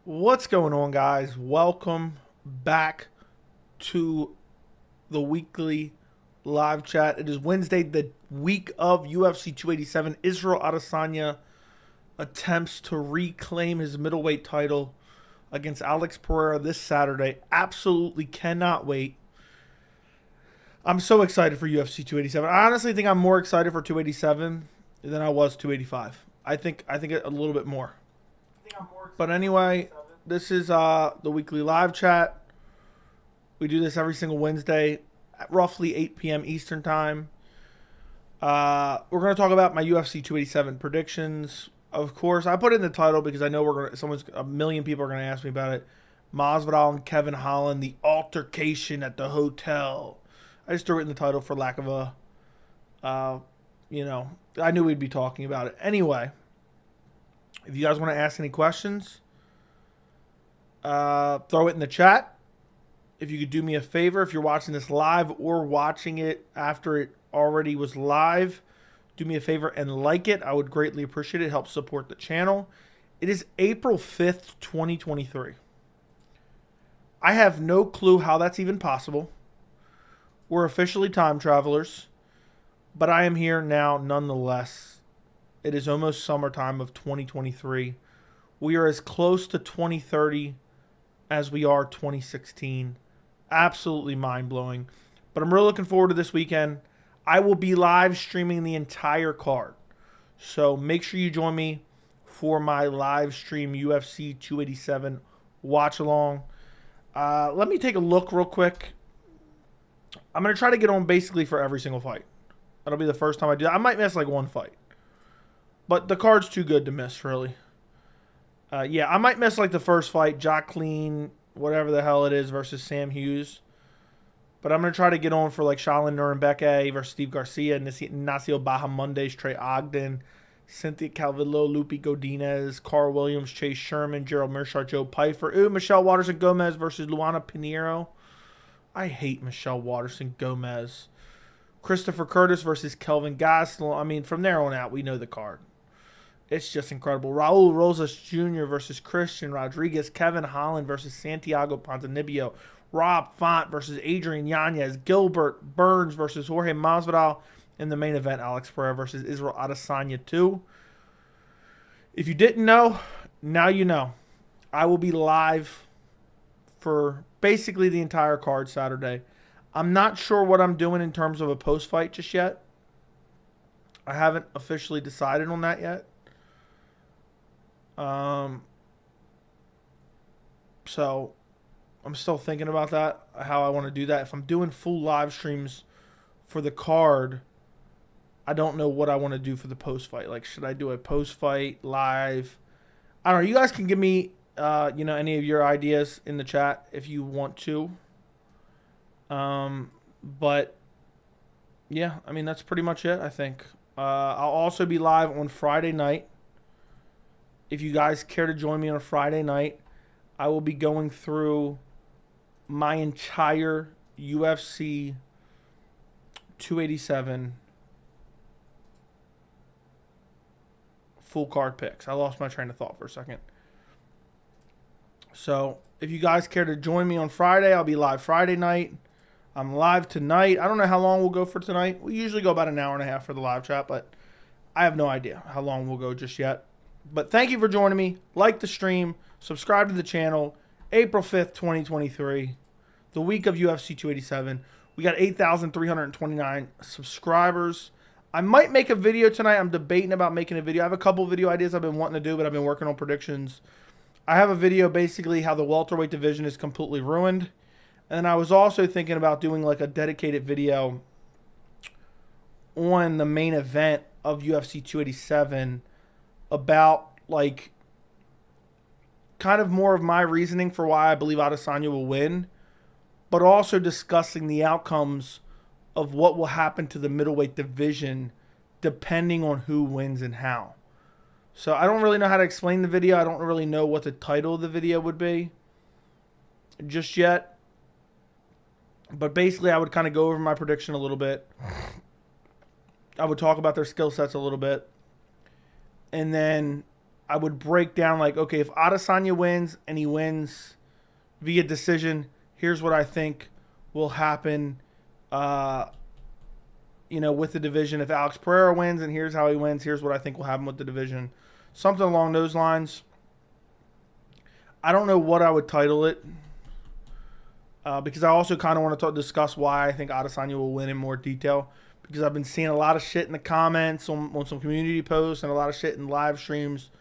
What's going on, guys? Welcome back to the weekly live chat. It is Wednesday, the week of UFC 287. Israel Adesanya attempts to reclaim his middleweight title against Alex Pereira this Saturday. Absolutely cannot wait. I'm so excited for UFC 287. I honestly think I'm more excited for 287 than I was 285. I think a little bit more. But anyway, this is the weekly live chat. We do this every single Wednesday at roughly 8 p.m. Eastern time. We're going to talk about my UFC 287 predictions. Of course, I put it in the title because I know a million people are going to ask me about it. Masvidal and Kevin Hollands, the altercation at the hotel. I just threw it in the title for lack of a, I knew we'd be talking about it. Anyway, if you guys want to ask any questions, throw it in the chat. If you could do me a favor, if you're watching this live or watching it after it already was live, do me a favor and like it. I would greatly appreciate it. It helps support the channel. It is April 5th, 2023. I have no clue how that's even possible. We're officially time travelers, but I am here now nonetheless. It is almost summertime of 2023. We are as close to 2030 as we are 2016. Absolutely mind-blowing. But I'm really looking forward to this weekend. I will be live streaming the entire card. So make sure you join me for my live stream UFC 287 watch along. Let me take a look real quick. I'm going to try to get on basically for every single fight. That'll be the first time I do that. I might miss like one fight. But the card's too good to miss, really. Yeah, I might miss like the first fight, Jacqueline, whatever the hell it is, versus Sam Hughes. But I'm going to try to get on for like Shalin Nurenbeke versus Steve Garcia, Ignacio Bahamondes, Trey Ogden, Cynthia Calvillo, Lupe Godinez, Carl Williams, Chase Sherman, Gerald Mearshart, Joe Pyfer. Ooh, Michelle Waterson Gomez versus Luana Pinheiro. I hate Michelle Waterson Gomez. Christopher Curtis versus Kelvin Gastelum. I mean, from there on out, we know the card. It's just incredible. Raul Rosas Jr. versus Christian Rodriguez. Kevin Holland versus Santiago Ponzinibbio. Rob Font versus Adrian Yanez. Gilbert Burns versus Jorge Masvidal. In the main event, Alex Pereira versus Israel Adesanya 2. If you didn't know, now you know. I will be live for basically the entire card Saturday. I'm not sure what I'm doing in terms of a post-fight just yet. I haven't officially decided on that yet. So I'm still thinking about that, how I want to do that. If I'm doing full live streams for the card, I don't know what I want to do for the post-fight. Like, should I do a post-fight live? I don't know. You guys can give me, any of your ideas in the chat if you want to. But yeah, I mean, that's pretty much it, I think. I'll also be live on Friday night. If you guys care to join me on a Friday night, I will be going through my entire UFC 287 full card picks. I lost my train of thought for a second. So if you guys care to join me on Friday, I'll be live Friday night. I'm live tonight. I don't know how long we'll go for tonight. We usually go about an hour and a half for the live chat, but I have no idea how long we'll go just yet. But thank you for joining me. Like the stream. Subscribe to the channel. April 5th, 2023. The week of UFC 287. We got 8,329 subscribers. I might make a video tonight. I'm debating about making a video. I have a couple video ideas I've been wanting to do, but I've been working on predictions. I have a video basically how the welterweight division is completely ruined. And I was also thinking about doing like a dedicated video on the main event of UFC 287 about like kind of more of my reasoning for why I believe Adesanya will win, but also discussing the outcomes of what will happen to the middleweight division depending on who wins and how. So I don't really know how to explain the video. I don't really know what the title of the video would be just yet. But basically, I would kind of go over my prediction a little bit. I would talk about their skill sets a little bit. And then I would break down like, okay, if Adesanya wins and he wins via decision, here's what I think will happen, with the division. If Alex Pereira wins and here's how he wins, here's what I think will happen with the division. Something along those lines. I don't know what I would title it because I also kind of want to discuss why I think Adesanya will win in more detail, because I've been seeing a lot of shit in the comments on some community posts and a lot of shit in live streams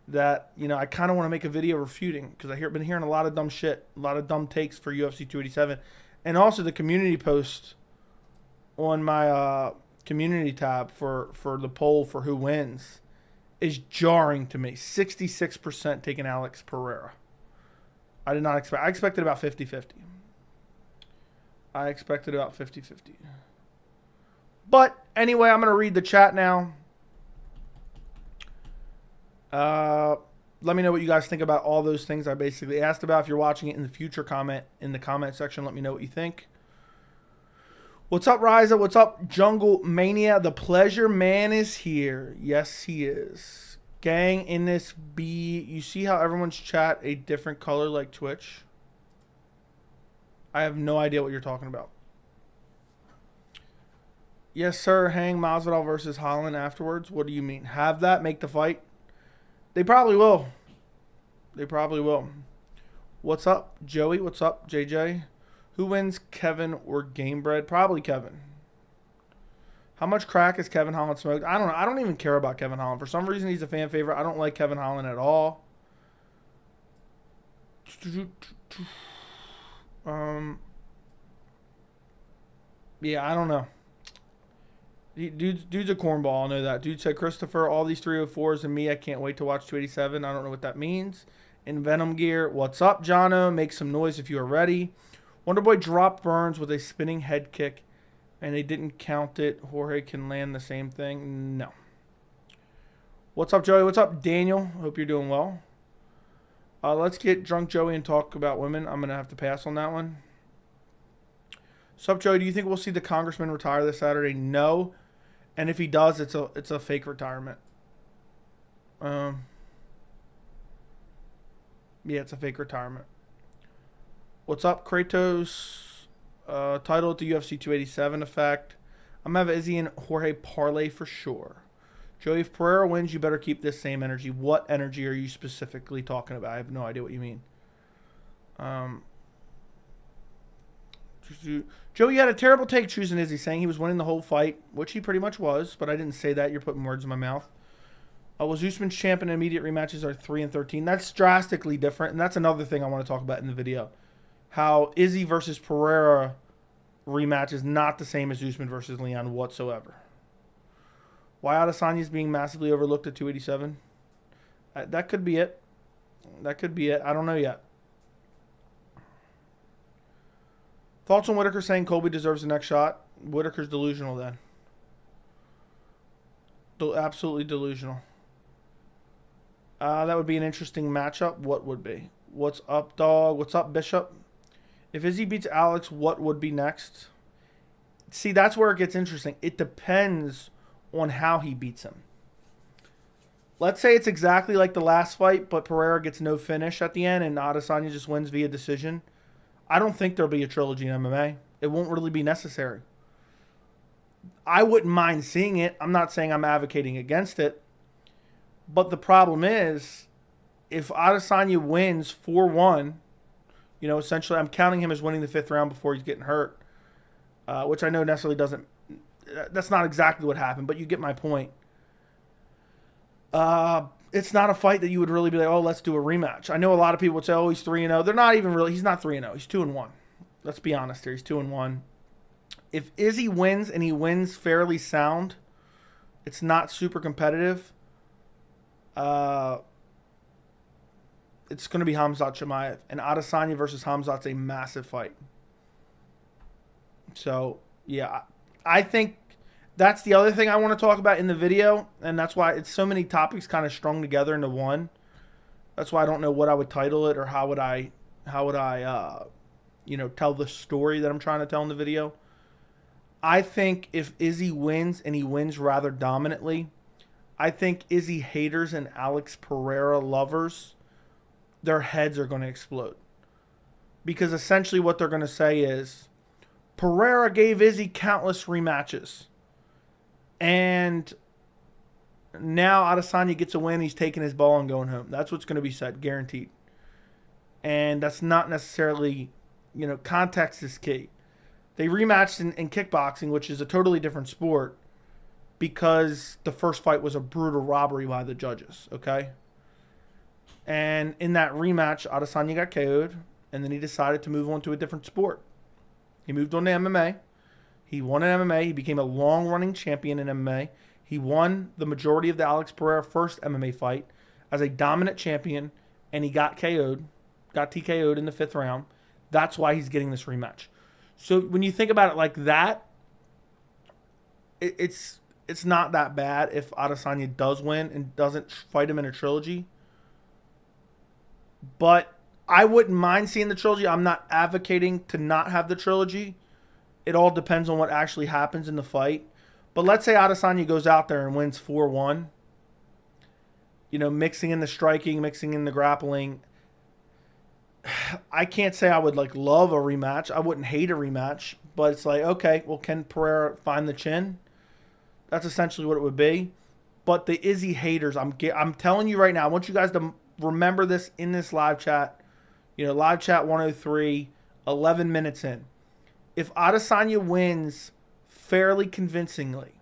that, I kind of want to make a video refuting, because I've been hearing a lot of dumb shit, a lot of dumb takes for UFC 287. And also the community post on my community tab for the poll for who wins is jarring to me. 66% taking Alex Pereira. I did not expect. I expected about 50-50. But anyway, I'm going to read the chat now. Let me know what you guys think about all those things I basically asked about. If you're watching it in the future, comment in the comment section. Let me know what you think. What's up, Riza? What's up, Jungle Mania? The Pleasure Man is here. Yes, he is. Gang in this B. You see how everyone's chat a different color like Twitch? I have no idea what you're talking about. Yes, sir. Hang Masvidal versus Holland afterwards. What do you mean? Have that? Make the fight? They probably will. What's up, Joey? What's up, JJ? Who wins, Kevin or Gamebred? Probably Kevin. How much crack has Kevin Holland smoked? I don't know. I don't even care about Kevin Holland. For some reason, he's a fan favorite. I don't like Kevin Holland at all. Yeah, I don't know. Dude's a cornball. I know that. Dude said, Christopher, all these 304s and me, I can't wait to watch 287. I don't know what that means. In Venom Gear, what's up, Jono? Make some noise if you are ready. Wonderboy dropped Burns with a spinning head kick, and they didn't count it. Jorge can land the same thing. No. What's up, Joey? What's up, Daniel? Hope you're doing well. Let's get Drunk Joey and talk about women. I'm going to have to pass on that one. What's up, Joey? Do you think we'll see the congressman retire this Saturday? No. And if he does, it's a fake retirement. Yeah, it's a fake retirement. What's up, Kratos? Title at the UFC 287 effect. I'm going to have Izzy and Jorge parlay for sure. Joey, if Pereira wins, you better keep this same energy. What energy are you specifically talking about? I have no idea what you mean. Joey, you had a terrible take choosing Izzy, saying he was winning the whole fight, which he pretty much was, but I didn't say that. You're putting words in my mouth. Was Usman's champ and immediate rematches are 3-13. That's drastically different, and that's another thing I want to talk about in the video. How Izzy versus Pereira rematch is not the same as Usman versus Leon whatsoever. Why Adesanya is being massively overlooked at 287? That could be it. I don't know yet. Thoughts on Whitaker saying Colby deserves the next shot? Whitaker's delusional then. Absolutely delusional. That would be an interesting matchup. What would be? What's up, dog? What's up, Bishop? If Izzy beats Alex, what would be next? See, that's where it gets interesting. It depends on how he beats him. Let's say it's exactly like the last fight, but Pereira gets no finish at the end and Adesanya just wins via decision. I don't think there'll be a trilogy in MMA. It won't really be necessary. I wouldn't mind seeing it. I'm not saying I'm advocating against it. But the problem is, if Adesanya wins 4-1, essentially I'm counting him as winning the 5th round before he's getting hurt, which I know necessarily doesn't, that's not exactly what happened, but you get my point. It's not a fight that you would really be like, oh, let's do a rematch. I know a lot of people would say, oh, he's 3-0. They're not even really, he's not 3-0. He's 2-1. Let's be honest here. He's 2-1. If Izzy wins and he wins fairly sound, it's not super competitive. It's going to be Khamzat Chimaev. And Adesanya versus Khamzat's a massive fight. So, yeah, I think that's the other thing I want to talk about in the video. And that's why it's so many topics kind of strung together into one. That's why I don't know what I would title it or how would I tell the story that I'm trying to tell in the video. I think if Izzy wins and he wins rather dominantly, I think Izzy haters and Alex Pereira lovers, their heads are going to explode. Because essentially what they're going to say is, Pereira gave Izzy countless rematches. And now Adesanya gets a win. He's taking his ball and going home. That's what's going to be said, guaranteed. And that's not necessarily, context is key. They rematched in kickboxing, which is a totally different sport, because the first fight was a brutal robbery by the judges, okay? And in that rematch, Adesanya got KO'd, and then he decided to move on to a different sport. He moved on to MMA. He won in MMA. He became a long-running champion in MMA. He won the majority of the Alex Pereira first MMA fight as a dominant champion, and he got KO'd, got TKO'd in the 5th round. That's why he's getting this rematch. So when you think about it like that, it's not that bad if Adesanya does win and doesn't fight him in a trilogy. But I wouldn't mind seeing the trilogy. I'm not advocating to not have the trilogy. It all depends on what actually happens in the fight. But let's say Adesanya goes out there and wins 4-1. Mixing in the striking, mixing in the grappling. I can't say I would love a rematch. I wouldn't hate a rematch. But it's okay, well, can Pereira find the chin? That's essentially what it would be. But the Izzy haters, I'm telling you right now, I want you guys to remember this in this live chat. Live chat 103, 11 minutes in. If Adesanya wins fairly convincingly,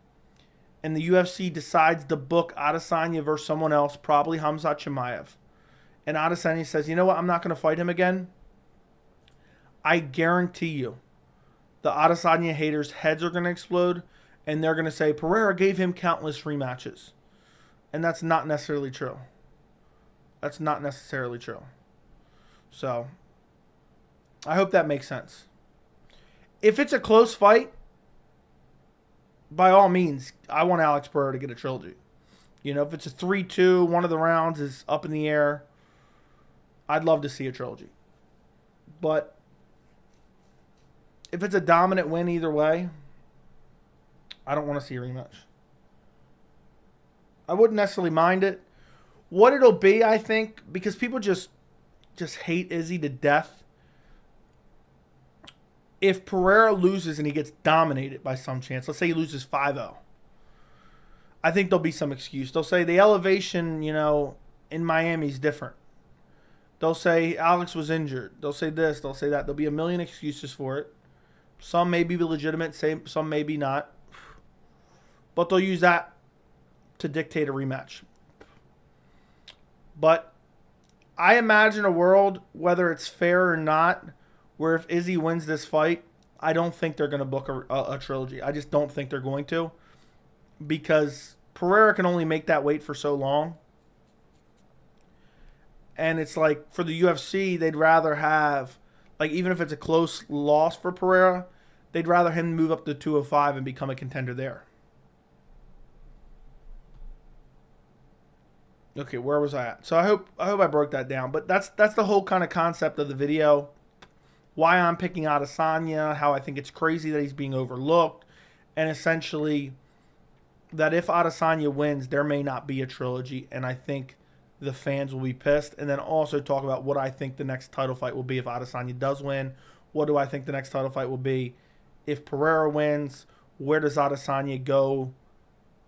and the UFC decides to book Adesanya versus someone else, probably Khamzat Chimaev, and Adesanya says, you know what, I'm not going to fight him again, I guarantee you the Adesanya haters' heads are going to explode, and they're going to say, Pereira gave him countless rematches. And that's not necessarily true. That's not necessarily true. So, I hope that makes sense. If it's a close fight, by all means, I want Alex Pereira to get a trilogy. If it's a 3-2, one of the rounds is up in the air, I'd love to see a trilogy. But if it's a dominant win either way, I don't want to see a rematch. I wouldn't necessarily mind it. What it'll be, I think, because people just hate Izzy to death. If Pereira loses and he gets dominated by some chance, let's say he loses 5-0, I think there'll be some excuse. They'll say the elevation, in Miami is different. They'll say Alex was injured. They'll say this. They'll say that. There'll be a million excuses for it. Some may be legitimate. Some may be not. But they'll use that to dictate a rematch. But I imagine a world, whether it's fair or not, where if Izzy wins this fight, I don't think they're going to book a trilogy. I just don't think they're going to. Because Pereira can only make that weight for so long. And it's for the UFC, they'd rather have, even if it's a close loss for Pereira, they'd rather him move up to 205 and become a contender there. Okay, where was I at? So I hope I broke that down. But that's the whole kind of concept of the video. Why I'm picking Adesanya, how I think it's crazy that he's being overlooked, and essentially that if Adesanya wins, there may not be a trilogy, and I think the fans will be pissed. And then also talk about what I think the next title fight will be if Adesanya does win. What do I think the next title fight will be if Pereira wins? Where does Adesanya go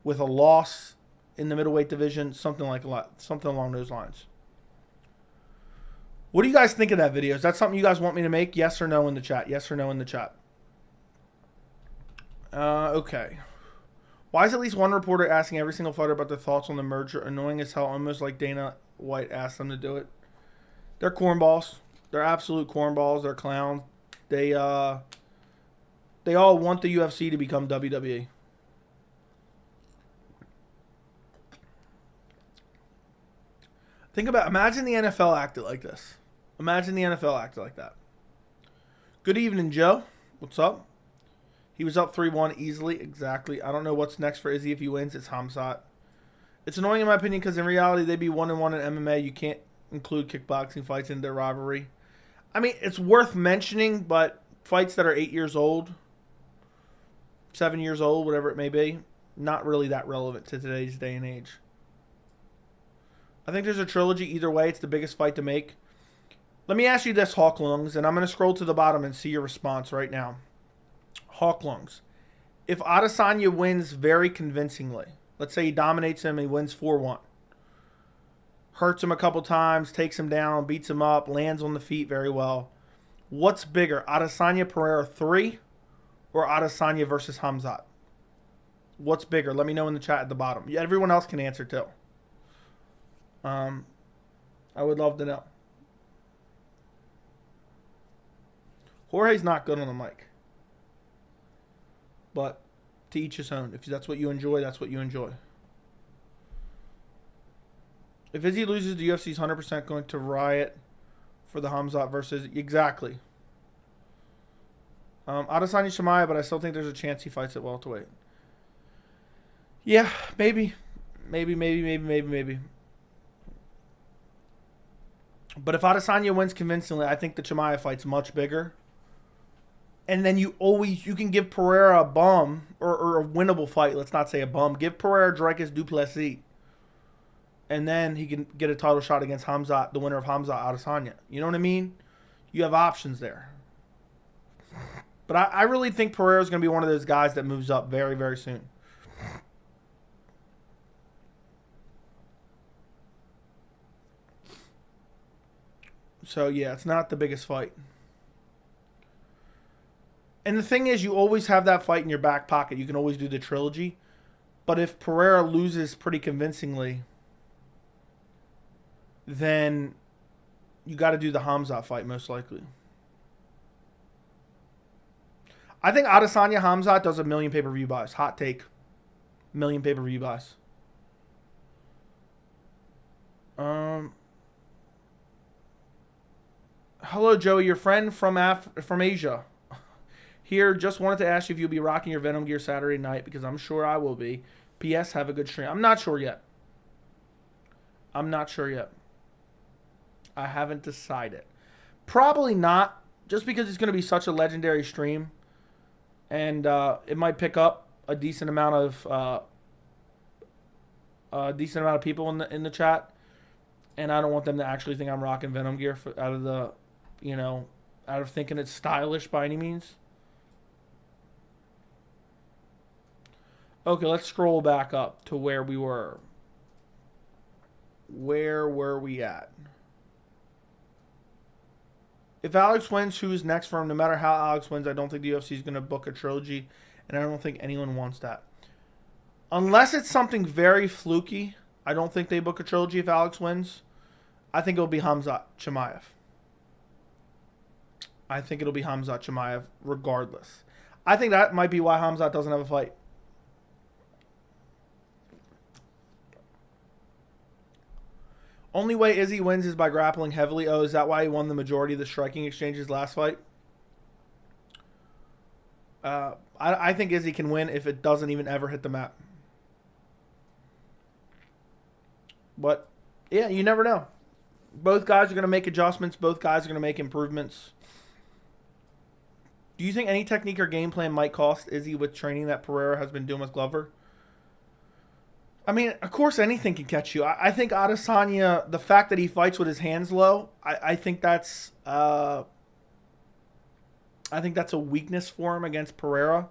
with a loss in the middleweight division? Something along those lines. What do you guys think of that video? Is that something you guys want me to make? Yes or no in the chat? Yes or no in the chat? Okay. Why is at least one reporter asking every single fighter about their thoughts on the merger? Annoying as hell, almost like Dana White asked them to do it. They're cornballs. They're absolute cornballs. They're clowns. They all want the UFC to become WWE. Imagine the NFL acted like this. Imagine the NFL acted like that. Good evening, Joe. What's up? He was up 3-1 easily. Exactly. I don't know what's next for Izzy if he wins. It's Khamzat. It's annoying in my opinion because in reality they'd be 1-1 in MMA. You can't include kickboxing fights in their rivalry. I mean, it's worth mentioning, but fights that are 8 years old, 7 years old, whatever it may be, not really that relevant to today's day and age. I think there's a trilogy either way. It's the biggest fight to make. Let me ask you this, Hawk Lungs, and I'm going to scroll to the bottom and see your response right now. Hawk Lungs. If Adesanya wins very convincingly, let's say he dominates him and he wins 4-1, hurts him a couple times, takes him down, beats him up, lands on the feet very well, what's bigger, Adesanya Pereira 3 or Adesanya versus Khamzat? What's bigger? Let me know in the chat at the bottom. Everyone else can answer too. I would love to know. Jorge's not good on the mic. But to each his own. If that's what you enjoy, that's what you enjoy. If Izzy loses, the UFC is 100% going to riot for the Khamzat versus... Exactly. Adesanya Chimaev, but I still think there's a chance he fights at welterweight. Yeah, maybe. Maybe. But if Adesanya wins convincingly, I think the Chimaev fight's much bigger. And then you can give Pereira a bum, or a winnable fight, let's not say a bum. Give Pereira Dricus du Plessis. And then he can get a title shot against Khamzat, the winner of Khamzat Adesanya. You know what I mean? You have options there. But I really think Pereira's going to be one of those guys that moves up very, very soon. So, yeah, it's not the biggest fight. And the thing is, you always have that fight in your back pocket. You can always do the trilogy. But if Pereira loses pretty convincingly, then you got to do the Khamzat fight most likely. I think Adesanya Khamzat does 1 million pay-per-view buys. Hot take. 1 million pay-per-view buys. Hello, Joey. Your friend from Asia. Here, just wanted to ask you if you'll be rocking your Venom gear Saturday night, because I'm sure I will be. P.S. Have a good stream. I'm not sure yet. I haven't decided. Probably not, just because it's going to be such a legendary stream. And it might pick up a decent amount of people in the chat. And I don't want them to actually think I'm rocking Venom gear out of thinking it's stylish by any means. Okay, let's scroll back up to where we were. Where were we at? If Alex wins, who's next for him? No matter how Alex wins, I don't think the UFC is going to book a trilogy, and I don't think anyone wants that. Unless it's something very fluky, I don't think they book a trilogy if Alex wins. I think it'll be Khamzat Chimaev. Regardless. I think that might be why Khamzat doesn't have a fight. Only way Izzy wins is by grappling heavily. Oh, is that why he won the majority of the striking exchanges last fight? I think Izzy can win if it doesn't even ever hit the mat. But, yeah, you never know. Both guys are going to make adjustments. Both guys are going to make improvements. Do you think any technique or game plan might cost Izzy with training that Pereira has been doing with Glover? I mean, of course, anything can catch you. I think Adesanya, the fact that he fights with his hands low, I think that's a weakness for him against Pereira.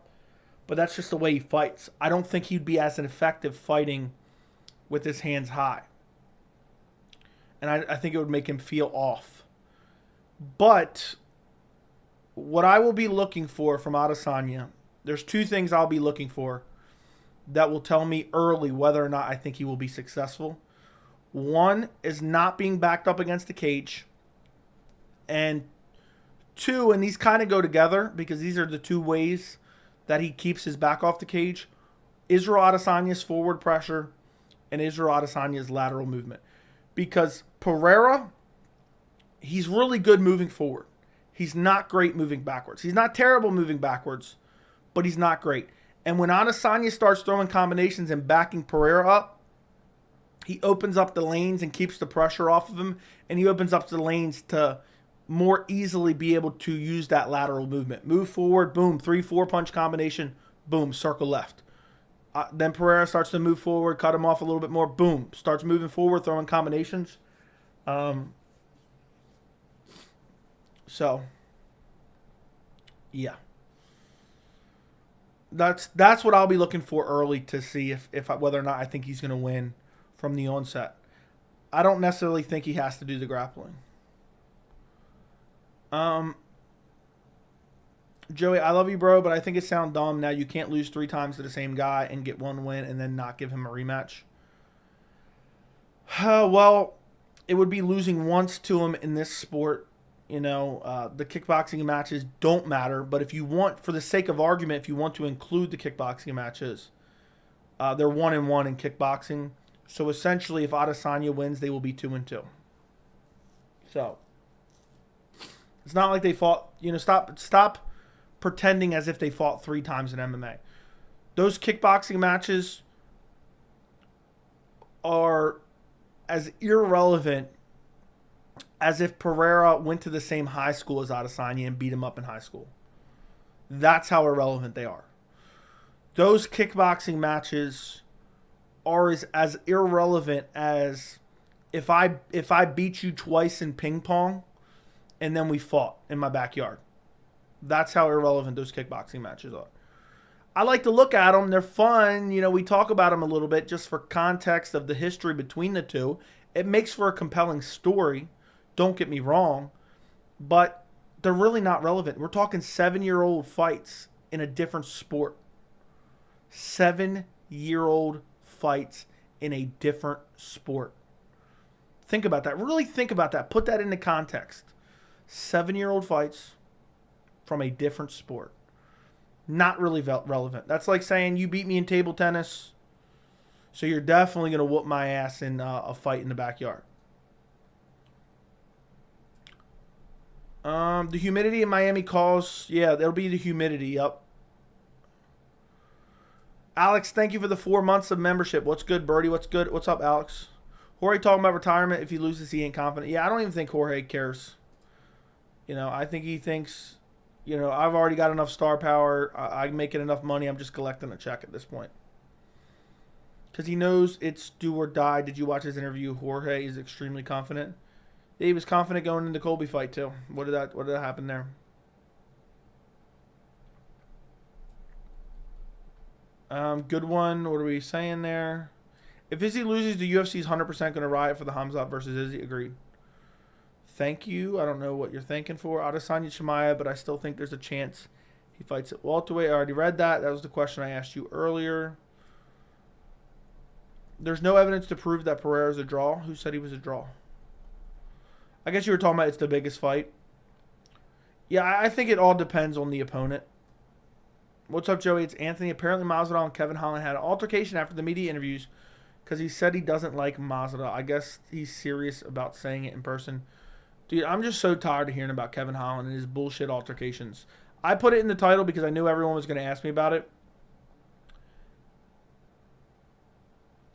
But that's just the way he fights. I don't think he'd be as effective fighting with his hands high. And I think it would make him feel off. But what I will be looking for from Adesanya, there's two things I'll be looking for that will tell me early whether or not I think he will be successful. One is not being backed up against the cage. And two, and these kind of go together because these are the two ways that he keeps his back off the cage. Israel Adesanya's forward pressure and Israel Adesanya's lateral movement. Because Pereira, he's really good moving forward. He's not great moving backwards. He's not terrible moving backwards, but he's not great. And when Adesanya starts throwing combinations and backing Pereira up, he opens up the lanes and keeps the pressure off of him. And he opens up the lanes to more easily be able to use that lateral movement. Move forward, boom, 3-4 punch combination, boom, circle left. Then Pereira starts to move forward, cut him off a little bit more. Boom. Starts moving forward, throwing combinations. So, yeah. That's what I'll be looking for early to see if whether or not I think he's going to win from the onset. I don't necessarily think he has to do the grappling. Joey, I love you, bro, but I think it sounds dumb. Now you can't lose 3 times to the same guy and get 1 win and then not give him a rematch. Well, it would be losing once to him in this sport. You know, the kickboxing matches don't matter, but if you want, for the sake of argument, if you want to include the kickboxing matches, they're 1-1 in kickboxing. So essentially, if Adesanya wins, they will be 2-2. So it's not like they fought. You know, stop pretending as if they fought 3 times in MMA. Those kickboxing matches are as irrelevant as if Pereira went to the same high school as Adesanya and beat him up in high school. That's how irrelevant they are. Those kickboxing matches are as irrelevant as if I beat you twice in ping pong and then we fought in my backyard. That's how irrelevant those kickboxing matches are. I like to look at them. They're fun. You know, we talk about them a little bit just for context of the history between the two. It makes for a compelling story. Don't get me wrong. But they're really not relevant. We're talking 7-year-old fights in a different sport. 7-year-old fights in a different sport. Think about that. Really think about that. Put that into context. 7-year-old fights from a different sport. Not really relevant. That's like saying you beat me in table tennis, so you're definitely going to whoop my ass in a fight in the backyard. The humidity in Miami calls. Yeah, that'll be the humidity. Yep. Alex, thank you for the 4 months of membership. What's good, Birdie? What's good? What's up, Alex? Jorge talking about retirement. If he loses, he ain't confident. Yeah, I don't even think Jorge cares. You know, I think he thinks, you know, I've already got enough star power. I'm making enough money. I'm just collecting a check at this point. Because he knows it's do or die. Did you watch his interview? Jorge is extremely confident. He was confident going into the Colby fight too. What did that happen there? Good one. What are we saying there? If Izzy loses, the UFC is 100% going to riot for the Hamzat versus Izzy. Agreed. Thank you. I don't know what you're thanking for. Adesanya Chimaev, but I still think there's a chance he fights at welterweight. I already read that. That was the question I asked you earlier. There's no evidence to prove that Pereira's a draw. Who said he was a draw? I guess you were talking about it's the biggest fight. Yeah, I think it all depends on the opponent. What's up, Joey? It's Anthony. Apparently, Masvidal and Kevin Holland had an altercation after the media interviews because he said he doesn't like Masvidal. I guess he's serious about saying it in person. Dude, I'm just so tired of hearing about Kevin Holland and his bullshit altercations. I put it in the title because I knew everyone was going to ask me about it.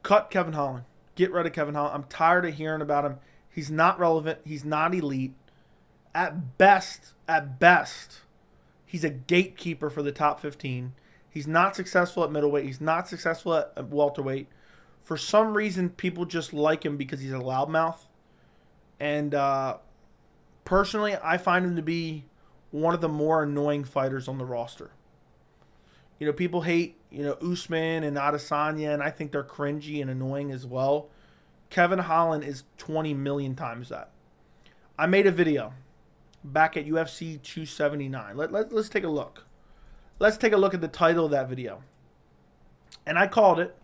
Cut Kevin Holland. Get rid of Kevin Holland. I'm tired of hearing about him. He's not relevant. He's not elite. At best, he's a gatekeeper for the top 15. He's not successful at middleweight. He's not successful at welterweight. For some reason, people just like him because he's a loudmouth. And personally, I find him to be one of the more annoying fighters on the roster. You know, people hate, you know, Usman and Adesanya, and I think they're cringy and annoying as well. Kevin Holland is 20 million times that. I made a video back at UFC 279. Let's take a look. Let's take a look at the title of that video. And I called it.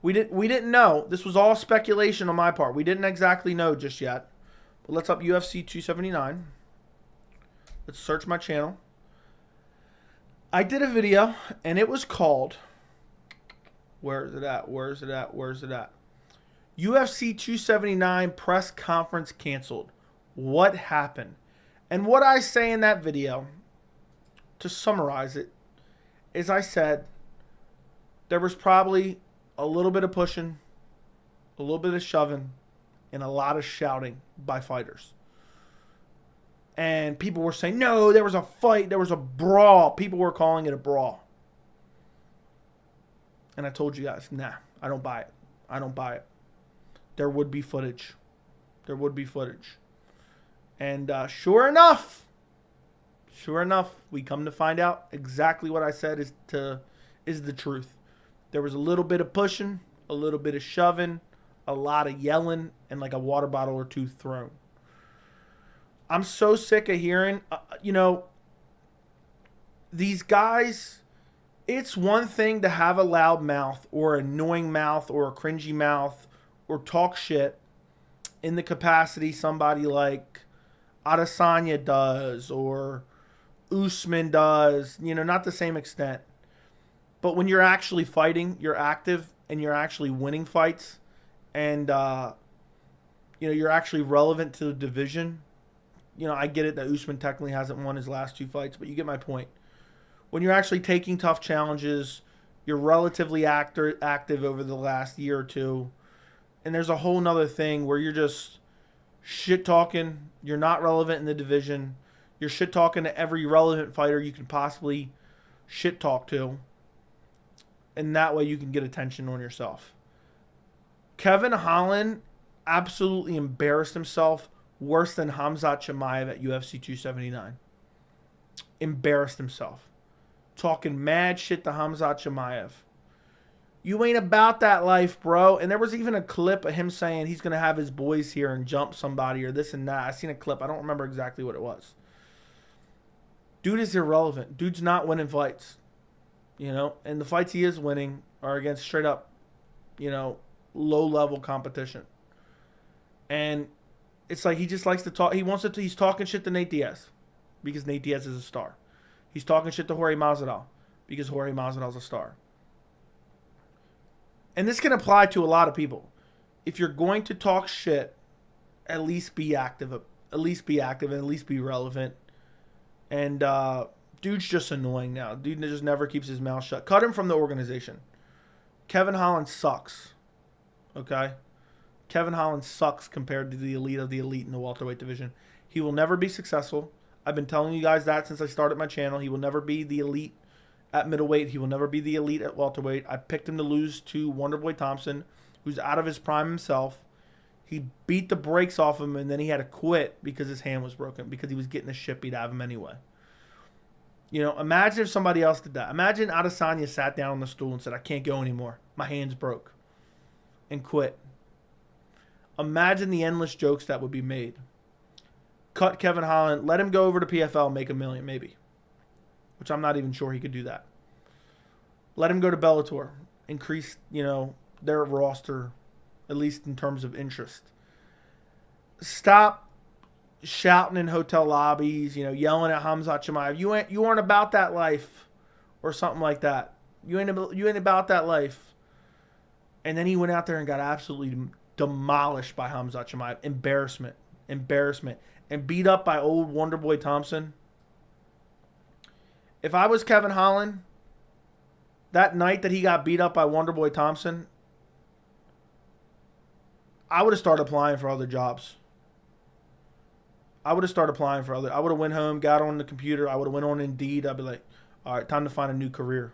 We didn't know. This was all speculation on my part. We didn't exactly know just yet. But let's up UFC 279. Let's search my channel. I did a video, and it was called... Where is it at? UFC 279 press conference canceled. What happened? And what I say in that video, to summarize it, is I said there was probably a little bit of pushing, a little bit of shoving, and a lot of shouting by fighters. And people were saying, no, there was a fight, there was a brawl. People were calling it a brawl. And I told you guys, nah, I don't buy it. I don't buy it. There would be footage. There would be footage. And sure enough, we come to find out exactly what I said is the truth. There was a little bit of pushing, a little bit of shoving, a lot of yelling, and like a water bottle or two thrown. I'm so sick of hearing, these guys. It's one thing to have a loud mouth or an annoying mouth or a cringy mouth or talk shit in the capacity somebody like Adesanya does or Usman does, not the same extent. But when you're actually fighting, you're active and you're actually winning fights and, you're actually relevant to the division. I get it that Usman technically hasn't won his last 2 fights, but you get my point. When you're actually taking tough challenges, you're relatively active over the last year or two. And there's a whole nother thing where you're just shit talking. You're not relevant in the division. You're shit talking to every relevant fighter you can possibly shit talk to. And that way you can get attention on yourself. Kevin Holland absolutely embarrassed himself worse than Khamzat Chimaev at UFC 279. Embarrassed himself. Talking mad shit to Khamzat Chimaev. You ain't about that life, bro. And there was even a clip of him saying he's going to have his boys here and jump somebody or this and that. I seen a clip. I don't remember exactly what it was. Dude is irrelevant. Dude's not winning fights. And the fights he is winning are against straight up, low-level competition. And it's like he just likes to talk. He's talking shit to Nate Diaz because Nate Diaz is a star. He's talking shit to Jorge Masvidal because Jorge Masvidal's a star. And this can apply to a lot of people. If you're going to talk shit, at least be active. At least be active and at least be relevant. And dude's just annoying now. Dude just never keeps his mouth shut. Cut him from the organization. Kevin Hollands sucks. Okay? Kevin Hollands sucks compared to the elite of the elite in the welterweight division. He will never be successful. I've been telling you guys that since I started my channel. He will never be the elite at middleweight. He will never be the elite at welterweight. I picked him to lose to Wonderboy Thompson, who's out of his prime himself. He beat the brakes off him, and then he had to quit because his hand was broken, because he was getting the shit beat out of him anyway. Imagine if somebody else did that. Imagine Adesanya sat down on the stool and said, I can't go anymore. My hand's broke. And quit. Imagine the endless jokes that would be made. Cut Kevin Holland. Let him go over to PFL and make $1 million, maybe. Which I'm not even sure he could do that. Let him go to Bellator. Increase, their roster, at least in terms of interest. Stop shouting in hotel lobbies, yelling at Khamzat Chimaev. You aren't about that life, or something like that. You ain't about that life. And then he went out there and got absolutely demolished by Khamzat Chimaev. Embarrassment. And beat up by old Wonderboy Thompson. If I was Kevin Holland, that night that he got beat up by Wonderboy Thompson, I would have started applying for other jobs. I would have went home, got on the computer. I would have went on Indeed. I'd be like, all right, time to find a new career.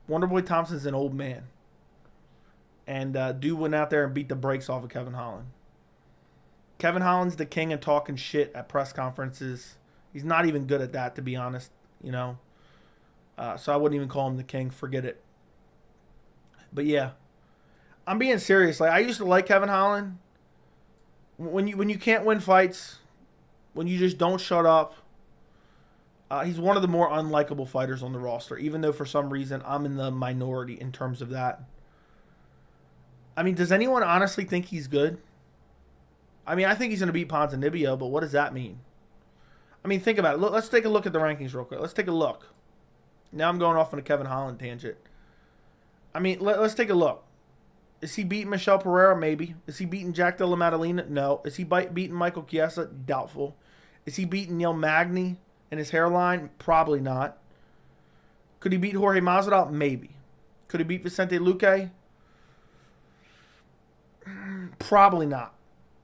Wonderboy Thompson's an old man. And dude went out there and beat the brakes off of Kevin Holland. Kevin Holland's the king of talking shit at press conferences. He's not even good at that, to be honest. So I wouldn't even call him the king. Forget it. But yeah, I'm being serious. Like, I used to like Kevin Holland. When you can't win fights, when you just don't shut up, he's one of the more unlikable fighters on the roster. Even though for some reason I'm in the minority in terms of that. I mean, does anyone honestly think he's good? I mean, I think he's going to beat Ponzinibbio, but what does that mean? I mean, think about it. Let's take a look at the rankings real quick. Let's take a look. Now I'm going off on a Kevin Holland tangent. I mean, let's take a look. Is he beating Michel Pereira? Maybe. Is he beating Jack Della Maddalena? No. Is he beating Michael Chiesa? Doubtful. Is he beating Neil Magny and his hairline? Probably not. Could he beat Jorge Masvidal? Maybe. Could he beat Vicente Luque? Probably not.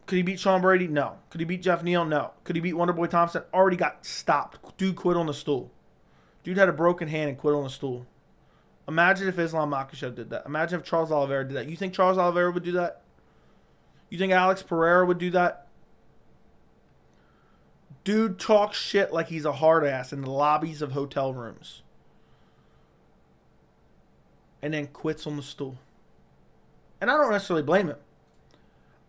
Could he beat Sean Brady? No. Could he beat Jeff Neal? No. Could he beat Wonderboy Thompson? Already got stopped. Dude quit on the stool. Dude had a broken hand and quit on the stool. Imagine if Islam Makhachev did that. Imagine if Charles Oliveira did that. You think Charles Oliveira would do that? You think Alex Pereira would do that? Dude talks shit like he's a hard ass in the lobbies of hotel rooms. And then quits on the stool. And I don't necessarily blame him.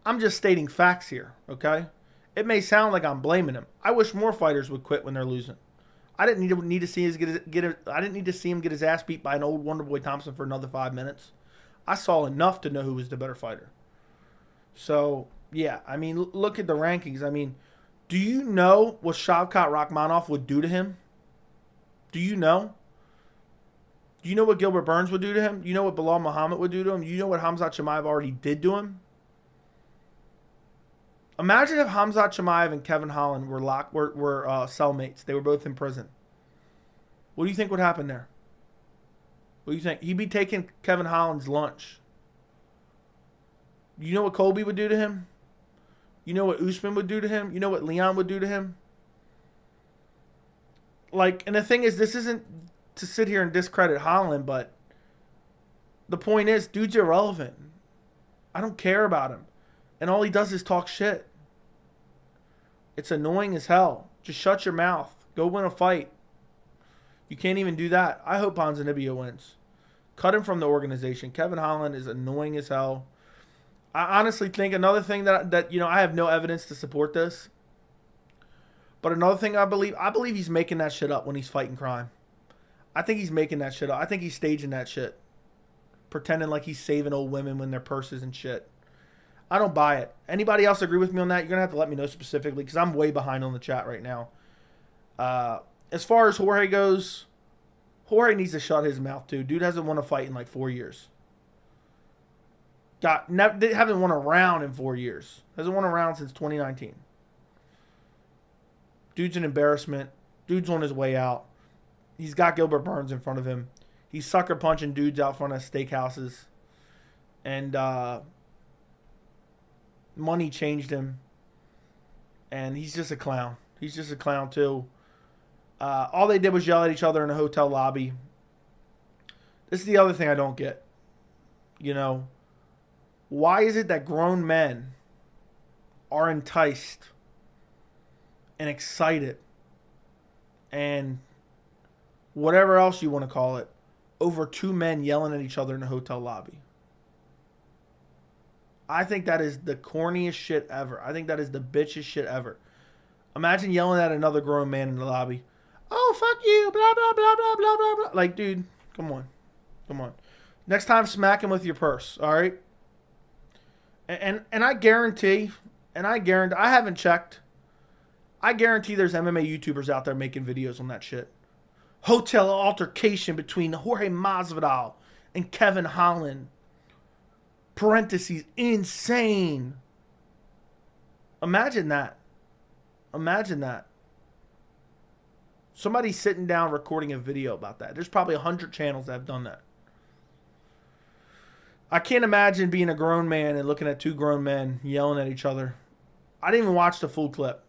I'm just stating facts here, okay? It may sound like I'm blaming him. I wish more fighters would quit when they're losing. I didn't need to see I didn't need to see him get his ass beat by an old Wonderboy Thompson for another 5 minutes. I saw enough to know who was the better fighter. So, yeah, I mean, look at the rankings. I mean, do you know what Shavkat Rakhmonov would do to him? Do you know? Do you know what Gilbert Burns would do to him? Do you know what Bilal Muhammad would do to him? You know what Khamzat Chimaev already did to him? Imagine if Khamzat Chimaev and Kevin Holland were cellmates. They were both in prison. What do you think would happen there? What do you think? He'd be taking Kevin Holland's lunch. You know what Colby would do to him? You know what Usman would do to him? You know what Leon would do to him? Like, and the thing is, this isn't to sit here and discredit Holland, but the point is, dude's irrelevant. I don't care about him. And all he does is talk shit. It's annoying as hell. Just shut your mouth. Go win a fight. You can't even do that. I hope Ponzinibbio wins. Cut him from the organization. Kevin Holland is annoying as hell. I honestly think another thing that you know, I have no evidence to support this. But another thing I believe he's making that shit up when he's fighting crime. I think he's making that shit up. I think he's staging that shit. Pretending like he's saving old women when their purses and shit. I don't buy it. Anybody else agree with me on that? You're going to have to let me know specifically because I'm way behind on the chat right now. As far as Jorge goes, Jorge needs to shut his mouth too. Dude hasn't won a fight in like 4 years. Haven't won a round in 4 years. Hasn't won a round since 2019. Dude's an embarrassment. Dude's on his way out. He's got Gilbert Burns in front of him. He's sucker punching dudes out front of steakhouses. And money changed him. And he's just a clown. He's just a clown too. All they did was yell at each other in a hotel lobby. This is the other thing I don't get. You know, why is it that grown men are enticed and excited and whatever else you want to call it over two men yelling at each other in a hotel lobby? I think that is the corniest shit ever. I think that is the bitchest shit ever. Imagine yelling at another grown man in the lobby. Oh, fuck you, blah, blah, blah, blah, blah, blah, blah. Like, dude, come on. Come on. Next time, smack him with your purse, all right? And I guarantee, I haven't checked. I guarantee there's MMA YouTubers out there making videos on that shit. Hotel altercation between Jorge Masvidal and Kevin Holland. Parentheses, insane. Imagine that. Imagine that. Somebody sitting down recording a video about that. There's probably 100 channels that have done that. I can't imagine being a grown man and looking at two grown men yelling at each other. I didn't even watch the full clip.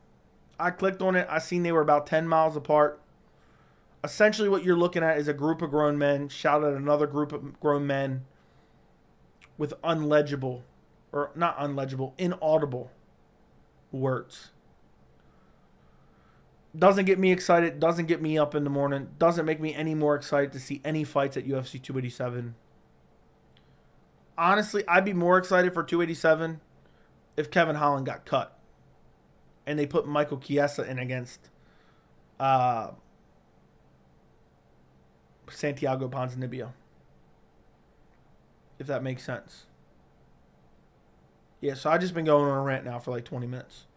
I clicked on it. I seen they were about 10 miles apart. Essentially what you're looking at is a group of grown men shout at another group of grown men with unlegible, or not unlegible, inaudible words. Doesn't get me excited. Doesn't get me up in the morning. Doesn't make me any more excited to see any fights at UFC 287. Honestly, I'd be more excited for 287 if Kevin Holland got cut. And they put Michael Chiesa in against Santiago Ponzinibbio. If that makes sense. Yeah, so I've just been going on a rant now for like 20 minutes.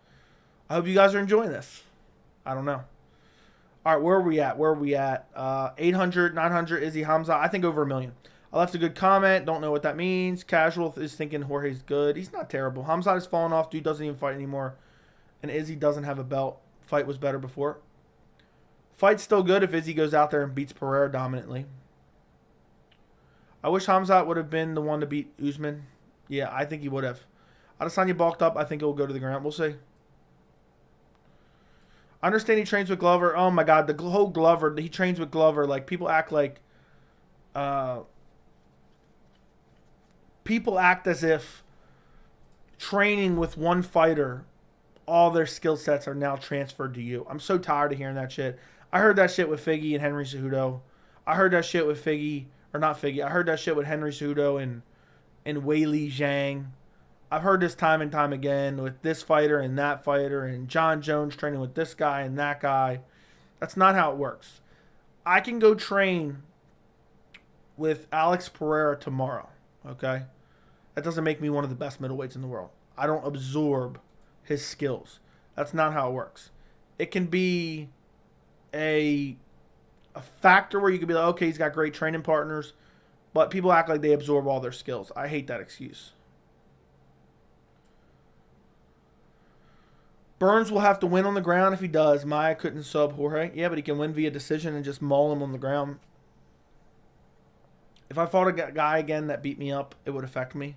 I hope you guys are enjoying this. I don't know. All right, where are we at? 800, 900, Izzy Hamza. I think over 1 million. I left a good comment. Don't know what that means. Casual is thinking Jorge's good. He's not terrible. Hamza has fallen off. Dude doesn't even fight anymore. And Izzy doesn't have a belt. Fight was better before. Fight's still good if Izzy goes out there and beats Pereira dominantly. I wish Hamzat would have been the one to beat Usman. Yeah, I think he would have. Adesanya bulked up. I think he'll go to the ground. We'll see. I understand he trains with Glover. Oh, my God. The whole Glover. He trains with Glover. Like, people act like uh, people act as if training with one fighter, all their skill sets are now transferred to you. I'm so tired of hearing that shit. I heard that shit with Figgy and Henry Cejudo. I heard that shit with Figgy, or not Figgy. I heard that shit with Henry Cejudo and Weili Zhang. I've heard this time and time again with this fighter and that fighter and John Jones training with this guy and that guy. That's not how it works. I can go train with Alex Pereira tomorrow, okay? That doesn't make me one of the best middleweights in the world. I don't absorb his skills. That's not how it works. It can be a factor where you could be like, okay, he's got great training partners, but people act like they absorb all their skills. I hate that excuse. Burns will have to win on the ground if he does. Maia couldn't sub Jorge. Yeah, but he can win via decision and just maul him on the ground. If I fought a guy again that beat me up, it would affect me.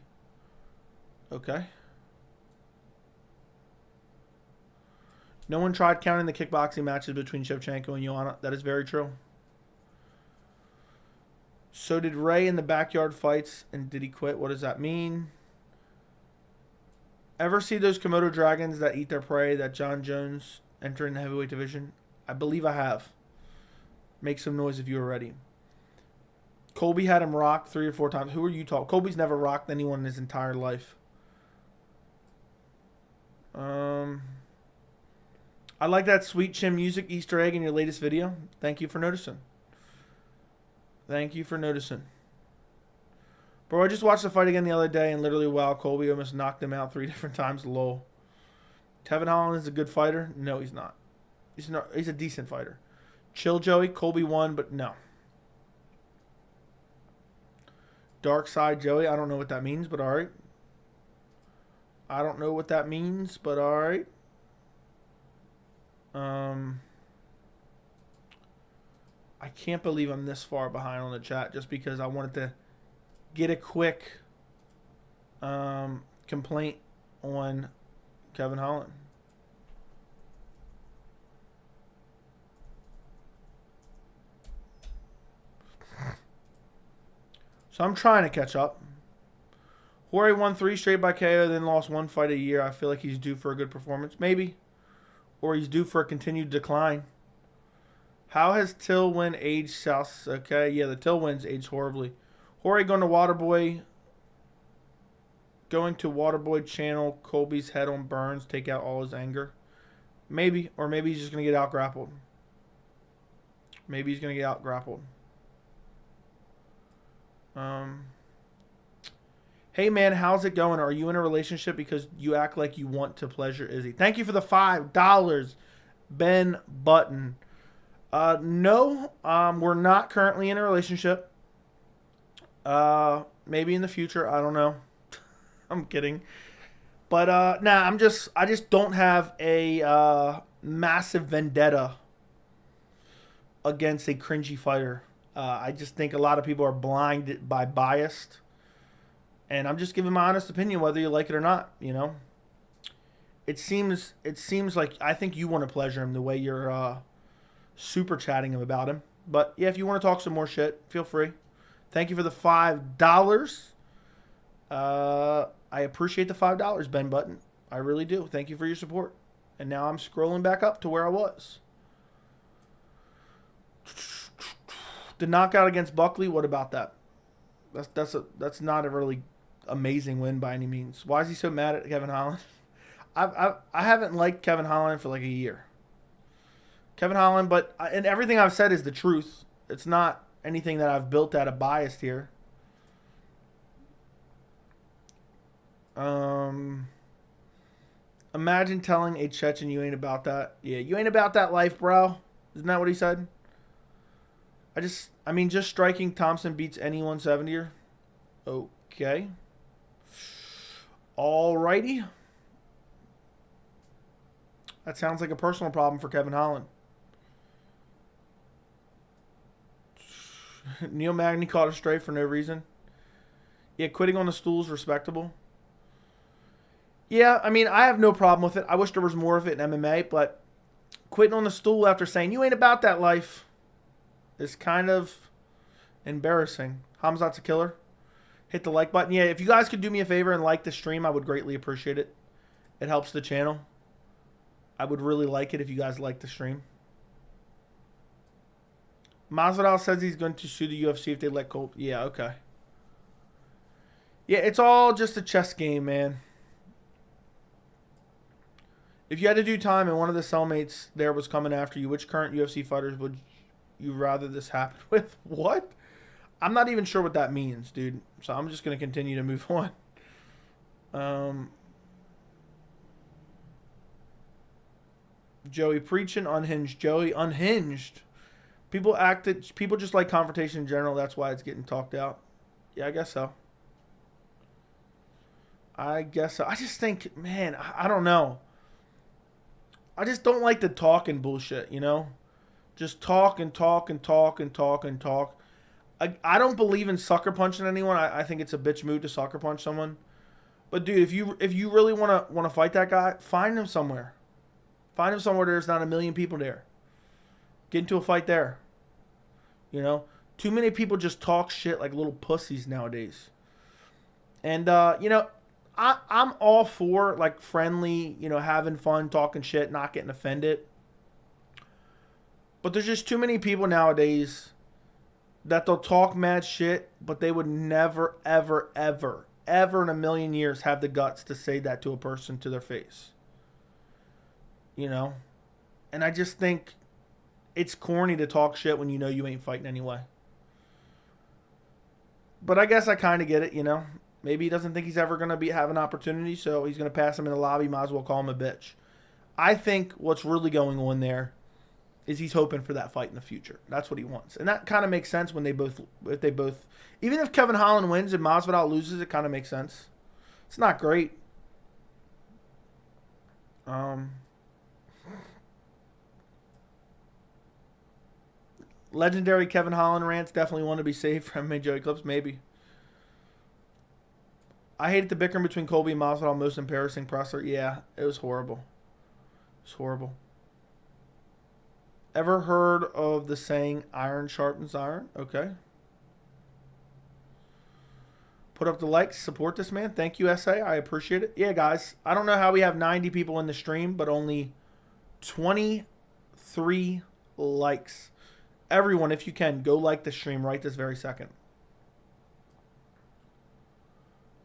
Okay. No one tried counting the kickboxing matches between Shevchenko and Joanna. That is very true. So did Ray in the backyard fights, and did he quit? What does that mean? Ever see those Komodo dragons that eat their prey that John Jones enter in the heavyweight division? I believe I have. Make some noise if you were ready. Colby had him rocked 3 or 4 times. Who are you talking? Colby's never rocked anyone in his entire life. I like that Sweet Chin Music Easter egg in your latest video. Thank you for noticing. Thank you for noticing. Bro, I just watched the fight again the other day and literally, wow, Colby almost knocked him out 3 different times. Lol. Kevin Hollands is a good fighter? No, he's not. He's a decent fighter. Chill, Joey. Colby won, but no. Dark Side Joey. I don't know what that means, but all right. I don't know what that means, but all right. I can't believe I'm this far behind on the chat just because I wanted to get a quick complaint on Kevin Holland. So I'm trying to catch up. Jorge won 3 straight by KO, then lost 1 fight a year. I feel like he's due for a good performance. Maybe. Or he's due for a continued decline. How has Tillwin aged south? Okay, yeah, the Tillwin's aged horribly. Jorge going to Waterboy. Going to Waterboy channel Colby's head on Burns. Take out all his anger. Maybe. Or maybe he's just going to get out grappled. Maybe he's going to get out grappled. Hey man, how's it going? Are you in a relationship? Because you act like you want to pleasure Izzy. Thank you for the $5, Ben Button. No, we're not currently in a relationship. Maybe in the future. I don't know. I'm kidding. But nah, I just don't have a massive vendetta against a cringy fighter. I just think a lot of people are blinded by biased. And I'm just giving my honest opinion, whether you like it or not, you know. It seems like I think you want to pleasure him the way you're super chatting him about him. But yeah, if you want to talk some more shit, feel free. Thank you for the $5. I appreciate the $5, Ben Button. I really do. Thank you for your support. And now I'm scrolling back up to where I was. The knockout against Buckley, what about that? That's not a really amazing win by any means. Why is he so mad at Kevin Holland? I haven't liked Kevin Holland for like a year. Kevin Holland, and everything I've said is the truth. It's not anything that I've built out of bias here. Imagine telling a Chechen you ain't about that. Yeah, you ain't about that life, bro. Isn't that what he said? Just striking Thompson beats any 170er. Okay. Alrighty. That sounds like a personal problem for Kevin Holland. Neil Magny caught a stray for no reason. Yeah, quitting on the stool is respectable. Yeah, I have no problem with it. I wish there was more of it in MMA, but quitting on the stool after saying, you ain't about that life, is kind of Embarrassing. Hamzat's a killer. Hit the like button. Yeah, if you guys could do me a favor and like the stream, I would greatly appreciate it. It helps the channel. I would really like it if you guys like the stream. Masvidal says he's going to sue the UFC if they let Colt. Yeah, okay. Yeah, it's all just a chess game, man. If you had to do time and one of the cellmates there was coming after you, which current UFC fighters would you rather this happen with? What? I'm not even sure what that means, dude. So I'm just going to continue to move on. Joey preaching unhinged. Joey unhinged. People just like confrontation in general. That's why it's getting talked out. Yeah, I guess so. I just think, man, I don't know. I just don't like the talking bullshit, you know? Just talk and talk and talk and talk and talk. I don't believe in sucker punching anyone. I think it's a bitch move to sucker punch someone. But dude, if you really want to fight that guy, find him somewhere. Find him somewhere there's not a million people there. Get into a fight there. You know? Too many people just talk shit like little pussies nowadays. And you know, I'm all for like friendly, you know, having fun, talking shit, not getting offended. But there's just too many people nowadays that they'll talk mad shit, but they would never, ever, ever, ever in a million years have the guts to say that to a person to their face. You know? And I just think it's corny to talk shit when you know you ain't fighting anyway. But I guess I kind of get it, you know? Maybe he doesn't think he's ever going to have an opportunity, so he's going to pass him in the lobby. Might as well call him a bitch. I think what's really going on there is he's hoping for that fight in the future. That's what he wants. And that kind of makes sense when even if Kevin Holland wins and Masvidal loses, it kind of makes sense. It's not great. Legendary Kevin Holland rants definitely want to be saved from MMA Joey Clips, maybe. I hated the bickering between Colby and Masvidal. Most embarrassing presser. Yeah, it was horrible. It was horrible. Ever heard of the saying, iron sharpens iron? Okay. Put up the likes. Support this man. Thank you, SA. I appreciate it. Yeah, guys. I don't know how we have 90 people in the stream, but only 23 likes. Everyone, if you can, go like the stream right this very second.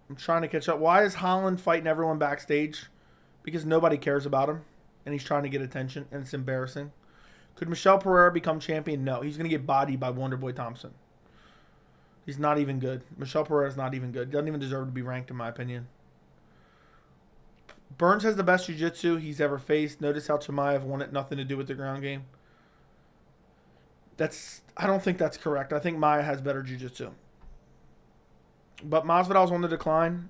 I'm trying to catch up. Why is Holland fighting everyone backstage? Because nobody cares about him, and he's trying to get attention, and it's embarrassing. Could Michelle Pereira become champion? No. He's going to get bodied by Wonderboy Thompson. He's not even good. Michelle Pereira's not even good. Doesn't even deserve to be ranked, in my opinion. Burns has the best jiu-jitsu he's ever faced. Notice how Chimaev won it. Nothing to do with the ground game. I don't think that's correct. I think Maya has better jiu-jitsu. But Masvidal's on the decline.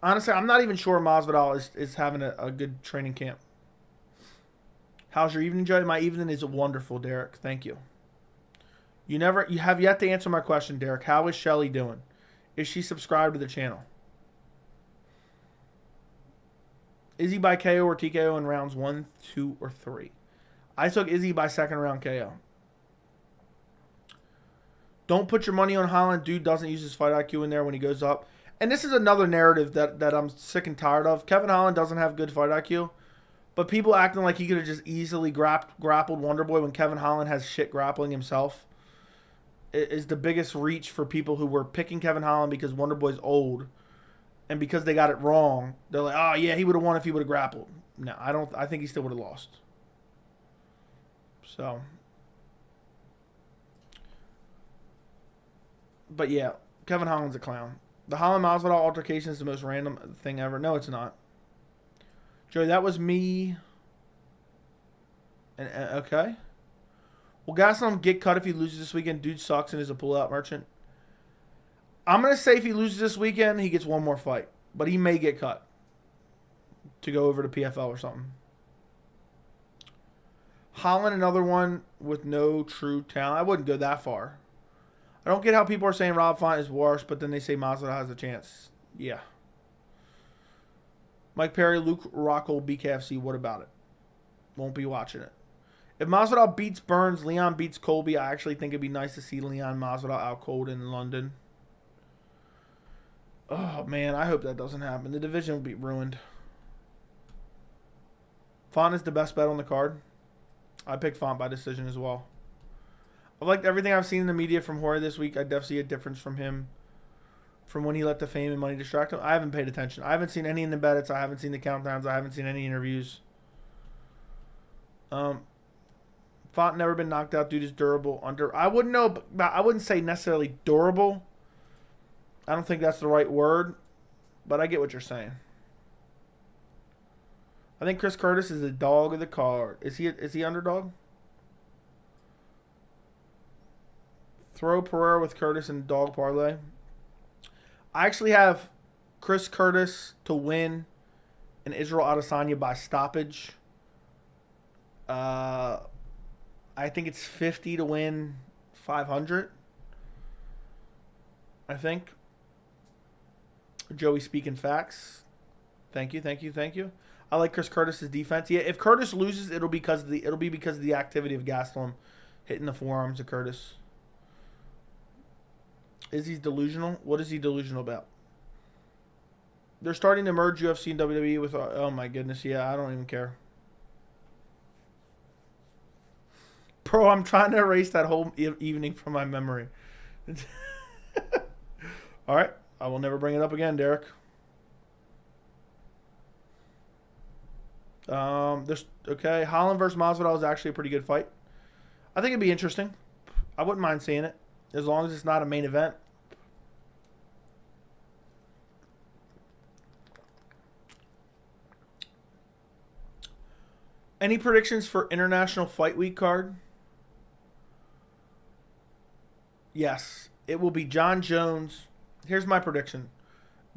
Honestly, I'm not even sure Masvidal is having a good training camp. How's your evening, Joey? My evening is wonderful, Derek. Thank you. You have yet to answer my question, Derek. How is Shelly doing? Is she subscribed to the channel? Izzy by KO or TKO in rounds 1, 2, or 3? I took Izzy by second round KO. Don't put your money on Holland. Dude doesn't use his fight IQ in there when he goes up. And this is another narrative that I'm sick and tired of. Kevin Holland doesn't have good fight IQ. But people acting like he could have just easily grappled Wonderboy when Kevin Holland has shit grappling himself is the biggest reach for people who were picking Kevin Holland because Wonderboy's old. And because they got it wrong, they're like, oh, yeah, he would have won if he would have grappled. No, I think he still would have lost. So. But yeah, Kevin Holland's a clown. The Holland-Masvidal altercation is the most random thing ever. No, it's not. Joey, that was me. And okay. Will Gastelum get cut if he loses this weekend? Dude sucks and is a pull-out merchant. I'm going to say if he loses this weekend, he gets one more fight. But he may get cut to go over to PFL or something. Holland, another one with no true talent. I wouldn't go that far. I don't get how people are saying Rob Font is worse, but then they say Masvidal has a chance. Yeah. Mike Perry, Luke Rockhold, BKFC. What about it? Won't be watching it. If Masvidal beats Burns, Leon beats Colby, I actually think it'd be nice to see Leon Masvidal out cold in London. Oh, man, I hope that doesn't happen. The division will be ruined. Font is the best bet on the card. I pick Font by decision as well. I've liked everything I've seen in the media from Jorge this week. I definitely see a difference from him from when he let the fame and money distract him. I haven't paid attention. I haven't seen any in the edits. I haven't seen the countdowns. I haven't seen any interviews. Font never been knocked out. Dude is durable. I wouldn't know. I wouldn't say necessarily durable. I don't think that's the right word, but I get what you're saying. I think Chris Curtis is the dog of the card. Is he underdog? Throw Pereira with Curtis in dog parlay. I actually have Chris Curtis to win and Israel Adesanya by stoppage. I think it's 50 to win 500. I think. Joey speaking facts. Thank you. I like Chris Curtis's defense. Yeah, if Curtis loses, it'll be because of the activity of Gastelum hitting the forearms of Curtis. Is he delusional? What is he delusional about? They're starting to merge UFC and WWE with. Oh my goodness, yeah, I don't even care. Bro, I'm trying to erase that whole evening from my memory. All right, I will never bring it up again, Derek. Okay. Holland versus Masvidal is actually a pretty good fight. I think it'd be interesting. I wouldn't mind seeing it as long as it's not a main event. Any predictions for International Fight Week card? Yes, it will be John Jones. Here's my prediction: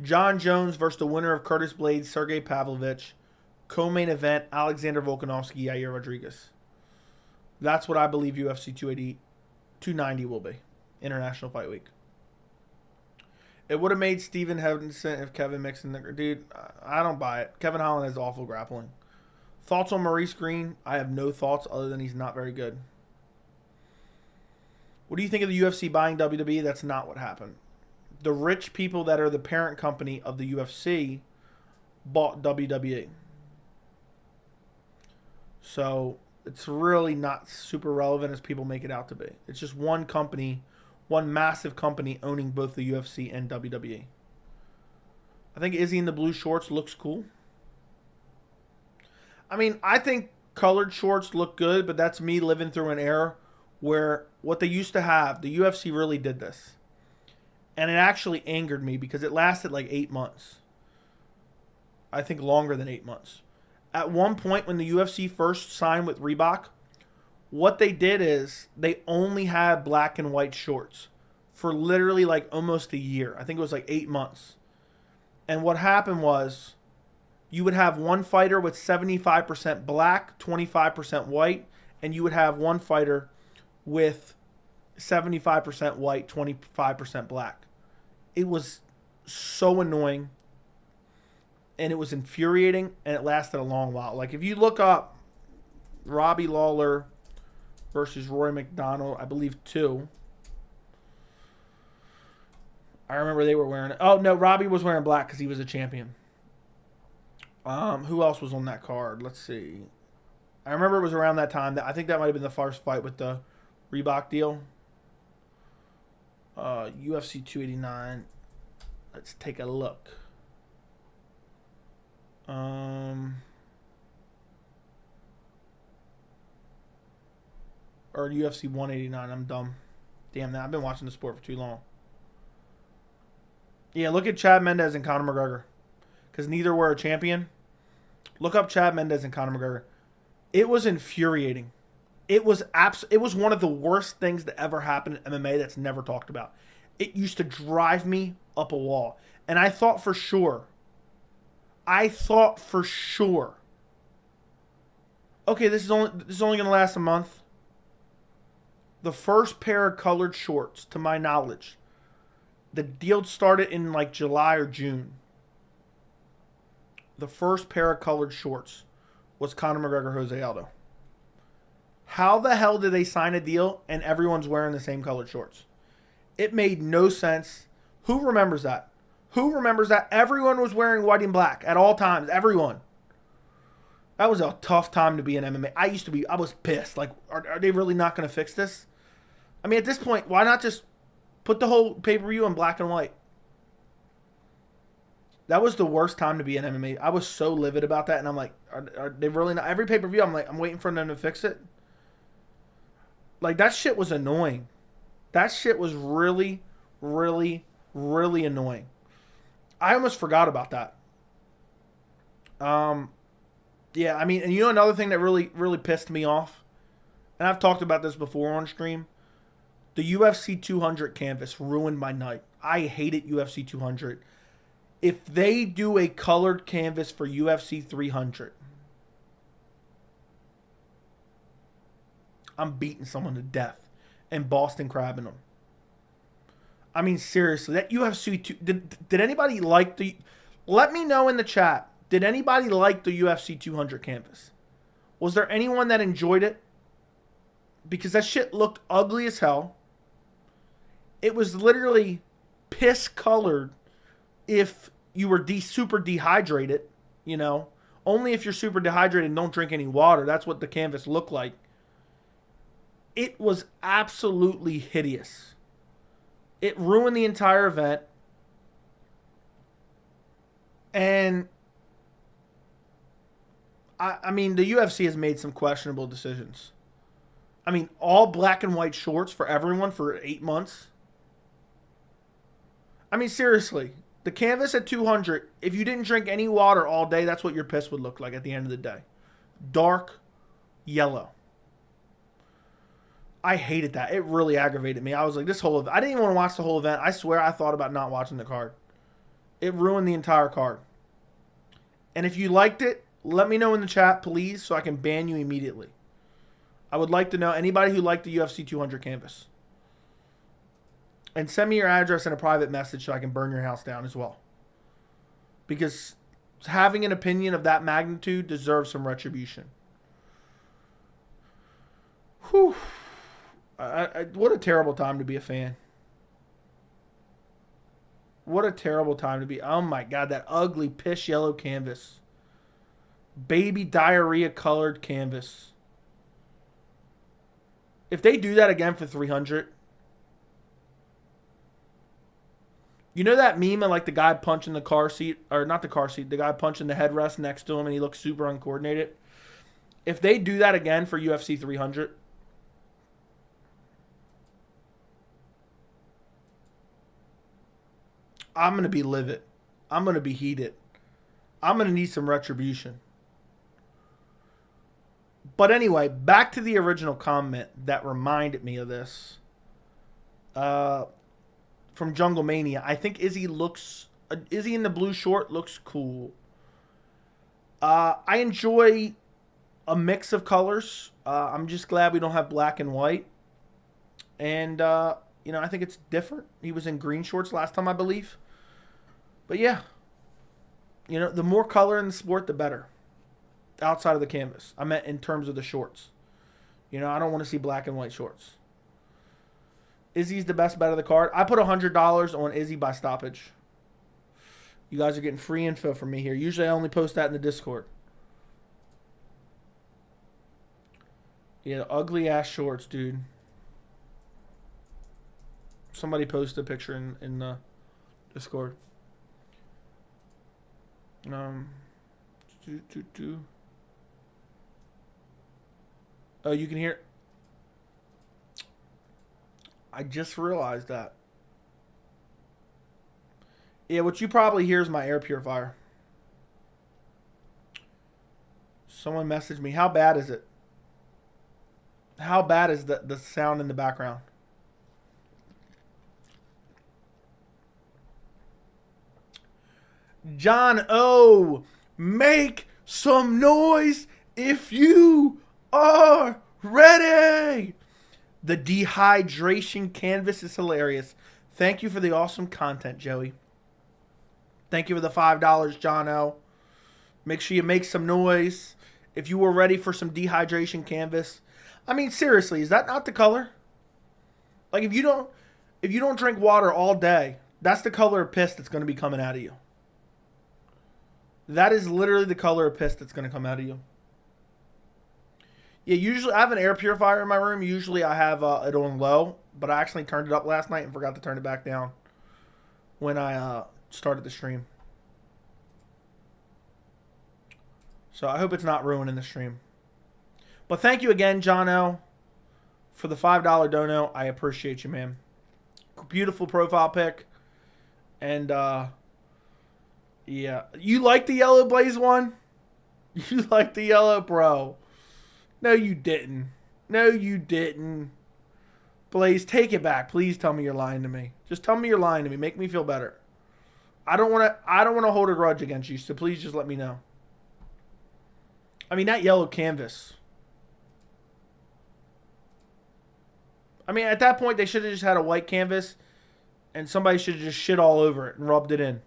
John Jones versus the winner of Curtis Blaydes, Sergey Pavlovich. Co-main event, Alexander Volkanovski, Yair Rodriguez. That's what I believe UFC 290 will be. International Fight Week. It would have made Steven Henderson if Kevin Mixon. Dude, I don't buy it. Kevin Holland has awful grappling. Thoughts on Maurice Green? I have no thoughts other than he's not very good. What do you think of the UFC buying WWE? That's not what happened. The rich people that are the parent company of the UFC bought WWE. So it's really not super relevant as people make it out to be. It's just one company, one massive company owning both the UFC and WWE. I think Izzy in the blue shorts looks cool. I mean, I think colored shorts look good, but that's me living through an era where what they used to have, the UFC really did this. And it actually angered me because it lasted like 8 months. I think longer than 8 months. At one point when the UFC first signed with Reebok, what they did is they only had black and white shorts for literally like almost a year. I think it was like 8 months. And what happened was you would have one fighter with 75% black, 25% white, and you would have one fighter with 75% white, 25% black. It was so annoying. And it was infuriating, and it lasted a long while. Like, if you look up Robbie Lawler versus Roy McDonald, I believe 2. I remember they were wearing it. Oh, no, Robbie was wearing black because he was a champion. Who else was on that card? Let's see. I remember it was around that time. I think that might have been the first fight with the Reebok deal. UFC 289. Let's take a look. Or UFC 189. I'm dumb. Damn that. I've been watching the sport for too long. Yeah, look at Chad Mendes and Conor McGregor. Because neither were a champion. Look up Chad Mendes and Conor McGregor. It was infuriating. It was one of the worst things that ever happened in MMA that's never talked about. It used to drive me up a wall. And I thought for sure. Okay, this is only going to last a month. The first pair of colored shorts, to my knowledge, the deal started in like July or June. The first pair of colored shorts was Conor McGregor, Jose Aldo. How the hell did they sign a deal and everyone's wearing the same colored shorts? It made no sense. Who remembers that? Who remembers that? Everyone was wearing white and black at all times. Everyone. That was a tough time to be in MMA. I was pissed. Like, are they really not going to fix this? I mean, at this point, why not just put the whole pay-per-view in black and white? That was the worst time to be in MMA. I was so livid about that, and I'm like, are they really not? Every pay-per-view, I'm like, I'm waiting for them to fix it. Like, that shit was annoying. That shit was really, really, really annoying. I almost forgot about that. Yeah, I mean, and you know another thing that really, really pissed me off? And I've talked about this before on stream. The UFC 200 canvas ruined my night. I hated UFC 200. If they do a colored canvas for UFC 300, I'm beating someone to death and Boston crabbing them. I mean, seriously, that UFC 2... Did anybody like the... Let me know in the chat. Did anybody like the UFC 200 canvas? Was there anyone that enjoyed it? Because that shit looked ugly as hell. It was literally piss colored if you were super dehydrated, you know. Only if you're super dehydrated and don't drink any water. That's what the canvas looked like. It was absolutely hideous. It ruined the entire event. And I mean, the UFC has made some questionable decisions. I mean, all black and white shorts for everyone for 8 months. I mean, seriously, the canvas at 200, if you didn't drink any water all day, that's what your piss would look like at the end of the day. Dark yellow. I hated that. It really aggravated me. I was like, this whole event, I didn't even want to watch the whole event. I swear I thought about not watching the card. It ruined the entire card. And if you liked it, let me know in the chat, please, so I can ban you immediately. I would like to know anybody who liked the UFC 200 canvas. And send me your address in a private message so I can burn your house down as well. Because having an opinion of that magnitude deserves some retribution. Whew. What a terrible time to be a fan. What a terrible time to be. Oh my God, that ugly piss yellow canvas. Baby diarrhea colored canvas. If they do that again for 300. You know that meme of like the guy punching the car seat, or not the car seat, the guy punching the headrest next to him and he looks super uncoordinated? If they do that again for UFC 300, I'm going to be livid. I'm going to be heated. I'm going to need some retribution. But anyway, back to the original comment that reminded me of this. From Jungle Mania. I think Izzy in the blue short looks cool. I enjoy a mix of colors. I'm just glad we don't have black and white. And, you know, I think it's different. He was in green shorts last time, I believe. But yeah, you know, the more color in the sport, the better. Outside of the canvas. I meant in terms of the shorts. You know, I don't want to see black and white shorts. Izzy's the best bet of the card. I put $100 on Izzy by stoppage. You guys are getting free info from me here. Usually I only post that in the Discord. Yeah, ugly ass shorts, dude. Somebody posted a picture in the Discord. Oh, you can hear. I just realized that. Yeah, what you probably hear is my air purifier. Someone messaged me. How bad is it? How bad is the sound in the background? John O, make some noise if you are ready. The dehydration canvas is hilarious. Thank you for the awesome content, Joey. Thank you for the $5, John O. Make sure you make some noise. If you were ready for some dehydration canvas, I mean, seriously, is that not the color? Like, if you don't drink water all day, that's the color of piss that's going to be coming out of you. That is literally the color of piss that's going to come out of you. Yeah, usually I have an air purifier in my room. Usually I have it on low, but I actually turned it up last night and forgot to turn it back down when I started the stream. So I hope it's not ruining the stream. But thank you again, John L, for the $5 dono. I appreciate you, man. Beautiful profile pic. And, yeah. You like the yellow Blaze one? You like the yellow, bro? No, you didn't. No, you didn't. Blaze, take it back. Please tell me you're lying to me. Just tell me you're lying to me. Make me feel better. I don't want to hold a grudge against you, so please just let me know. I mean, that yellow canvas. I mean, at that point, they should have just had a white canvas and somebody should have just shit all over it and rubbed it in.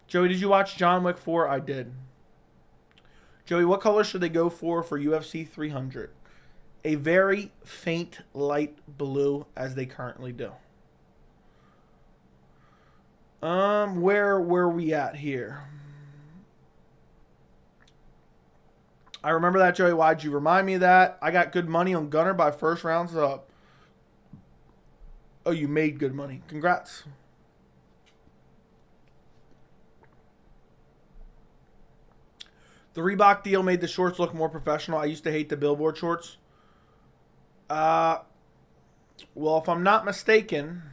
Joey, did you watch John Wick 4? I did. Joey, what color should they go for UFC 300? A very faint light blue, as they currently do. Where were we at here? I remember that, Joey. Why'd you remind me of that? I got good money on Gunner by first rounds up. Oh, you made good money. Congrats. The Reebok deal made the shorts look more professional. I used to hate the Billboard shorts. Well, if I'm not mistaken,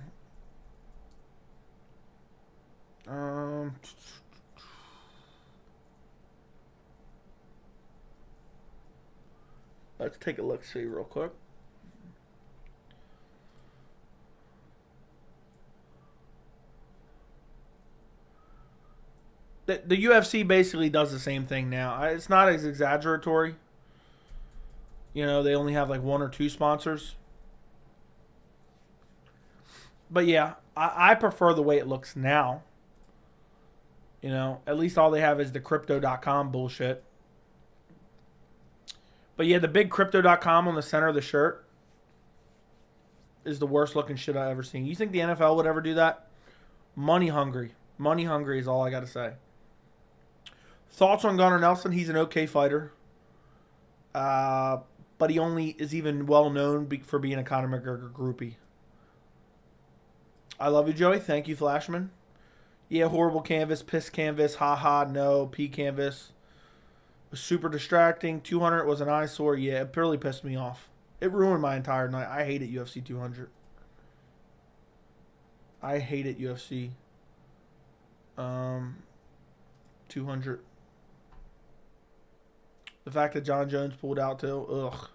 let's take a look, see real quick. The UFC basically does the same thing now. It's not as exaggeratory. You know, they only have like 1 or 2 sponsors. But yeah, I prefer the way it looks now. You know, at least all they have is the crypto.com bullshit. But yeah, the big crypto.com on the center of the shirt is the worst looking shit I've ever seen. You think the NFL would ever do that? Money hungry. Money hungry is all I got to say. Thoughts on Gunnar Nelson? He's an okay fighter. But he only is even well known for being a Conor McGregor groupie. I love you, Joey. Thank you, Flashman. Yeah, horrible canvas, piss canvas, haha, no, P canvas. It was super distracting. 200 was an eyesore. Yeah, it really pissed me off. It ruined my entire night. I hated UFC 200. I hated UFC 200. The fact that John Jones pulled out too. Ugh.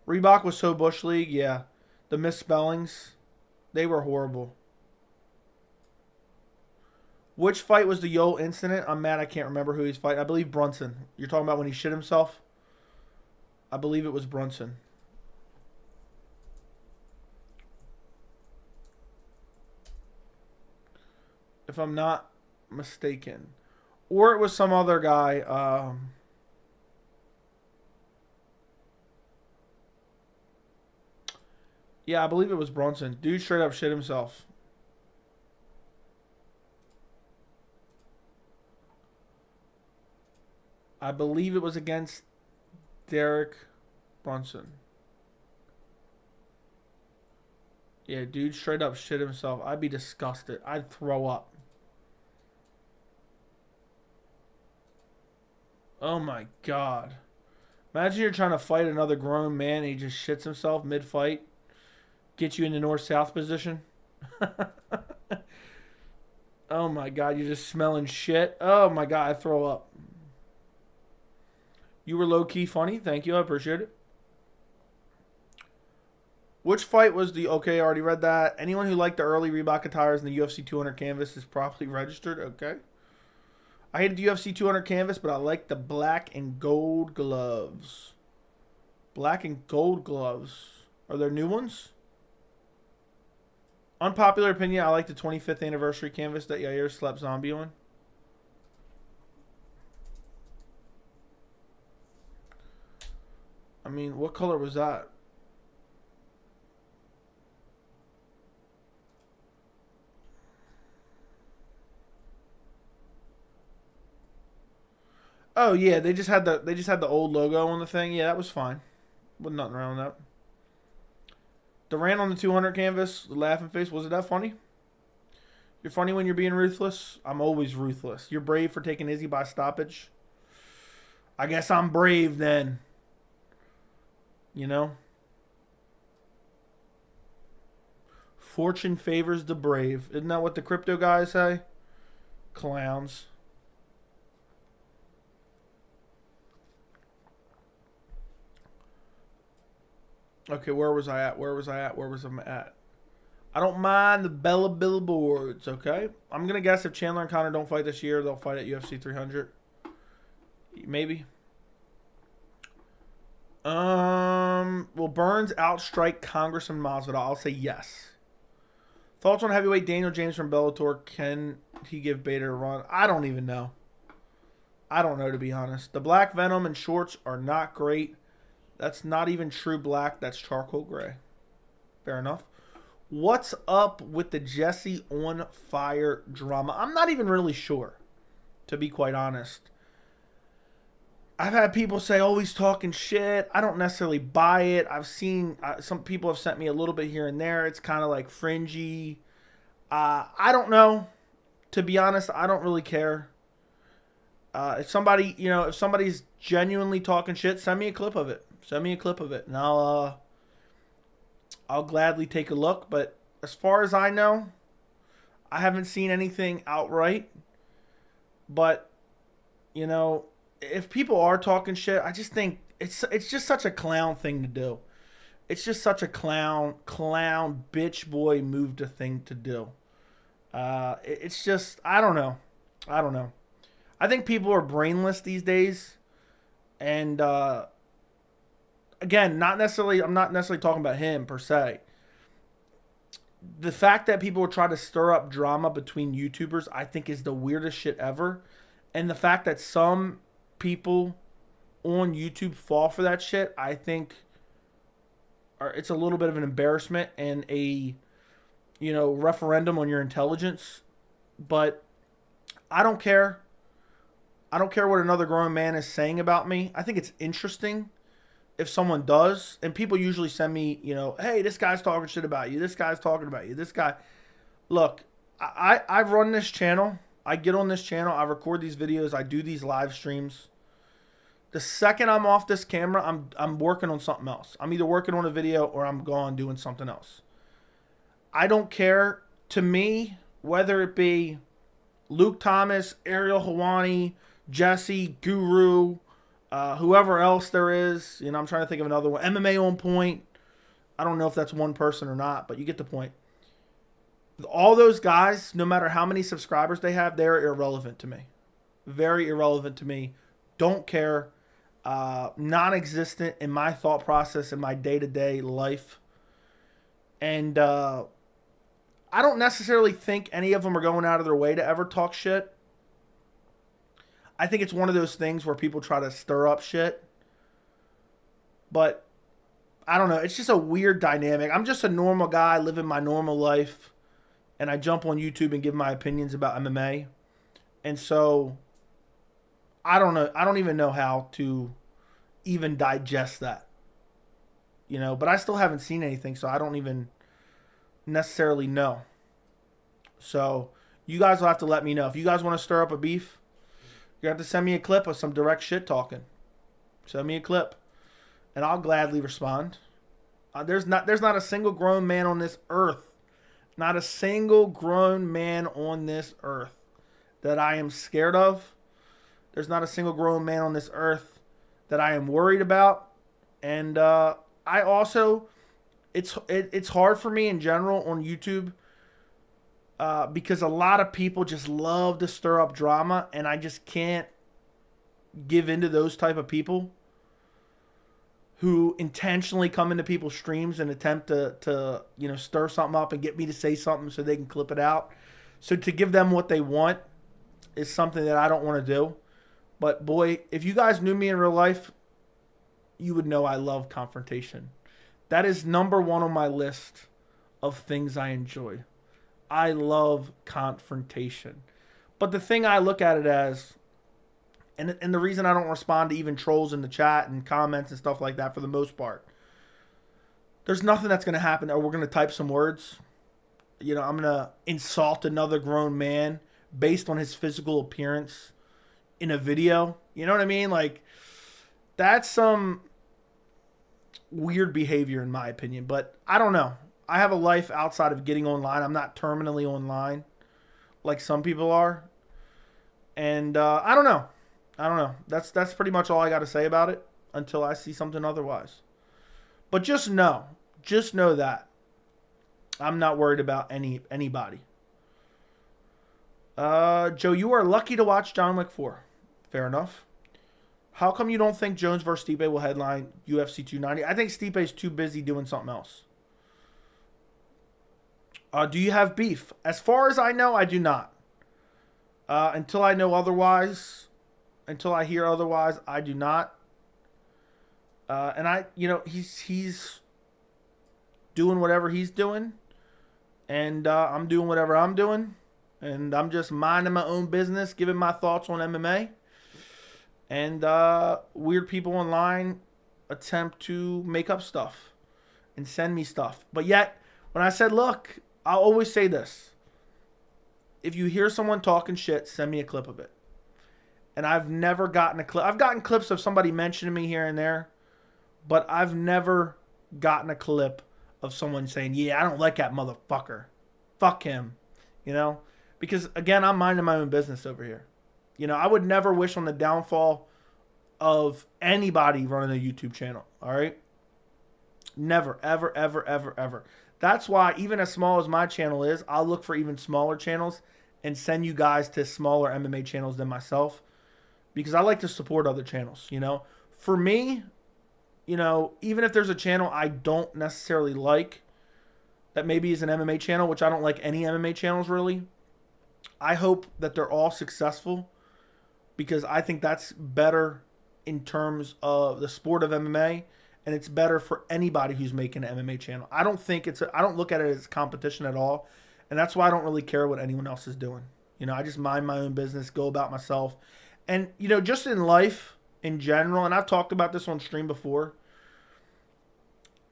Reebok was so Bush League. Yeah. The misspellings. They were horrible. Which fight was the Yoel incident? I'm mad I can't remember who he's fighting. I believe Brunson. You're talking about when he shit himself? I believe it was Brunson. If I'm not mistaken. Or it was some other guy. Yeah, I believe it was Brunson. Dude straight up shit himself. I believe it was against Derek Brunson. Yeah, dude straight up shit himself. I'd be disgusted. I'd throw up. Oh my God. Imagine you're trying to fight another grown man and he just shits himself mid-fight. Get you in the north-south position. Oh my God, you're just smelling shit. Oh my God, I throw up. You were low-key funny. Thank you, I appreciate it. Which fight was the... Okay, I already read that. Anyone who liked the early Reebok attires in the UFC 200 canvas is properly registered. Okay. I hated the UFC 200 canvas, but I like the black and gold gloves. Black and gold gloves. Are there new ones? Unpopular opinion, I like the 25th anniversary canvas that Yair slept zombie on. mean, what color was that? Oh yeah, they just had the old logo on the thing. Yeah, that was fine. Wasn't nothing wrong with that. Durant on the 200 canvas, the laughing face. Was it that funny? You're funny when you're being ruthless. I'm always ruthless. You're brave for taking Izzy by stoppage. I guess I'm brave then. You know? Fortune favors the brave. Isn't that what the crypto guys say? Clowns. Okay, where was I at? Where was I at? Where was I at? I don't mind the Bella billboards, okay? I'm going to guess if Chandler and Conor don't fight this year, they'll fight at UFC 300. Maybe. Will Burns outstrike Congressman Masvidal? I'll say yes. Thoughts on heavyweight Daniel James from Bellator? Can he give Bader a run? I don't even know. I don't know, to be honest. The Black Venom and shorts are not great. That's not even true black. That's charcoal gray. Fair enough. What's up with the Jesse on fire drama? I'm not even really sure, to be quite honest. I've had people say, oh, he's talking shit. I don't necessarily buy it. I've seen some people have sent me a little bit here and there. It's kind of like fringy. I don't know. To be honest, I don't really care. If somebody's genuinely talking shit, send me a clip of it. Send me a clip of it, and I'll gladly take a look. But as far as I know, I haven't seen anything outright. But if people are talking shit, I just think it's just such a clown thing to do. It's just such a clown bitch boy move thing to do. It's just I don't know. I think people are brainless these days, and again, I'm not necessarily talking about him per se. The fact that people try to stir up drama between YouTubers, I think, is the weirdest shit ever, and the fact that some people on YouTube fall for that shit, I think it's a little bit of an embarrassment and a referendum on your intelligence. But I don't care. I don't care what another grown man is saying about me. I think it's interesting if someone does, and people usually send me, hey, this guy's talking shit about you. This guy's talking about you. This guy. Look, I run this channel. I get on this channel. I record these videos. I do these live streams. The second I'm off this camera, I'm working on something else. I'm either working on a video or I'm gone doing something else. I don't care. To me, whether it be Luke Thomas, Ariel Helwani, Jesse, Guru, whoever else there is, I'm trying to think of another one. MMA on Point. I don't know if that's one person or not, but you get the point. All those guys, no matter how many subscribers they have, they're irrelevant to me. Very irrelevant to me. Don't care. Non-existent in my thought process in my day-to-day life. And I don't necessarily think any of them are going out of their way to ever talk shit. I think it's one of those things where people try to stir up shit. But I don't know. It's just a weird dynamic. I'm just a normal guy living my normal life. And I jump on YouTube and give my opinions about MMA. And so I don't know. I don't even know how to even digest that. But I still haven't seen anything, so I don't even necessarily know. So you guys will have to let me know. If you guys want to stir up a beef, you have to send me a clip of some direct shit talking. Send me a clip, and I'll gladly respond. There's not a single grown man on this earth, not a single grown man on this earth that I am scared of. There's not a single grown man on this earth that I am worried about. And I also, it's hard for me in general on YouTube because a lot of people just love to stir up drama, and I just can't give into those type of people who intentionally come into people's streams and attempt to stir something up and get me to say something so they can clip it out. So to give them what they want is something that I don't want to do. But boy, if you guys knew me in real life, you would know I love confrontation. That is number one on my list of things I enjoy. I love confrontation. But the thing I look at it as, and the reason I don't respond to even trolls in the chat and comments and stuff like that for the most part, there's nothing that's going to happen. Or we're going to type some words. You know, I'm going to insult another grown man based on his physical appearance in a video. You know what I mean? Like, that's some weird behavior in my opinion. But I don't know. I have a life outside of getting online. I'm not terminally online like some people are. And I don't know. That's pretty much all I got to say about it until I see something otherwise. But just know that I'm not worried about anybody. Joe, you are lucky to watch John Wick 4. Fair enough. How come you don't think Jones versus Stipe will headline UFC 290? I think Stipe's too busy doing something else. Do you have beef? As far as I know, I do not. Until I know otherwise, until I hear otherwise, I do not. And he's doing whatever he's doing, and I'm doing whatever I'm doing, and I'm just minding my own business, giving my thoughts on MMA. And weird people online attempt to make up stuff and send me stuff. But yet, when I said, look, I'll always say this. If you hear someone talking shit, send me a clip of it. And I've never gotten a clip. I've gotten clips of somebody mentioning me here and there, but I've never gotten a clip of someone saying, yeah, I don't like that motherfucker. Fuck him. You know? Because, again, I'm minding my own business over here. You know, I would never wish on the downfall of anybody running a YouTube channel. All right? Never, ever, ever, ever, ever. That's why, even as small as my channel is, I'll look for even smaller channels and send you guys to smaller MMA channels than myself. Because I like to support other channels, you know. For me, you know, even if there's a channel I don't necessarily like, that maybe is an MMA channel, which I don't like any MMA channels really, I hope that they're all successful, because I think that's better in terms of the sport of MMA, and it's better for anybody who's making an MMA channel. I don't look at it as competition at all, and that's why I don't really care what anyone else is doing. You know, I just mind my own business, go about myself. And, you know, just in life in general, and I've talked about this on stream before,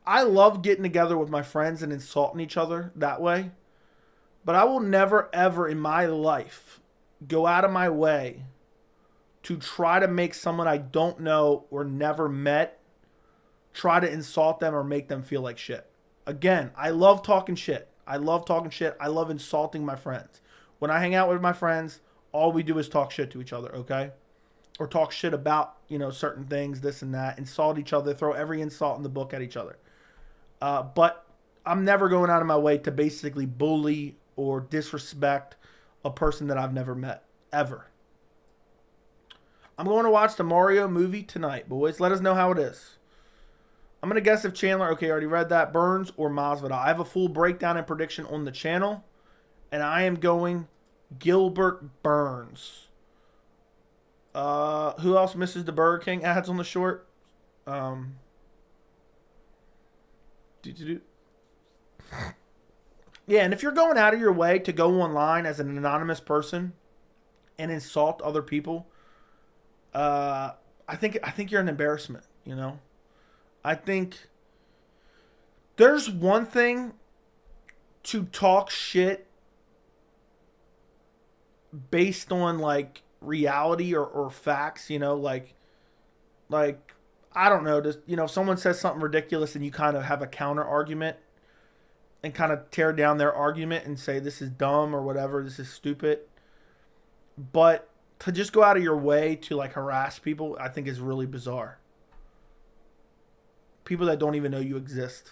I love getting together with my friends and insulting each other that way. But I will never, ever in my life go out of my way to try to make someone I don't know or never met try to insult them or make them feel like shit. Again, I love talking shit. I love insulting my friends. When I hang out with my friends, all we do is talk shit to each other, okay? Or talk shit about, you know, certain things, this and that, insult each other, throw every insult in the book at each other. But I'm never going out of my way to basically bully or disrespect a person that I've never met, ever. I'm going to watch the Mario movie tonight, boys. Let us know how it is. I'm going to guess if Chandler, okay, I already read that, Burns or Masvidal. I have a full breakdown and prediction on the channel, and I am going Gilbert Burns. Who else misses the Burger King ads on the short? Yeah, and if you're going out of your way to go online as an anonymous person and insult other people, I think you're an embarrassment, you know? I think there's one thing to talk shit based on, like, reality or facts, you know, like I don't know, just, you know, if someone says something ridiculous and you kind of have a counter argument and kind of tear down their argument and say this is dumb or whatever, this is stupid. But to just go out of your way to, like, harass people, I think is really bizarre. People that don't even know you exist.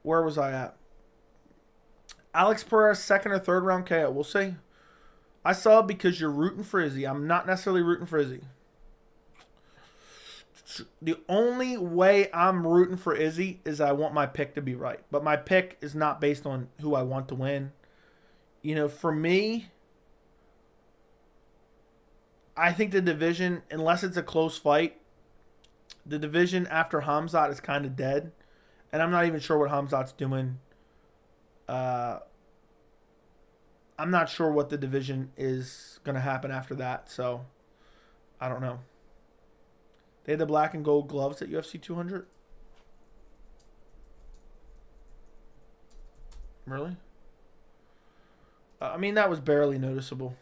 Where was I at? Alex Pereira, second or third round KO. We'll see. I saw it because you're rooting for Izzy. I'm not necessarily rooting for Izzy. The only way I'm rooting for Izzy is I want my pick to be right. But my pick is not based on who I want to win. You know, for me, I think the division, unless it's a close fight, the division after Khamzat is kind of dead. And I'm not even sure what Khamzat's doing. I'm not sure what the division is going to happen after that. So, I don't know. They had the black and gold gloves at UFC 200? Really? I mean, that was barely noticeable.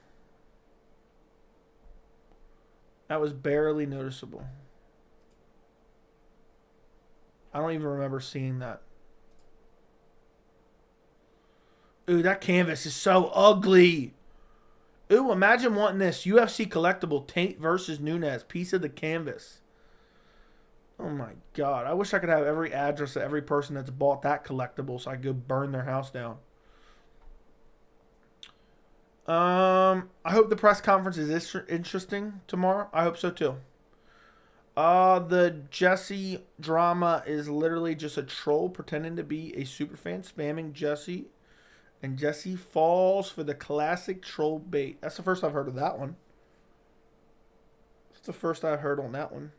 That was barely noticeable. I don't even remember seeing that. Ooh, that canvas is so ugly. Ooh, imagine wanting this. UFC collectible, Tate versus Nunes, piece of the canvas. Oh my God. I wish I could have every address of every person that's bought that collectible so I could go burn their house down. I hope the press conference is interesting tomorrow. I hope so too. The Jesse drama is literally just a troll pretending to be a superfan, spamming Jesse. And Jesse falls for the classic troll bait. That's the first I've heard of that one. That's the first I've heard on that one.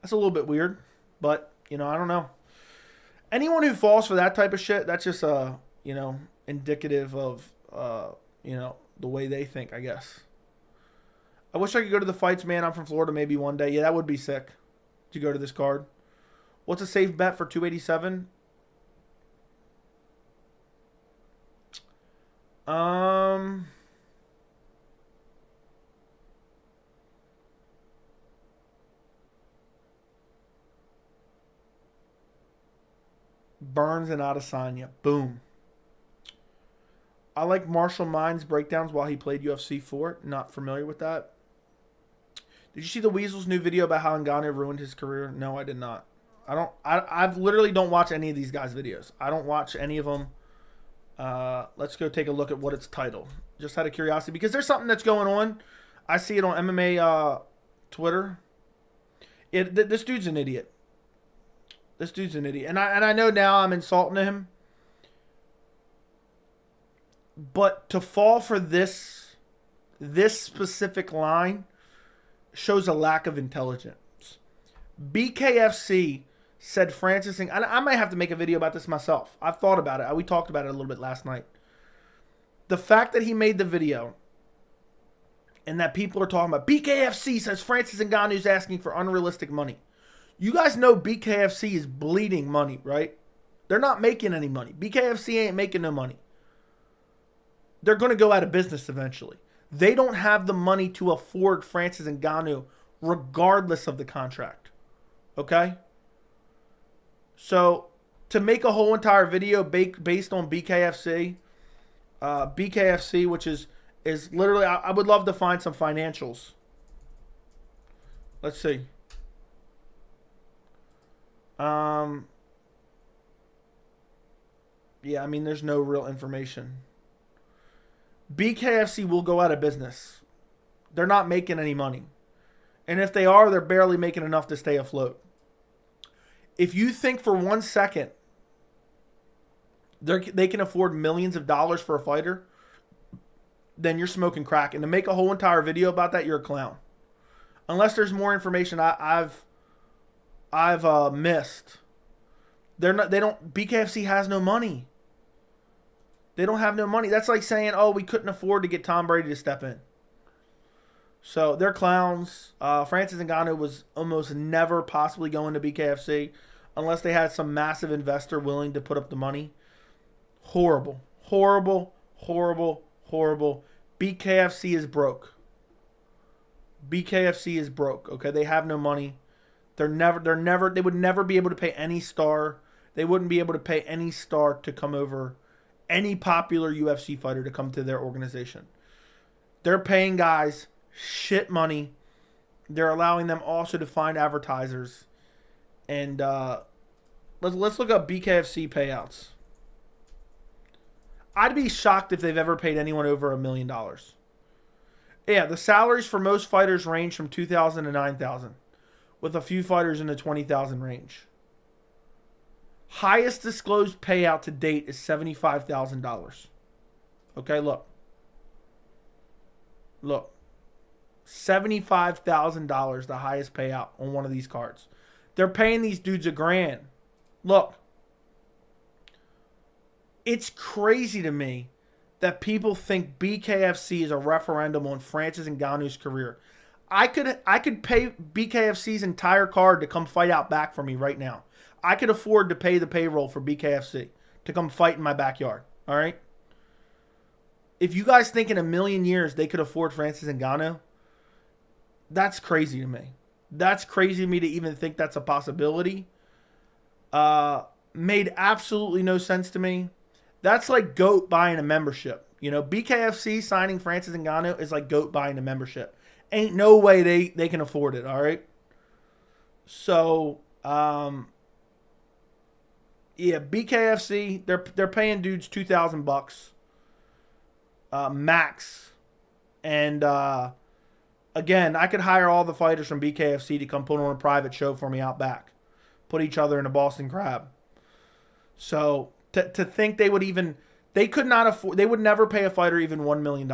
That's a little bit weird, but, you know, I don't know. Anyone who falls for that type of shit, that's just, you know, indicative of, you know, the way they think, I guess. I wish I could go to the fights, man. I'm from Florida maybe one day. Yeah, that would be sick to go to this card. What's a safe bet for 287? Burns and Adesanya. Boom. I like Marshall Mind's breakdowns while he played UFC 4. Not familiar with that. Did you see the Weasel's new video about how Ngannou ruined his career? No, I did not. I've literally don't watch any of these guys' videos. I don't watch any of them. Let's go take a look at what it's titled. Just out of curiosity. Because there's something that's going on. I see it on MMA Twitter. This dude's an idiot. This dude's an idiot. And I know now I'm insulting him. But to fall for this specific line shows a lack of intelligence. BKFC said Francis, and I might have to make a video about this myself. I've thought about it. We talked about it a little bit last night. The fact that he made the video and that people are talking about BKFC says Francis Ngannou's asking for unrealistic money. You guys know BKFC is bleeding money, right? They're not making any money. BKFC ain't making no money. They're going to go out of business eventually. They don't have the money to afford Francis Ngannou regardless of the contract. Okay? So, to make a whole entire video based on BKFC, which is literally, I would love to find some financials. Let's see. Yeah, I mean, there's no real information. BKFC will go out of business. They're not making any money. And if they are, they're barely making enough to stay afloat. If you think for 1 second they can afford millions of dollars for a fighter, then you're smoking crack. And to make a whole entire video about that, you're a clown. Unless there's more information I've missed. BKFC has no money. They don't have no money. That's like saying, oh, we couldn't afford to get Tom Brady to step in. So they're clowns. Francis Ngannou was almost never possibly going to BKFC unless they had some massive investor willing to put up the money. Horrible. Horrible. Horrible. Horrible. BKFC is broke. BKFC is broke. Okay, they have no money. They would never be able to pay any star. They wouldn't be able to pay any star to come over, any popular UFC fighter to come to their organization. They're paying guys shit money. They're allowing them also to find advertisers. And let's look up BKFC payouts. I'd be shocked if they've ever paid anyone over $1 million. Yeah, the salaries for most fighters range from $2,000 to $9,000, with a few fighters in the $20,000 range. Highest disclosed payout to date is $75,000. Okay, look. $75,000, the highest payout on one of these cards. They're paying these dudes $1,000. Look, it's crazy to me that people think BKFC is a referendum on Francis Ngannou's career. I could pay BKFC's entire card to come fight out back for me right now. I could afford to pay the payroll for BKFC to come fight in my backyard. All right? If you guys think in a million years they could afford Francis Ngannou, that's crazy to me. That's crazy to me to even think that's a possibility. Made absolutely no sense to me. That's like GOAT buying a membership. You know, BKFC signing Francis Ngannou is like GOAT buying a membership. Ain't no way they can afford it, all right? So, yeah, BKFC, they're paying dudes $2,000 max. And again, I could hire all the fighters from BKFC to come put on a private show for me out back. Put each other in a Boston Crab. So to think they could not afford, they would never pay a fighter even $1 million.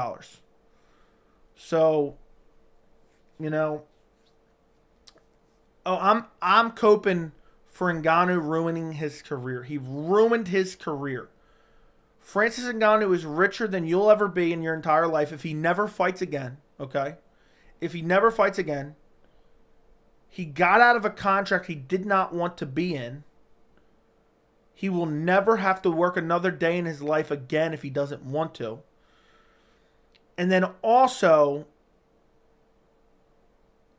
So, you know, I'm coping for Ngannou ruining his career. He ruined his career. Francis Ngannou is richer than you'll ever be in your entire life if he never fights again, okay? If he never fights again, he got out of a contract he did not want to be in. He will never have to work another day in his life again if he doesn't want to. And then also,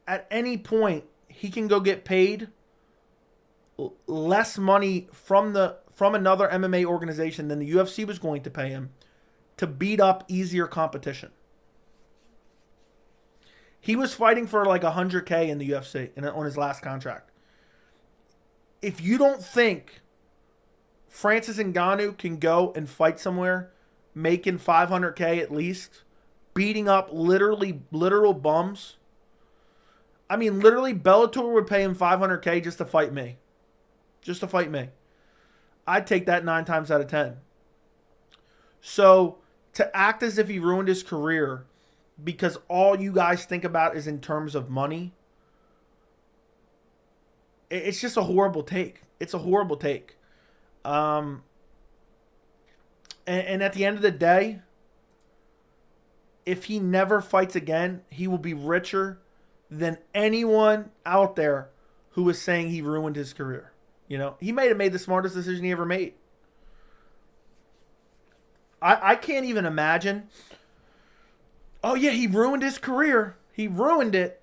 at any point, he can go get paid less money from another MMA organization than the UFC was going to pay him to beat up easier competition. He was fighting for like $100K in the UFC on his last contract. If you don't think Francis Ngannou can go and fight somewhere making $500K at least, beating up literal bums. I mean, literally, Bellator would pay him $500K just to fight me. Just to fight me. I'd take that 9 times out of 10. So, to act as if he ruined his career because all you guys think about is in terms of money, it's just a horrible take. It's a horrible take. And at the end of the day, if he never fights again, he will be richer than anyone out there who is saying he ruined his career. You know, he may have made the smartest decision he ever made. I can't even imagine. Oh yeah, he ruined his career. He ruined it.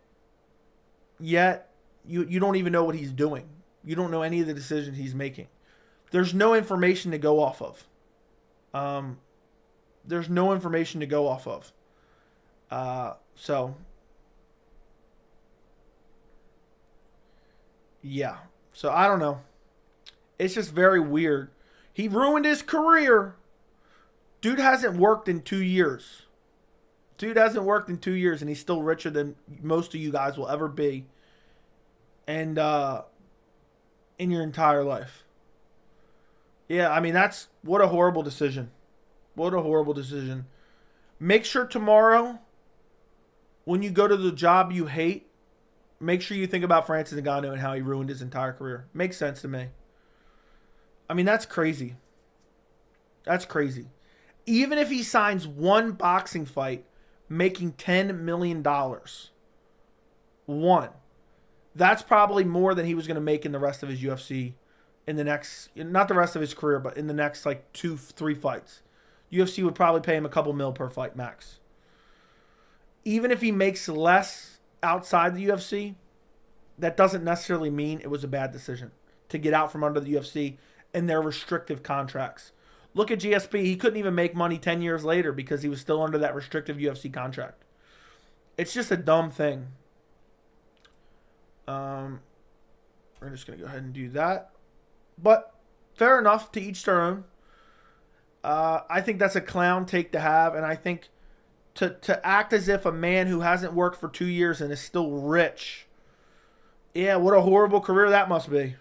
Yet you don't even know what he's doing. You don't know any of the decisions he's making. There's no information to go off of. There's no information to go off of. So, yeah. So, I don't know. It's just very weird. He ruined his career. Dude hasn't worked in 2 years. Dude hasn't worked in 2 years, and he's still richer than most of you guys will ever be. And in your entire life. Yeah, I mean, what a horrible decision. What a horrible decision. Make sure tomorrow, when you go to the job you hate, make sure you think about Francis Ngannou and how he ruined his entire career. Makes sense to me. I mean, that's crazy. That's crazy. Even if he signs one boxing fight making $10 million, one, that's probably more than he was going to make in the rest of his UFC in the next, not the rest of his career, but in the next like 2-3 fights. UFC would probably pay him a couple mil per fight max. Even if he makes less outside the UFC, that doesn't necessarily mean it was a bad decision to get out from under the UFC and their restrictive contracts. Look at GSP. He couldn't even make money 10 years later because he was still under that restrictive UFC contract. It's just a dumb thing. We're just going to go ahead and do that. But fair enough, to each their own. I think that's a clown take to have. And I think to act as if a man who hasn't worked for 2 years and is still rich, yeah, what a horrible career that must be.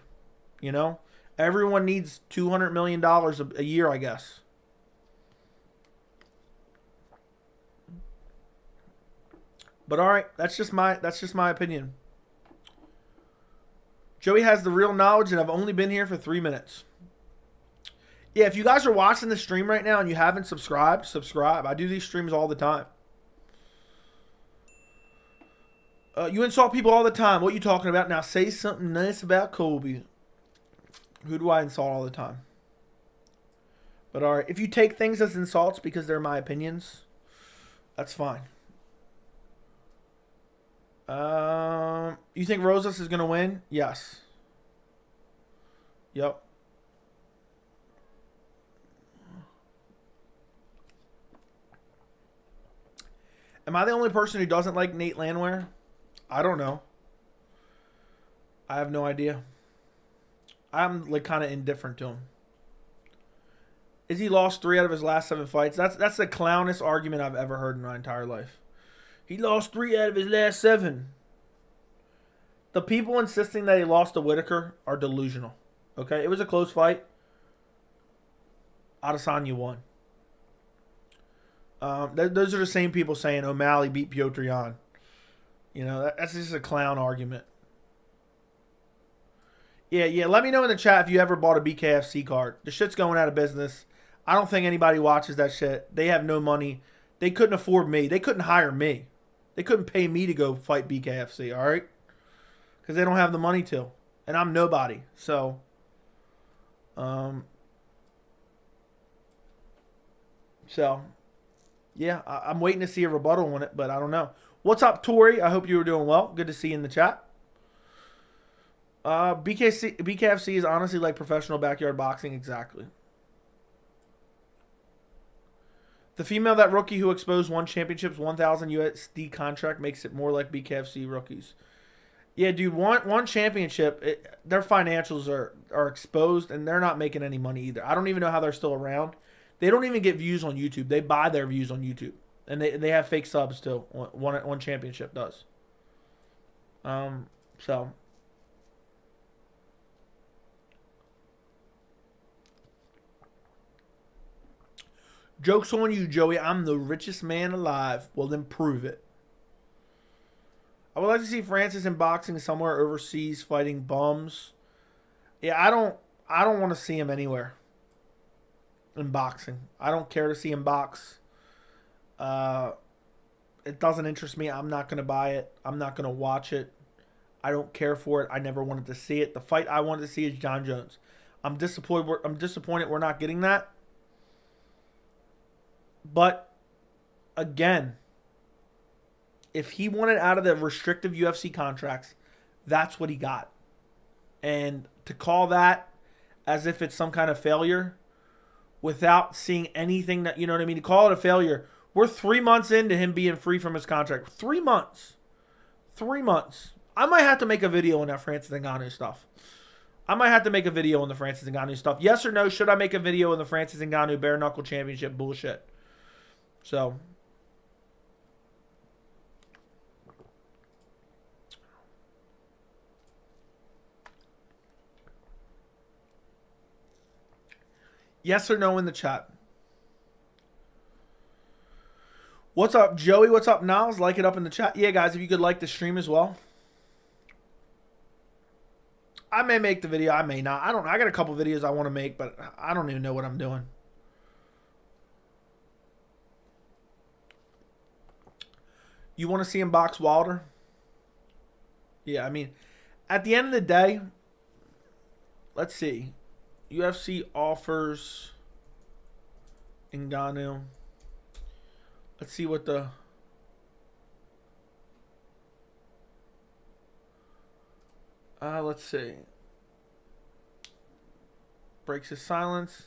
You know? Everyone needs $200 million a year, I guess. But all right, that's just my opinion. Joey has the real knowledge, and I've only been here for 3 minutes. Yeah, if you guys are watching the stream right now and you haven't subscribed, subscribe. I do these streams all the time. You insult people all the time. What are you talking about? Now say something nice about Kobe. Who do I insult all the time? But all right, if you take things as insults because they're my opinions, that's fine. You think Rosas is going to win? Yes. Yep. Am I the only person who doesn't like Nate Landwehr? I don't know. I have no idea. I'm like kind of indifferent to him. Is he lost 3 out of his last 7 fights? That's the clownest argument I've ever heard in my entire life. He lost 3 out of his last 7. The people insisting that he lost to Whitaker are delusional. Okay? It was a close fight. Adesanya won. Those are the same people saying O'Malley beat Piotr Jan. You know, that's just a clown argument. Yeah. Let me know in the chat if you ever bought a BKFC card. The shit's going out of business. I don't think anybody watches that shit. They have no money. They couldn't afford me. They couldn't hire me. They couldn't pay me to go fight BKFC, all right? Because they don't have the money to. And I'm nobody. So, yeah, I'm waiting to see a rebuttal on it, but I don't know. What's up, Tori? I hope you were doing well. Good to see you in the chat. BKFC is honestly like professional backyard boxing. Exactly. The female that rookie who exposed one championship's 1,000 USD contract makes it more like BKFC rookies. Yeah, dude, one championship, their financials are exposed, and they're not making any money either. I don't even know how they're still around. They don't even get views on YouTube. They buy their views on YouTube. And they have fake subs too. One championship does. So. Joke's on you, Joey. I'm the richest man alive. Well, then prove it. I would like to see Francis in boxing somewhere overseas fighting bums. Yeah, I don't want to see him anywhere in boxing. I don't care to see him box. It doesn't interest me. I'm not going to buy it. I'm not going to watch it. I don't care for it. I never wanted to see it. The fight I wanted to see is John Jones. I'm disappointed we're not getting that. But, again, if he wanted out of the restrictive UFC contracts, that's what he got. And to call that as if it's some kind of failure without seeing anything that, you know what I mean? To call it a failure. We're 3 months into him being free from his contract. 3 months. 3 months. I might have to make a video on that Francis Ngannou stuff. I might have to make a video on the Francis Ngannou stuff. Yes or no, should I make a video on the Francis Ngannou bare knuckle championship bullshit? So, yes or no in the chat. What's up, Joey? What's up, Niles? Like it up in the chat. Yeah, guys, if you could like the stream as well. I may make the video. I may not. I don't know. I got a couple videos I want to make, but I don't even know what I'm doing. You want to see him box Wilder? Yeah, I mean, at the end of the day, let's see. UFC offers Ngannou. Let's see what the... let's see. Breaks his silence.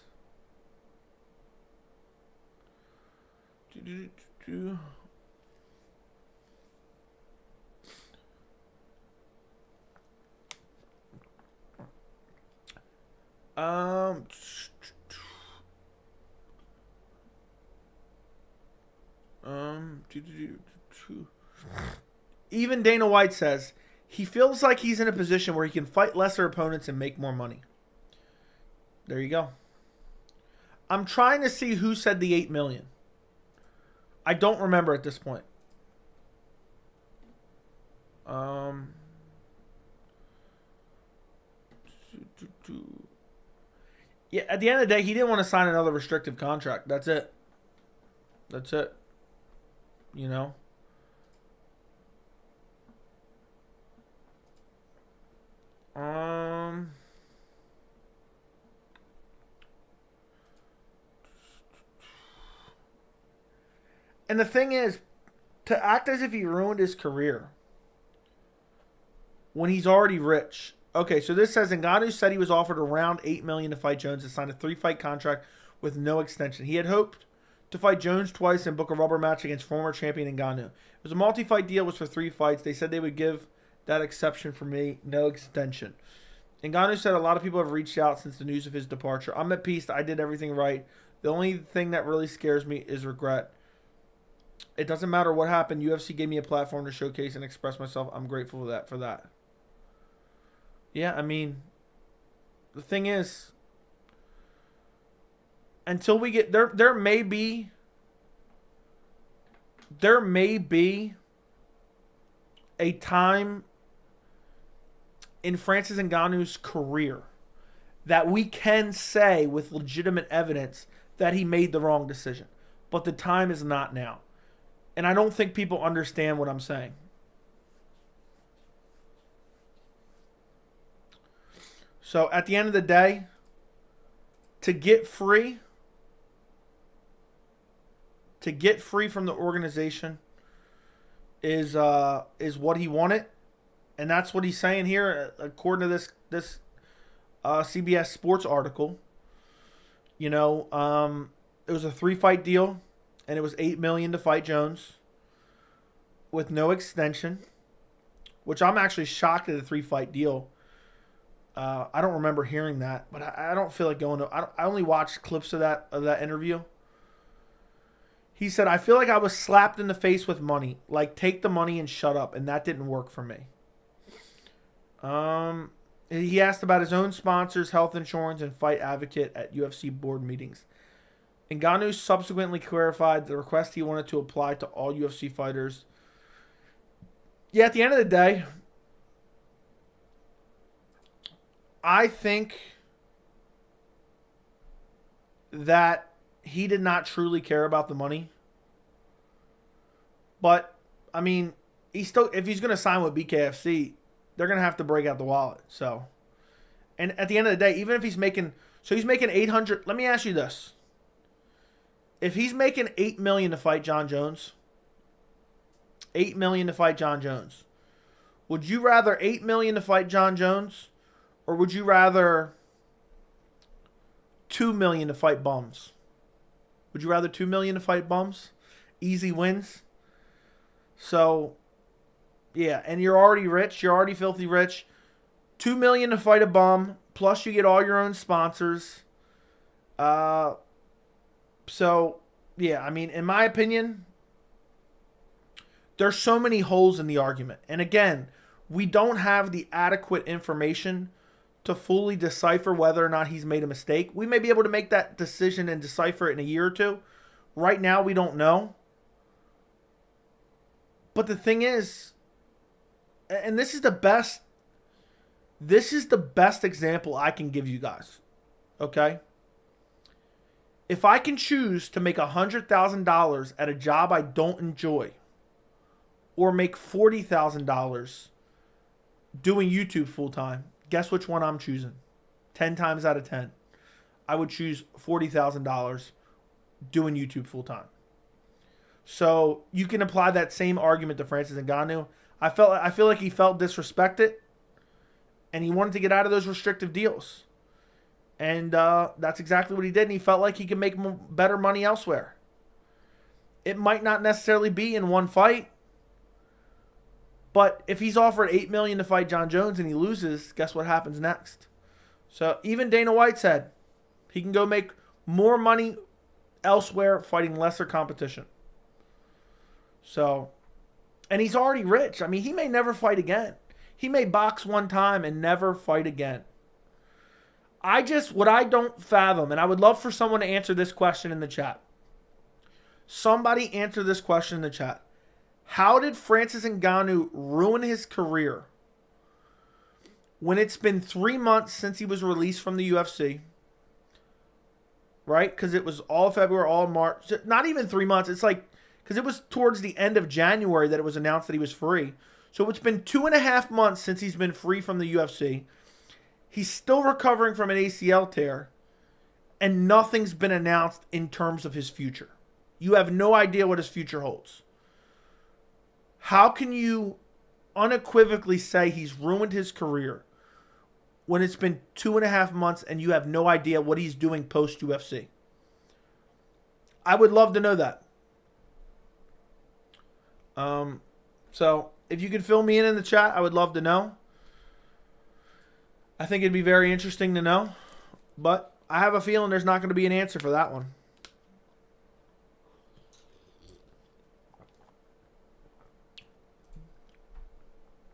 Even Dana White says he feels like he's in a position where he can fight lesser opponents and make more money. There you go. I'm trying to see who said the 8 million. I don't remember at this point. Um, yeah, at the end of the day, he didn't want to sign another restrictive contract. That's it. That's it. You know? And the thing is, to act as if he ruined his career when he's already rich. Okay, so this says Ngannou said he was offered around $8 million to fight Jones and signed a 3-fight contract with no extension. He had hoped to fight Jones twice and book a rubber match against former champion Ngannou. It was a multi-fight deal, was for 3 fights. They said they would give that exception for me, no extension. Ngannou said a lot of people have reached out since the news of his departure. I'm at peace. I did everything right. The only thing that really scares me is regret. It doesn't matter what happened. UFC gave me a platform to showcase and express myself. I'm grateful for that. Yeah, I mean, the thing is, until we get there may be a time in Francis Ngannou's career that we can say with legitimate evidence that he made the wrong decision. But the time is not now. And I don't think people understand what I'm saying. So at the end of the day, to get free from the organization is what he wanted. And that's what he's saying here, according to this CBS Sports article. You know, it was a 3-fight deal, and it was $8 million to fight Jones with no extension, which I'm actually shocked at a 3-fight deal. I don't remember hearing that, but I don't feel like going to. I only watched clips of that interview. He said, "I feel like I was slapped in the face with money. Like, take the money and shut up," and that didn't work for me. He asked about his own sponsors, health insurance, and fight advocate at UFC board meetings. Ngannou subsequently clarified the request he wanted to apply to all UFC fighters. Yeah, at the end of the day, I think that he did not truly care about the money. But, I mean, if he's going to sign with BKFC, they're going to have to break out the wallet. So, and at the end of the day, even if he's making 800, let me ask you this. If he's making $8 million to fight John Jones, $8 million to fight John Jones, would you rather $8 million to fight John Jones, or would you rather $2 million to fight bums? Would you rather $2 million to fight bums? Easy wins. So, yeah, and you're already rich. You're already filthy rich. $2 million to fight a bum, plus you get all your own sponsors. So, yeah, I mean, in my opinion, there's so many holes in the argument. And again, we don't have the adequate information to fully decipher whether or not he's made a mistake. We may be able to make that decision and decipher it in a year or two. Right now, we don't know. But the thing is, and this is the best example I can give you guys. Okay? If I can choose to make $100,000 at a job I don't enjoy, or make $40,000 doing YouTube full time, guess which one I'm choosing? 10 times out of 10. I would choose $40,000 doing YouTube full time. So you can apply that same argument to Francis Ngannou. I feel like he felt disrespected, and he wanted to get out of those restrictive deals. And that's exactly what he did, and he felt like he could make better money elsewhere. It might not necessarily be in one fight, but if he's offered $8 million to fight John Jones and he loses, guess what happens next? So even Dana White said he can go make more money elsewhere fighting lesser competition. So, and he's already rich. I mean, he may never fight again. He may box one time and never fight again. What I don't fathom, and I would love for someone to answer this question in the chat. Somebody answer this question in the chat. How did Francis Ngannou ruin his career when it's been 3 months since he was released from the UFC? Right? Because it was all February, all March. Not even 3 months. It's like, because it was towards the end of January that it was announced that he was free. So it's been 2.5 months since he's been free from the UFC. He's still recovering from an ACL tear. And nothing's been announced in terms of his future. You have no idea what his future holds. How can you unequivocally say he's ruined his career when it's been 2.5 months and you have no idea what he's doing post UFC? I would love to know that. So if you could fill me in the chat, I would love to know. I think it'd be very interesting to know, but I have a feeling there's not going to be an answer for that one.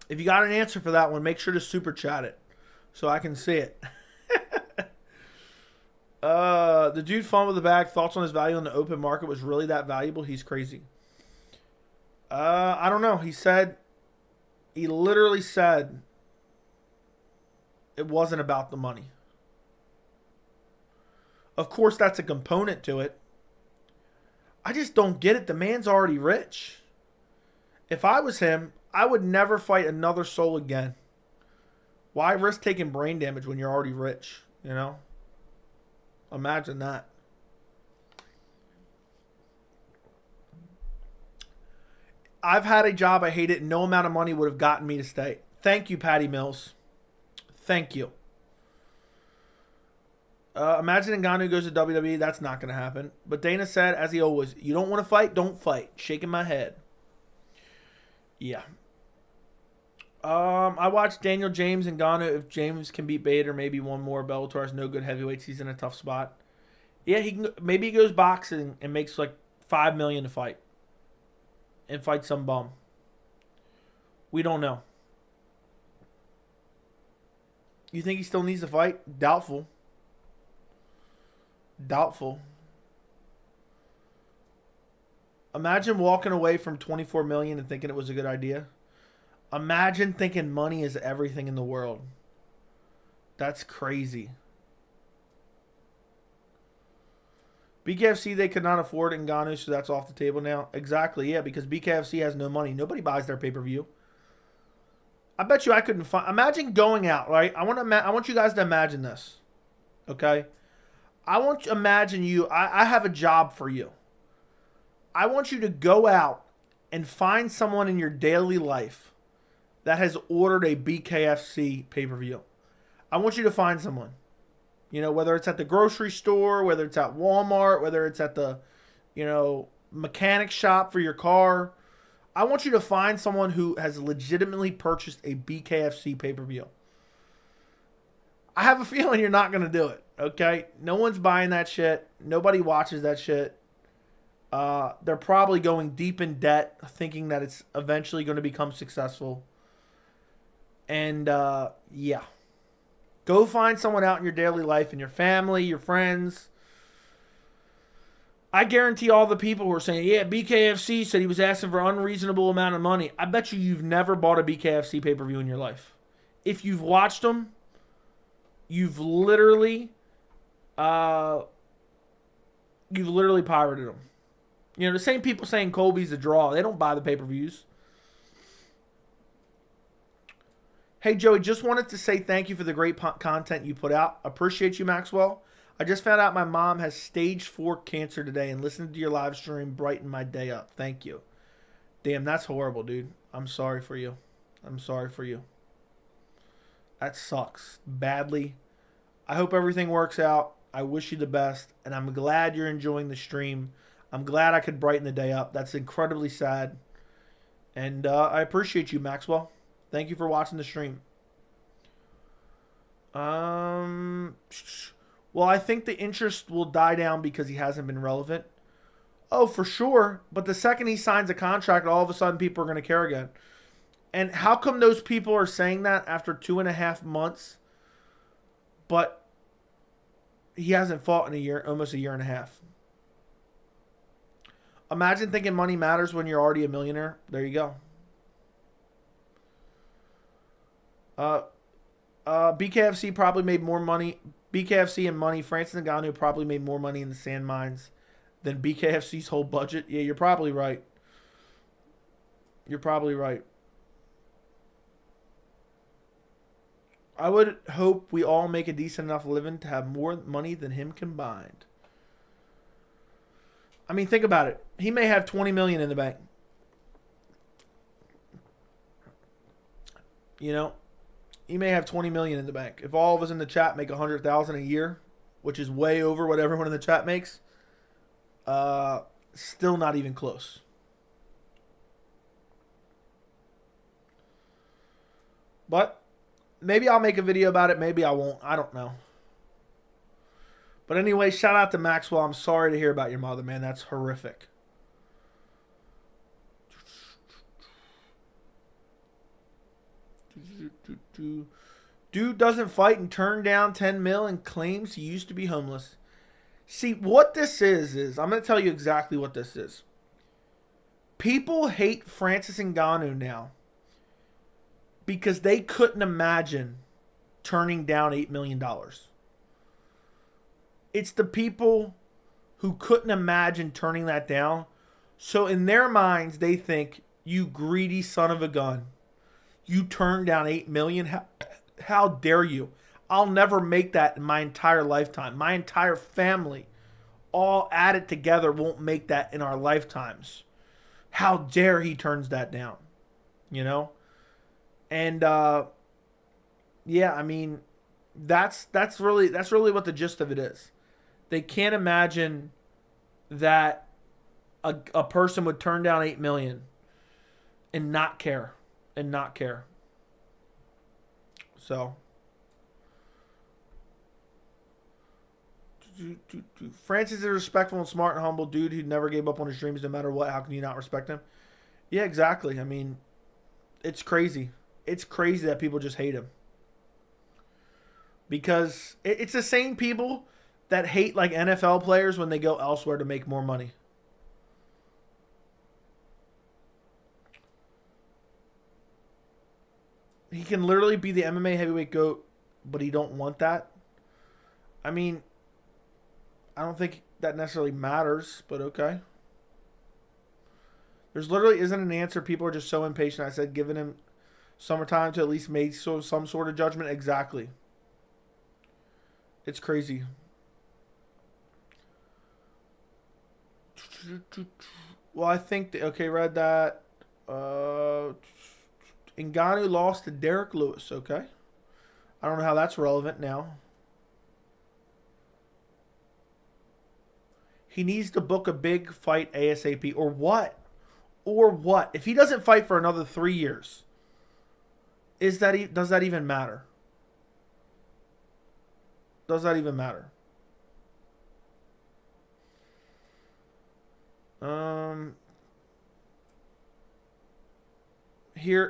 If you got an answer for that one, make sure to super chat it so I can see it. The dude fun with the bag. Thoughts on his value in the open market? Was really that valuable? He's crazy. I don't know. He literally said it wasn't about the money. Of course, that's a component to it. I just don't get it. The man's already rich. If I was him, I would never fight another soul again. Why risk taking brain damage when you're already rich? You know? Imagine that. I've had a job, I hate it, and no amount of money would have gotten me to stay. Thank you, Patty Mills. Thank you. Imagine Ngannou goes to WWE. That's not going to happen. But Dana said, as he always, you don't want to fight? Don't fight. Shaking my head. Yeah. I watched Daniel James and Ngannou. If James can beat Bader, maybe one more. Bellator has no good heavyweights. He's in a tough spot. Yeah, maybe he goes boxing and makes like $5 million to fight. And fight some bum. We don't know. You think he still needs to fight? Doubtful. Doubtful. Imagine walking away from $24 million and thinking it was a good idea. Imagine thinking money is everything in the world. That's crazy. BKFC, they could not afford Ngannou, so that's off the table now. Exactly, yeah, because BKFC has no money. Nobody buys their pay-per-view. I bet you I couldn't find... Imagine going out, right? I want you guys to imagine this, okay? I want to imagine you... I have a job for you. I want you to go out and find someone in your daily life that has ordered a BKFC pay-per-view. I want you to find someone. You know, whether it's at the grocery store, whether it's at Walmart, whether it's at the, mechanic shop for your car. I want you to find someone who has legitimately purchased a BKFC pay-per-view. I have a feeling you're not going to do it, okay? No one's buying that shit. Nobody watches that shit. They're probably going deep in debt, thinking that it's eventually going to become successful. And, yeah. Go find someone out in your daily life, in your family, your friends. I guarantee all the people who are saying, yeah, BKFC said he was asking for an unreasonable amount of money. I bet you've never bought a BKFC pay-per-view in your life. If you've watched them, you've literally pirated them. You know, the same people saying Colby's a draw. They don't buy the pay-per-views. Hey, Joey, just wanted to say thank you for the great content you put out. Appreciate you, Maxwell. I just found out my mom has stage 4 cancer today, and listening to your live stream brightened my day up. Thank you. Damn, that's horrible, dude. I'm sorry for you. I'm sorry for you. That sucks badly. I hope everything works out. I wish you the best, and I'm glad you're enjoying the stream. I'm glad I could brighten the day up. That's incredibly sad. And I appreciate you, Maxwell. Thank you for watching the stream. Well, I think the interest will die down because he hasn't been relevant. Oh, for sure. But the second he signs a contract, all of a sudden people are going to care again. And how come those people are saying that after 2.5 months, but he hasn't fought in a year, almost a year and a half? Imagine thinking money matters when you're already a millionaire. There you go. BKFC probably made more money. BKFC and money. Francis Ngannou probably made more money in the sand mines than BKFC's whole budget. Yeah, you're probably right. You're probably right. I would hope we all make a decent enough living to have more money than him combined. I mean, think about it. He may have 20 million in the bank. You know, he may have 20 million in the bank. If all of us in the chat make 100,000 a year, which is way over what everyone in the chat makes, still not even close. But maybe I'll make a video about it. Maybe I won't. I don't know. But anyway, shout out to Maxwell. I'm sorry to hear about your mother, man. That's horrific. Dude doesn't fight and turn down 10 mil and claims he used to be homeless. See, what this is I'm going to tell you exactly what this is. People hate Francis Ngannou now because they couldn't imagine turning down $8 million. It's the people who couldn't imagine turning that down. So in their minds, they think, you greedy son of a gun. You turned down $8 million? How dare you? I'll never make that in my entire lifetime. My entire family, all added together, won't make that in our lifetimes. How dare he turns that down? You know? And yeah, I mean, that's really what the gist of it is. They can't imagine that a person would turn down $8 million and not care. So Francis is a respectful and smart and humble dude who never gave up on his dreams no matter what. How can you not respect him? Yeah, exactly. I mean, it's crazy. It's crazy that people just hate him. Because it's the same people that hate like NFL players when they go elsewhere to make more money. He can literally be the MMA heavyweight GOAT, but he don't want that. I mean, I don't think that necessarily matters, but okay. There's literally isn't an answer. People are just so impatient. I said giving him summertime to at least make some sort of judgment. Exactly. It's crazy. Well, I think... okay, read that. Ngannou lost to Derek Lewis. Okay. I don't know how that's relevant now. He needs to book a big fight ASAP. Or what? Or what? If he doesn't fight for another 3 years, does that even matter? Does that even matter?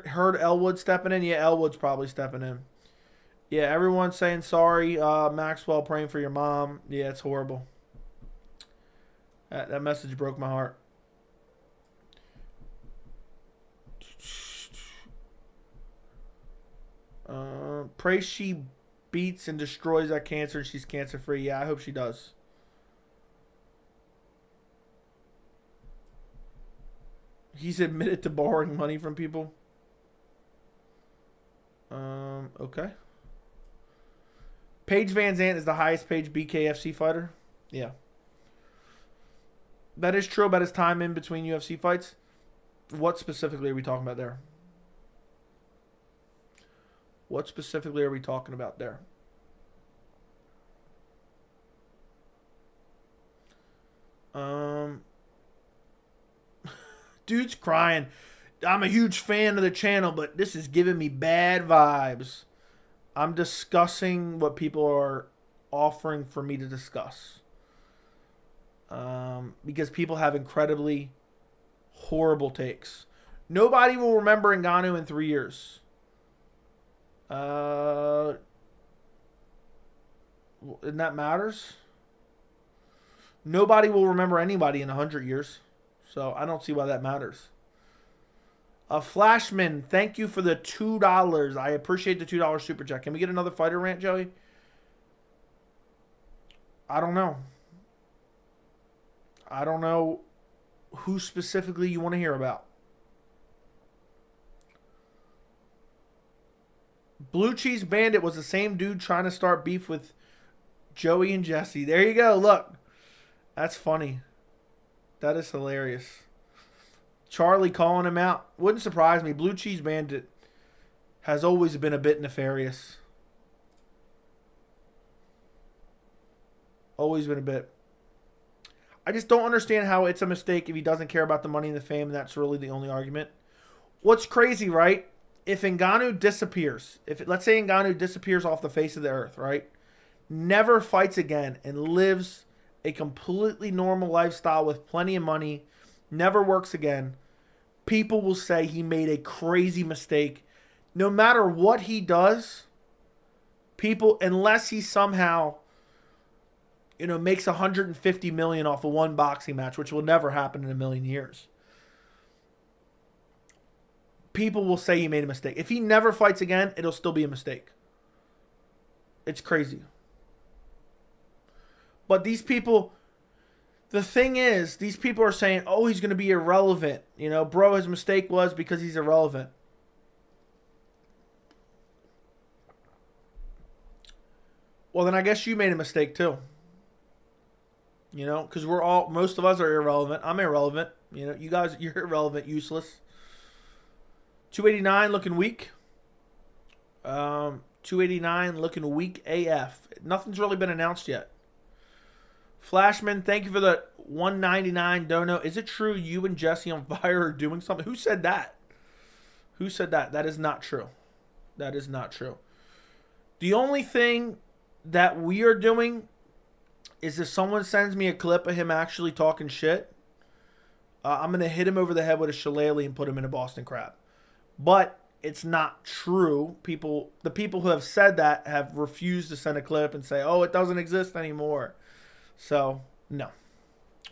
Heard Elwood stepping in. Yeah, Elwood's probably stepping in. Yeah, everyone's saying sorry. Maxwell, praying for your mom. Yeah, it's horrible. That message broke my heart. Pray she beats and destroys that cancer and she's cancer free. Yeah, I hope she does. He's admitted to borrowing money from people. Okay. Paige Van Zandt is the highest paid BKFC fighter. Yeah. That is true about his time in between UFC fights. What specifically are we talking about there? What specifically are we talking about there? Dude's crying. I'm a huge fan of the channel, but this is giving me bad vibes. I'm discussing what people are offering for me to discuss. Because people have incredibly horrible takes. Nobody will remember Ngannou in 3 years. And that matters. Nobody will remember anybody in 100 years. So I don't see why that matters. Flashman, thank you for the $2. I appreciate the $2 super chat. Can we get another fighter rant, Joey? I don't know. I don't know who specifically you want to hear about. Blue Cheese Bandit was the same dude trying to start beef with Joey and Jesse. There you go. Look. That's funny. That is hilarious. Charlie calling him out. Wouldn't surprise me. Blue Cheese Bandit has always been a bit nefarious. Always been a bit. I just don't understand how it's a mistake if he doesn't care about the money and the fame, and that's really the only argument. What's crazy, right? If Ngannou disappears, let's say Ngannou disappears off the face of the earth, right? Never fights again and lives a completely normal lifestyle with plenty of money, never works again, people will say he made a crazy mistake. No matter what he does, people, unless he somehow, makes $150 million off of one boxing match, which will never happen in a million years, people will say he made a mistake. If he never fights again, it'll still be a mistake. It's crazy. But these people, the thing is, these people are saying, oh, he's going to be irrelevant. Bro, his mistake was because he's irrelevant. Well, then I guess you made a mistake too. Because most of us are irrelevant. I'm irrelevant. You guys, you're irrelevant, useless. 289 looking weak. 289 looking weak AF. Nothing's really been announced yet. Flashman, thank you for the $1.99 dono. Is it true you and Jesse on fire are doing something? Who said that? Who said that? That is not true. That is not true. The only thing that we are doing is if someone sends me a clip of him actually talking shit, I'm going to hit him over the head with a shillelagh and put him in a Boston Crab. But it's not true. The people who have said that have refused to send a clip and say, oh, it doesn't exist anymore. So, no.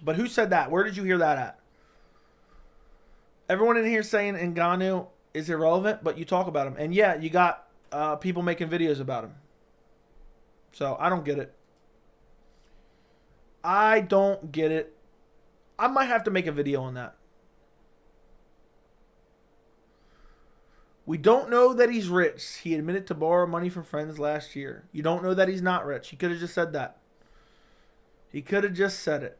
But who said that? Where did you hear that at? Everyone in here saying Ngannou is irrelevant, but you talk about him. And yeah, you got people making videos about him. So, I don't get it. I don't get it. I might have to make a video on that. We don't know that he's rich. He admitted to borrow money from friends last year. You don't know that he's not rich. He could have just said that. He could have just said it.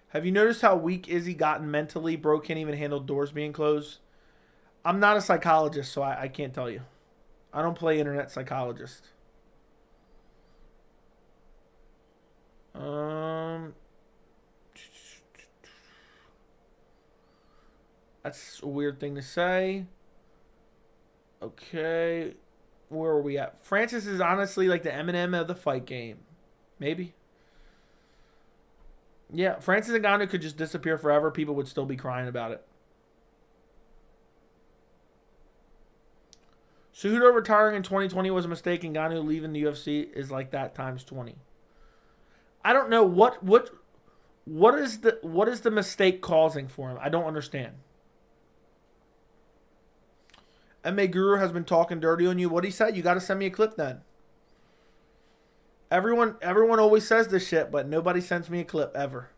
Have you noticed how weak Izzy gotten mentally? Bro can't even handle doors being closed. I'm not a psychologist, so I can't tell you. I don't play internet psychologist. That's a weird thing to say. Okay. Where are we at? Francis is honestly like the Eminem of the fight game. Maybe. Yeah, Francis Ngannou could just disappear forever. People would still be crying about it. Cejudo retiring in 2020 was a mistake. Ngannou leaving the UFC is like that times 20. I don't know what is the mistake causing for him. I don't understand. MMA Guru has been talking dirty on you. What he said? You got to send me a clip then. Everyone always says this shit, but nobody sends me a clip ever.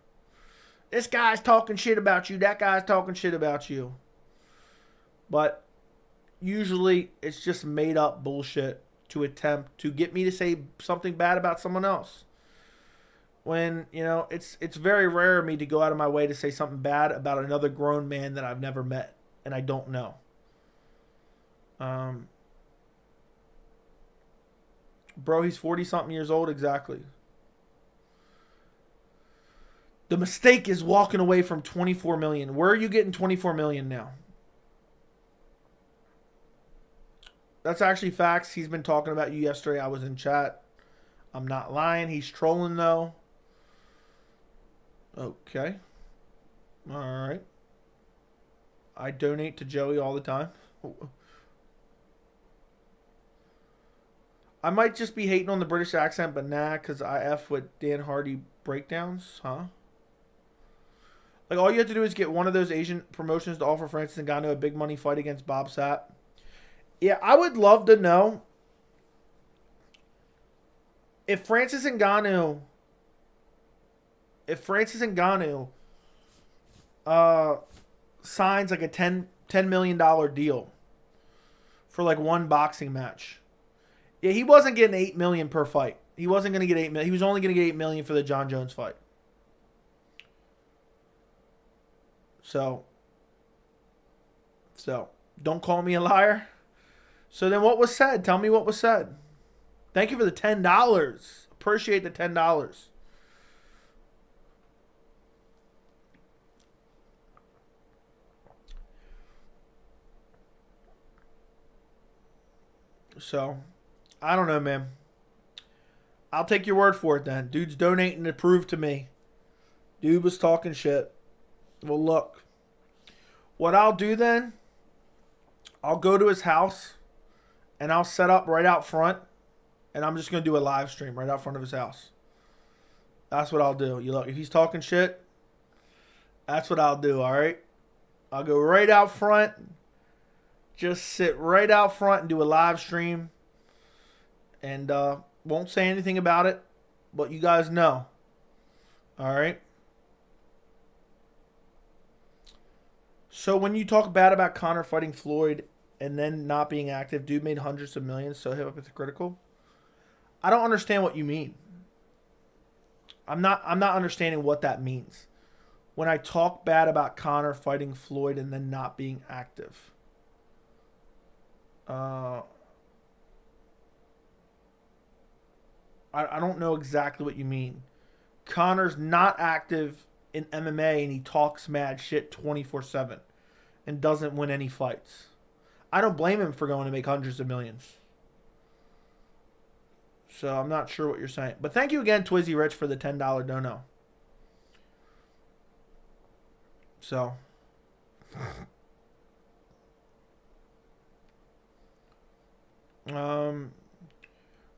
This guy's talking shit about you. That guy's talking shit about you. But usually it's just made up bullshit to attempt to get me to say something bad about someone else. When, it's very rare of me to go out of my way to say something bad about another grown man that I've never met and I don't know. Bro, he's 40-something years old. Exactly. The mistake is walking away from $24 million. Where are you getting $24 million now? That's actually facts. He's been talking about you yesterday. I was in chat. I'm not lying. He's trolling, though. Okay. All right. I donate to Joey all the time. I might just be hating on the British accent, but nah, because I F with Dan Hardy breakdowns, huh? Like, all you have to do is get one of those Asian promotions to offer Francis Ngannou a big money fight against Bob Sapp. Yeah, I would love to know if Francis Ngannou signs like a $10 million deal for like one boxing match. Yeah, he wasn't getting $8 million per fight. He wasn't going to get $8 million. He was only going to get $8 million for the John Jones fight. So don't call me a liar. So then what was said? Tell me what was said. Thank you for the $10. Appreciate the $10. So, I don't know, man. I'll take your word for it then. Dude's donating to prove to me. Dude was talking shit. Well, look. What I'll do then, I'll go to his house and I'll set up right out front and I'm just going to do a live stream right out front of his house. That's what I'll do. You look, if he's talking shit, that's what I'll do, all right? I'll go right out front, just sit right out front and do a live stream and won't say anything about it, but you guys know. All right? So when you talk bad about Conor fighting Floyd and then not being active, dude made hundreds of millions, so hypocritical. I don't understand what you mean. I'm not understanding what that means. When I talk bad about Conor fighting Floyd and then not being active. I don't know exactly what you mean. Conor's not active in MMA and he talks mad shit 24/7 and doesn't win any fights. I don't blame him for going to make hundreds of millions. So I'm not sure what you're saying. But thank you again, Twizzy Rich, for the $10 dono. So.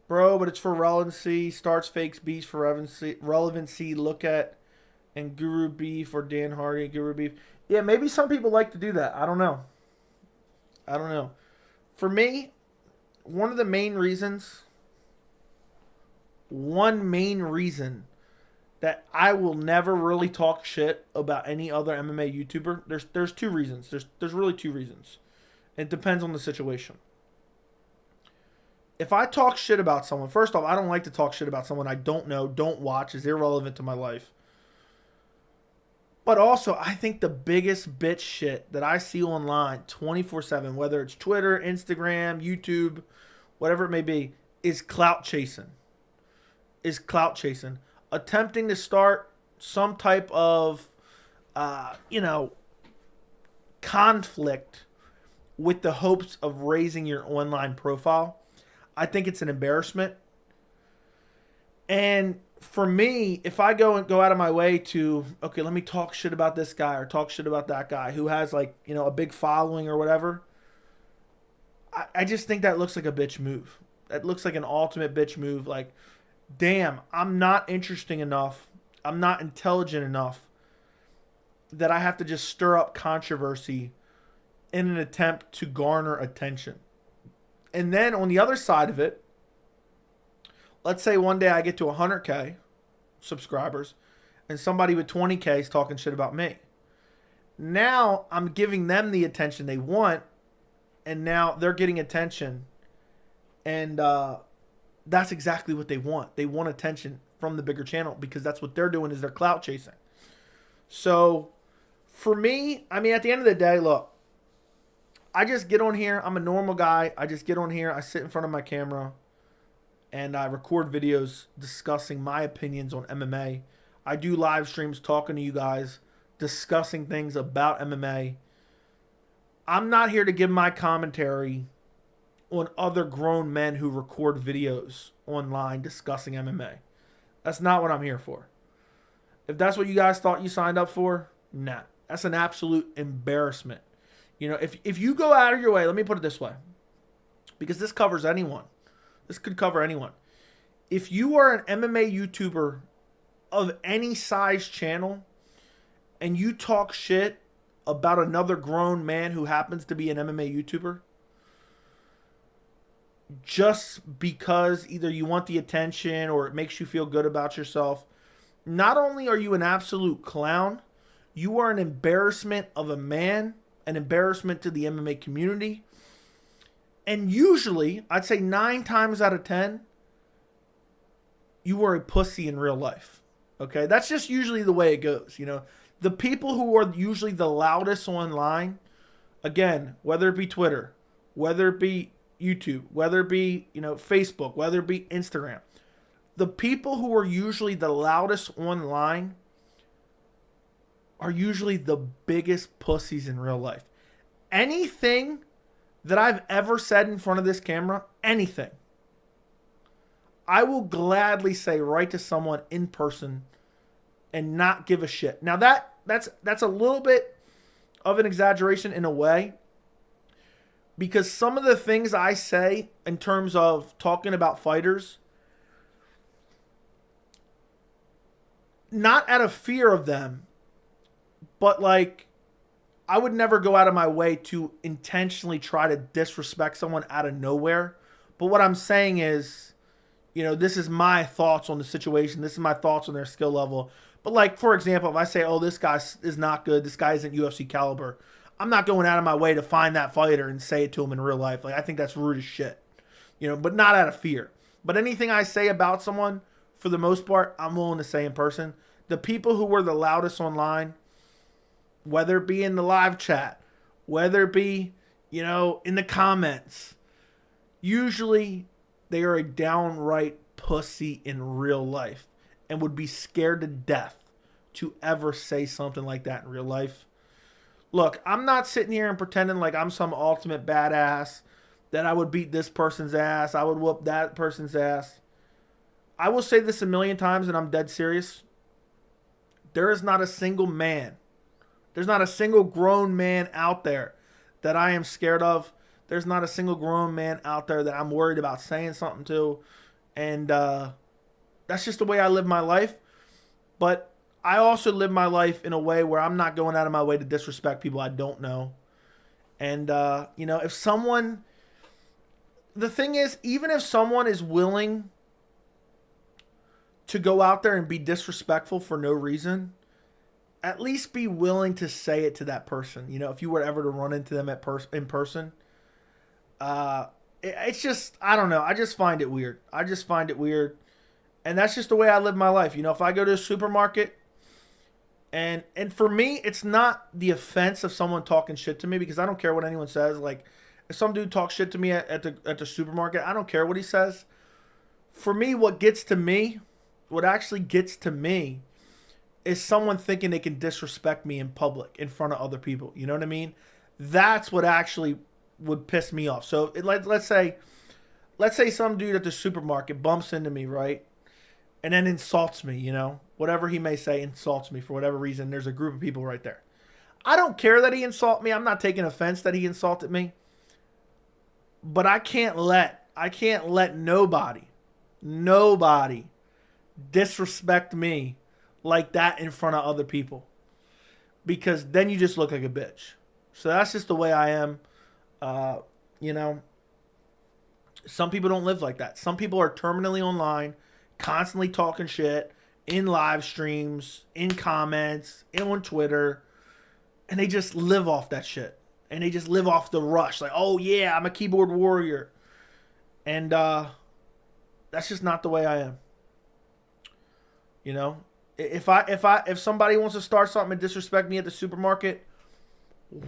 Bro, but it's for relevancy. Starts fakes beats for relevancy. Look at and Guru Beef or Dan Hardy. Guru Beef. Yeah, maybe some people like to do that. I don't know. For me, one main reason that I will never really talk shit about any other MMA YouTuber. There's two reasons. There's really two reasons. It depends on the situation. If I talk shit about someone, first off, I don't like to talk shit about someone I don't know, don't watch, is irrelevant to my life. But also, I think the biggest bitch shit that I see online 24/7, whether it's Twitter, Instagram, YouTube, whatever it may be, is clout chasing. Attempting to start some type of, conflict with the hopes of raising your online profile. I think it's an embarrassment. And for me, if I go out of my way to, okay, let me talk shit about this guy or talk shit about that guy who has a big following or whatever, I just think that looks like a bitch move. That looks like an ultimate bitch move. Like, damn, I'm not interesting enough. I'm not intelligent enough that I have to just stir up controversy in an attempt to garner attention. And then on the other side of it, let's say one day I get to 100K subscribers and somebody with 20K is talking shit about me. Now I'm giving them the attention they want, and now they're getting attention. And that's exactly what they want. They want attention from the bigger channel because that's what they're doing, is they're clout chasing. So for me, I mean, at the end of the day, look, I just get on here. I'm a normal guy. I just get on here. I sit in front of my camera and I record videos discussing my opinions on MMA. I do live streams talking to you guys, discussing things about MMA. I'm not here to give my commentary on other grown men who record videos online discussing MMA. That's not what I'm here for. If that's what you guys thought you signed up for, nah. That's an absolute embarrassment. If you go out of your way, let me put it this way, because this covers anyone. This could cover anyone. If you are an MMA YouTuber of any size channel and you talk shit about another grown man who happens to be an MMA YouTuber, just because either you want the attention or it makes you feel good about yourself, not only are you an absolute clown, you are an embarrassment of a man, an embarrassment to the MMA community. And usually, I'd say 9 times out of 10, you are a pussy in real life. Okay? That's just usually the way it goes, you know. The people who are usually the loudest online, again, whether it be Twitter, whether it be YouTube, whether it be, you know, Facebook, whether it be Instagram, the people who are usually the loudest online are usually the biggest pussies in real life. Anything that I've ever said in front of this camera, anything, I will gladly say right to someone in person and not give a shit. Now that's a little bit of an exaggeration in a way, because some of the things I say in terms of talking about fighters, not out of fear of them, but like, I would never go out of my way to intentionally try to disrespect someone out of nowhere. But what I'm saying is, you know, this is my thoughts on the situation. This is my thoughts on their skill level. But like, for example, if I say, oh, this guy is not good, this guy isn't UFC caliber, I'm not going out of my way to find that fighter and say it to him in real life. Like, I think that's rude as shit, you know, but not out of fear. But anything I say about someone, for the most part, I'm willing to say in person. The people who were the loudest online, whether it be in the live chat, whether it be, you know, in the comments, usually they are a downright pussy in real life and would be scared to death to ever say something like that in real life. Look, I'm not sitting here and pretending like I'm some ultimate badass, that I would beat this person's ass, I would whoop that person's ass. I will say this a million times, and I'm dead serious. There is not a single man, there's not a single grown man out there that I am scared of. There's not a single grown man out there that I'm worried about saying something to. And that's just the way I live my life. But I also live my life in a way where I'm not going out of my way to disrespect people I don't know. And, you know, if someone... The thing is, even if someone is willing to go out there and be disrespectful for no reason, at least be willing to say it to that person. You know, if you were ever to run into them in person. It's just, I don't know. I just find it weird. And that's just the way I live my life. You know, if I go to a supermarket, and for me, it's not the offense of someone talking shit to me, because I don't care what anyone says. Like, if some dude talks shit to me at the supermarket, I don't care what he says. For me, what actually gets to me is someone thinking they can disrespect me in public in front of other people. You know what I mean? That's what actually would piss me off. So let's say some dude at the supermarket bumps into me, right? And then insults me, you know, whatever he may say, insults me for whatever reason. There's a group of people right there. I don't care that he insulted me. I'm not taking offense that he insulted me. But I can't let nobody disrespect me like that in front of other people, because then you just look like a bitch. So that's just the way I am. You know, some people don't live like that. Some people are terminally online, constantly talking shit in live streams, in comments, on Twitter, and they just live off that shit. And they just live off the rush. Like, oh yeah, I'm a keyboard warrior. And that's just not the way I am. You know? If somebody wants to start something and disrespect me at the supermarket,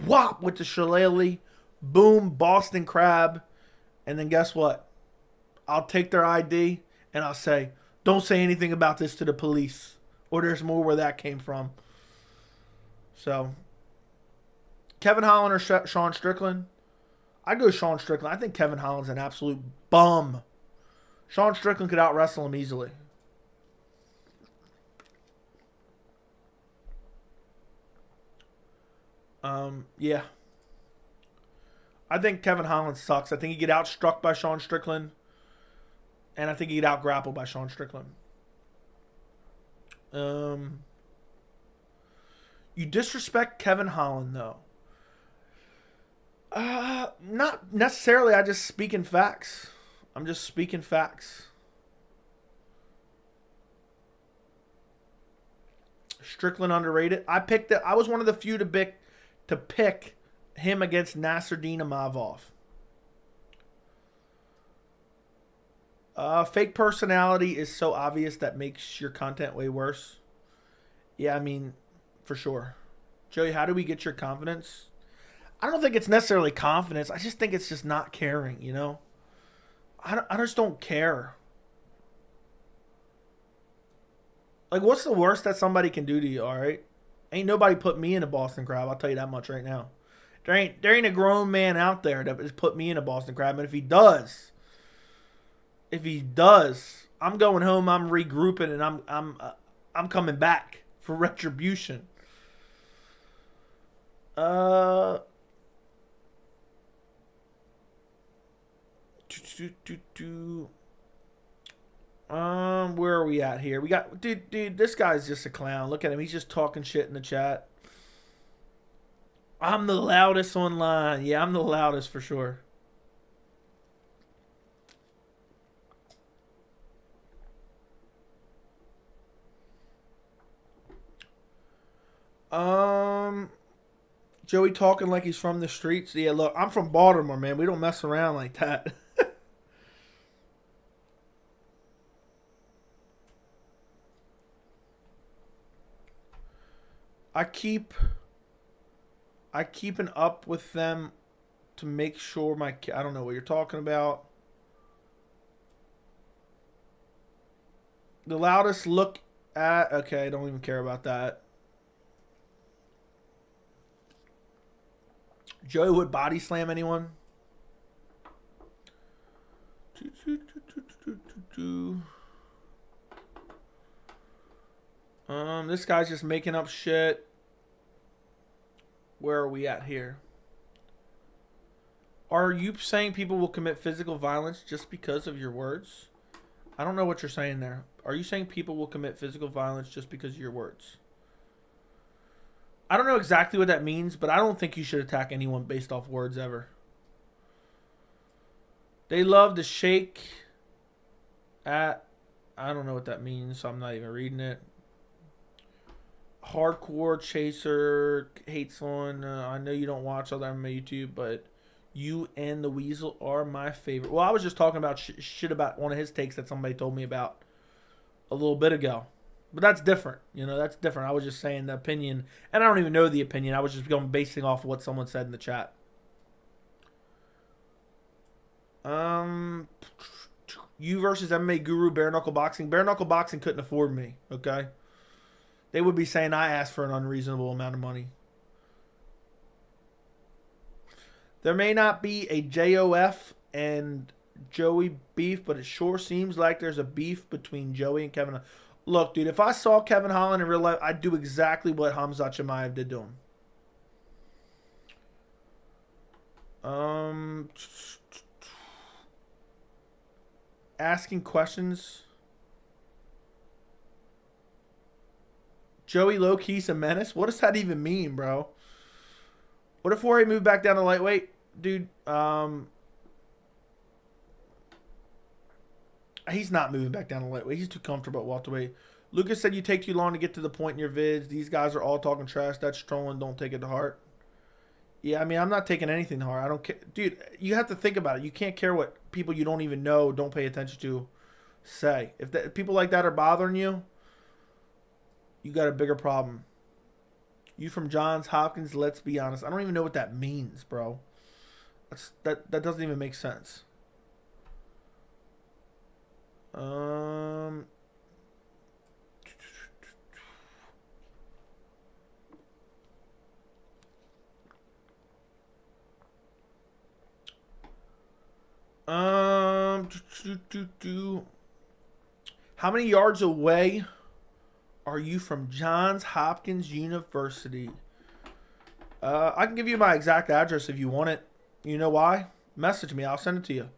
whop with the shillelagh, boom, Boston crab, and then guess what? I'll take their ID and I'll say, don't say anything about this to the police, or there's more where that came from. So, Kevin Holland or Sean Strickland? I'd go Sean Strickland. I think Kevin Holland's an absolute bum. Sean Strickland could out-wrestle him easily. Yeah. I think Kevin Holland sucks. I think he'd get outstruck by Sean Strickland. And I think he'd out grappled by Sean Strickland. You disrespect Kevin Holland, though. Not necessarily. I just speaking facts. I'm just speaking facts. Strickland underrated. I picked it. I was one of the few to pick him against Nasruddin Imavov. Fake personality is so obvious that makes your content way worse. Yeah, I mean, for sure. Joey, how do we get your confidence? I don't think it's necessarily confidence. I just think it's just not caring, you know? I just don't care. Like, what's the worst that somebody can do to you, all right? Ain't nobody put me in a Boston Crab, I'll tell you that much right now. There ain't a grown man out there that has put me in a Boston Crab, and if he does, I'm going home, I'm regrouping, and I'm coming back for retribution. Where are we at here? We got dude, this guy's just a clown. Look at him. He's just talking shit in the chat. I'm the loudest online. Yeah, I'm the loudest for sure. Joey talking like he's from the streets. Yeah, look, I'm from Baltimore, man. We don't mess around like that. I keeping up with them to make sure I don't know what you're talking about. The loudest look at, okay, I don't even care about that. Joey would body slam anyone? This guy's just making up shit. Where are we at here? Are you saying people will commit physical violence just because of your words? I don't know what you're saying there. Are you saying people will commit physical violence just because of your words? I don't know exactly what that means, but I don't think you should attack anyone based off words ever. They love to shake at... I don't know what that means, so I'm not even reading it. Hardcore Chaser hates on... I know you don't watch other MMA YouTube, but you and the Weasel are my favorite. Well, I was just talking about shit about one of his takes that somebody told me about a little bit ago. But that's different. You know, that's different. I was just saying the opinion. And I don't even know the opinion. I was just basing off what someone said in the chat. You versus MMA Guru, bare knuckle boxing. Bare knuckle boxing couldn't afford me, okay? They would be saying I asked for an unreasonable amount of money. There may not be a JOF and Joey beef, but it sure seems like there's a beef between Joey and Kevin. Look, dude, if I saw Kevin Holland in real life, I'd do exactly what Khamzat Chimaev did to him. Asking questions. Joey low-key's a menace? What does that even mean, bro? What if Jorge moved back down to lightweight? Dude, he's not moving back down to lightweight. He's too comfortable at welterweight. Lucas said you take too long to get to the point in your vids. These guys are all talking trash. That's trolling. Don't take it to heart. Yeah, I mean, I'm not taking anything to heart. I don't care. Dude, you have to think about it. You can't care what people you don't even know, don't pay attention to, say. If people like that are bothering you, you got a bigger problem. You from Johns Hopkins, let's be honest. I don't even know what that means, bro. That doesn't even make sense. How many yards away are you from Johns Hopkins University? I can give you my exact address if you want it. You know why? Message me. I'll send it to you.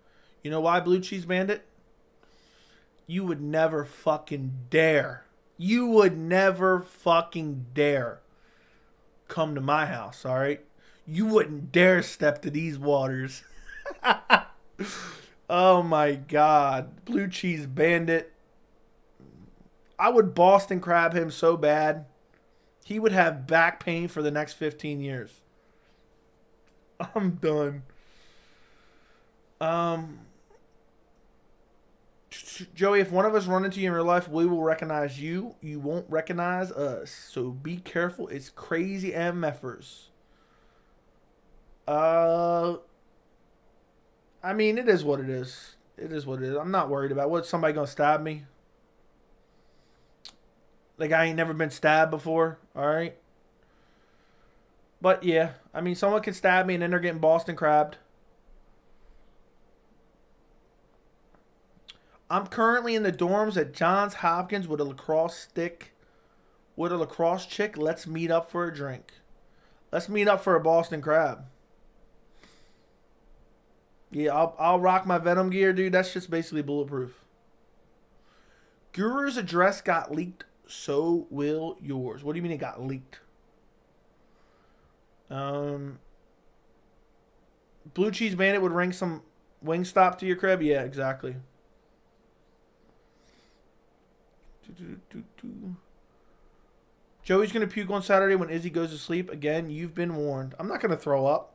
You know why, Blue Cheese Bandit? You would never fucking dare. You would never fucking dare come to my house, all right? You wouldn't dare step to these waters. Oh my God. Blue Cheese Bandit. I would Boston Crab him so bad. He would have back pain for the next 15 years. I'm done. Joey, if one of us run into you in real life, we will recognize you. You won't recognize us. So be careful. It's crazy MFers. I mean, it is what it is. It is what it is. I'm not worried about what somebody gonna stab me. Like I ain't never been stabbed before. All right. But yeah, I mean, someone can stab me and then they're getting Boston crabbed. I'm currently in the dorms at Johns Hopkins with a lacrosse stick. With a lacrosse chick. Let's meet up for a drink. Let's meet up for a Boston crab. Yeah, I'll rock my Venom gear, dude. That's just basically bulletproof. Guru's address got leaked. So will yours. What do you mean it got leaked? Blue Cheese Bandit would ring some Wingstop to your crib? Yeah, exactly. Joey's going to puke on Saturday when Izzy goes to sleep. Again, you've been warned. I'm not going to throw up.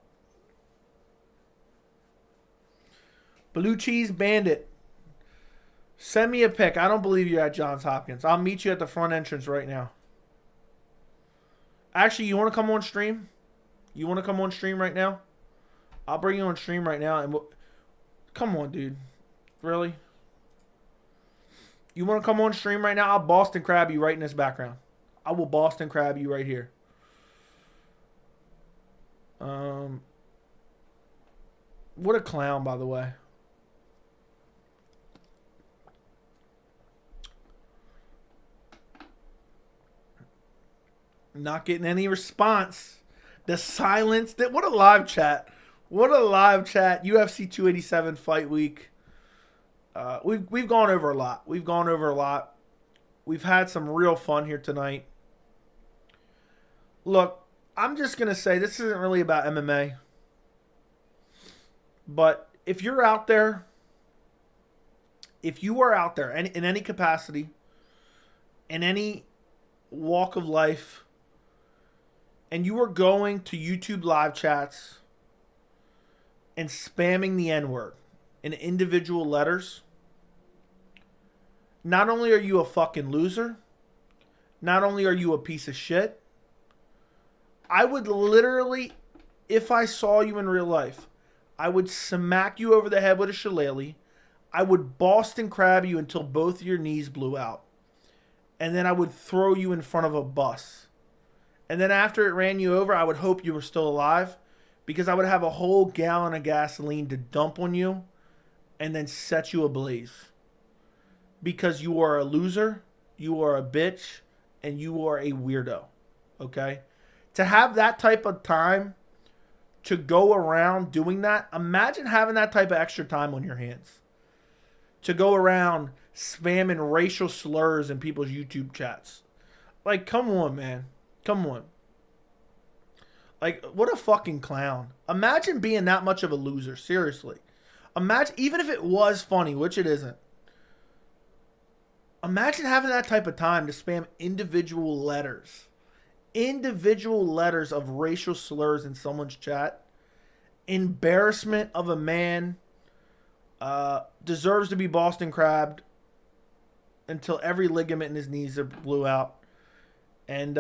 Blue Cheese Bandit. Send me a pic. I don't believe you're at Johns Hopkins. I'll meet you at the front entrance right now. Actually, you want to come on stream? You want to come on stream right now? I'll bring you on stream right now. And come on, dude. Really? You want to come on stream right now? I'll Boston crab you right in this background. I will Boston crab you right here. What a clown, by the way. Not getting any response. The silence. What a live chat. What a live chat. UFC 287 fight week. We've gone over a lot. We've gone over a lot. We've had some real fun here tonight. Look, I'm just going to say this isn't really about MMA. But if you're out there, if you are out there in any capacity, in any walk of life, and you are going to YouTube live chats and spamming the N-word in individual letters, not only are you a fucking loser, not only are you a piece of shit, I would literally, if I saw you in real life, I would smack you over the head with a shillelagh. I would Boston crab you until both your knees blew out. And then I would throw you in front of a bus. And then after it ran you over, I would hope you were still alive, because I would have a whole gallon of gasoline to dump on you and then set you ablaze. Because you are a loser, you are a bitch, and you are a weirdo. Okay? To have that type of time to go around doing that, imagine having that type of extra time on your hands. To go around spamming racial slurs in people's YouTube chats. Like, come on, man. Come on. Like, what a fucking clown. Imagine being that much of a loser. Seriously. Imagine, even if it was funny, which it isn't. Imagine having that type of time to spam individual letters. Individual letters of racial slurs in someone's chat. Embarrassment of a man. Deserves to be Boston crabbed until every ligament in his knees are blew out. And,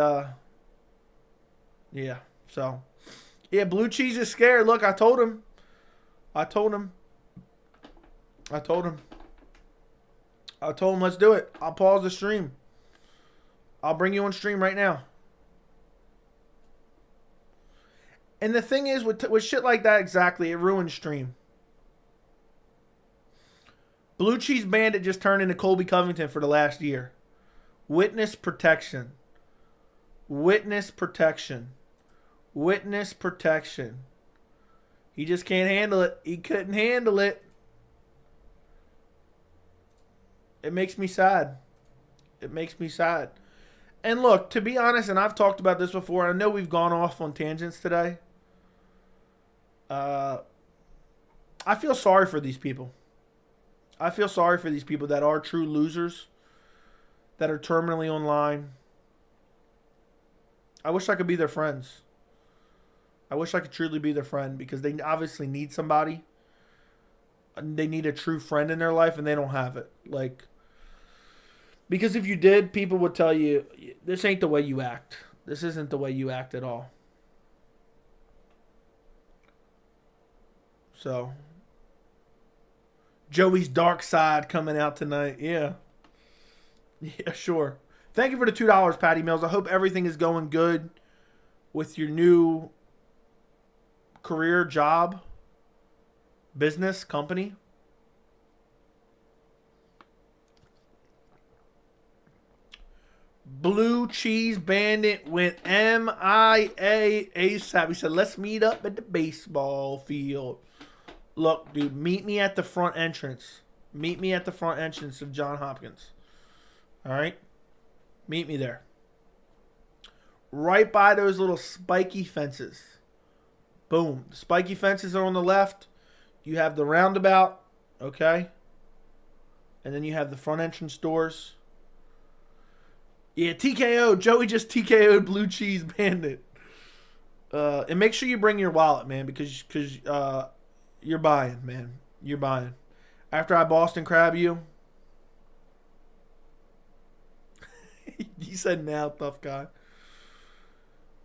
yeah, so. Yeah, Blue Cheese is scared. Look, I told him. Let's do it. I'll pause the stream. I'll bring you on stream right now. And the thing is, with shit like that, exactly, it ruins stream. Blue Cheese Bandit just turned into Colby Covington for the last year. Witness protection. Witness protection. Witness protection. He just can't handle it. He couldn't handle it. It makes me sad. It makes me sad. And look, to be honest, and I've talked about this before, I know we've gone off on tangents today. I feel sorry for these people. I feel sorry for these people that are true losers, that are terminally online. I wish I could be their friends. I wish I could truly be their friend because they obviously need somebody. They need a true friend in their life and they don't have it. Like, because if you did, people would tell you, this ain't the way you act. This isn't the way you act at all. So, Joey's dark side coming out tonight. Yeah. Yeah, sure. Thank you for the $2, Patty Mills. I hope everything is going good with your new career, job, business, company. Blue Cheese Bandit went MIA ASAP. He said, let's meet up at the baseball field. Look, dude, meet me at the front entrance. Meet me at the front entrance of Johns Hopkins. All right? Meet me there. Right by those little spiky fences. Boom. The spiky fences are on the left. You have the roundabout. Okay? And then you have the front entrance doors. Yeah, TKO. Joey just TKO'd Blue Cheese Bandit. And make sure you bring your wallet, man, because you're buying, man. You're buying. After I Boston Crab you. You said now, tough guy.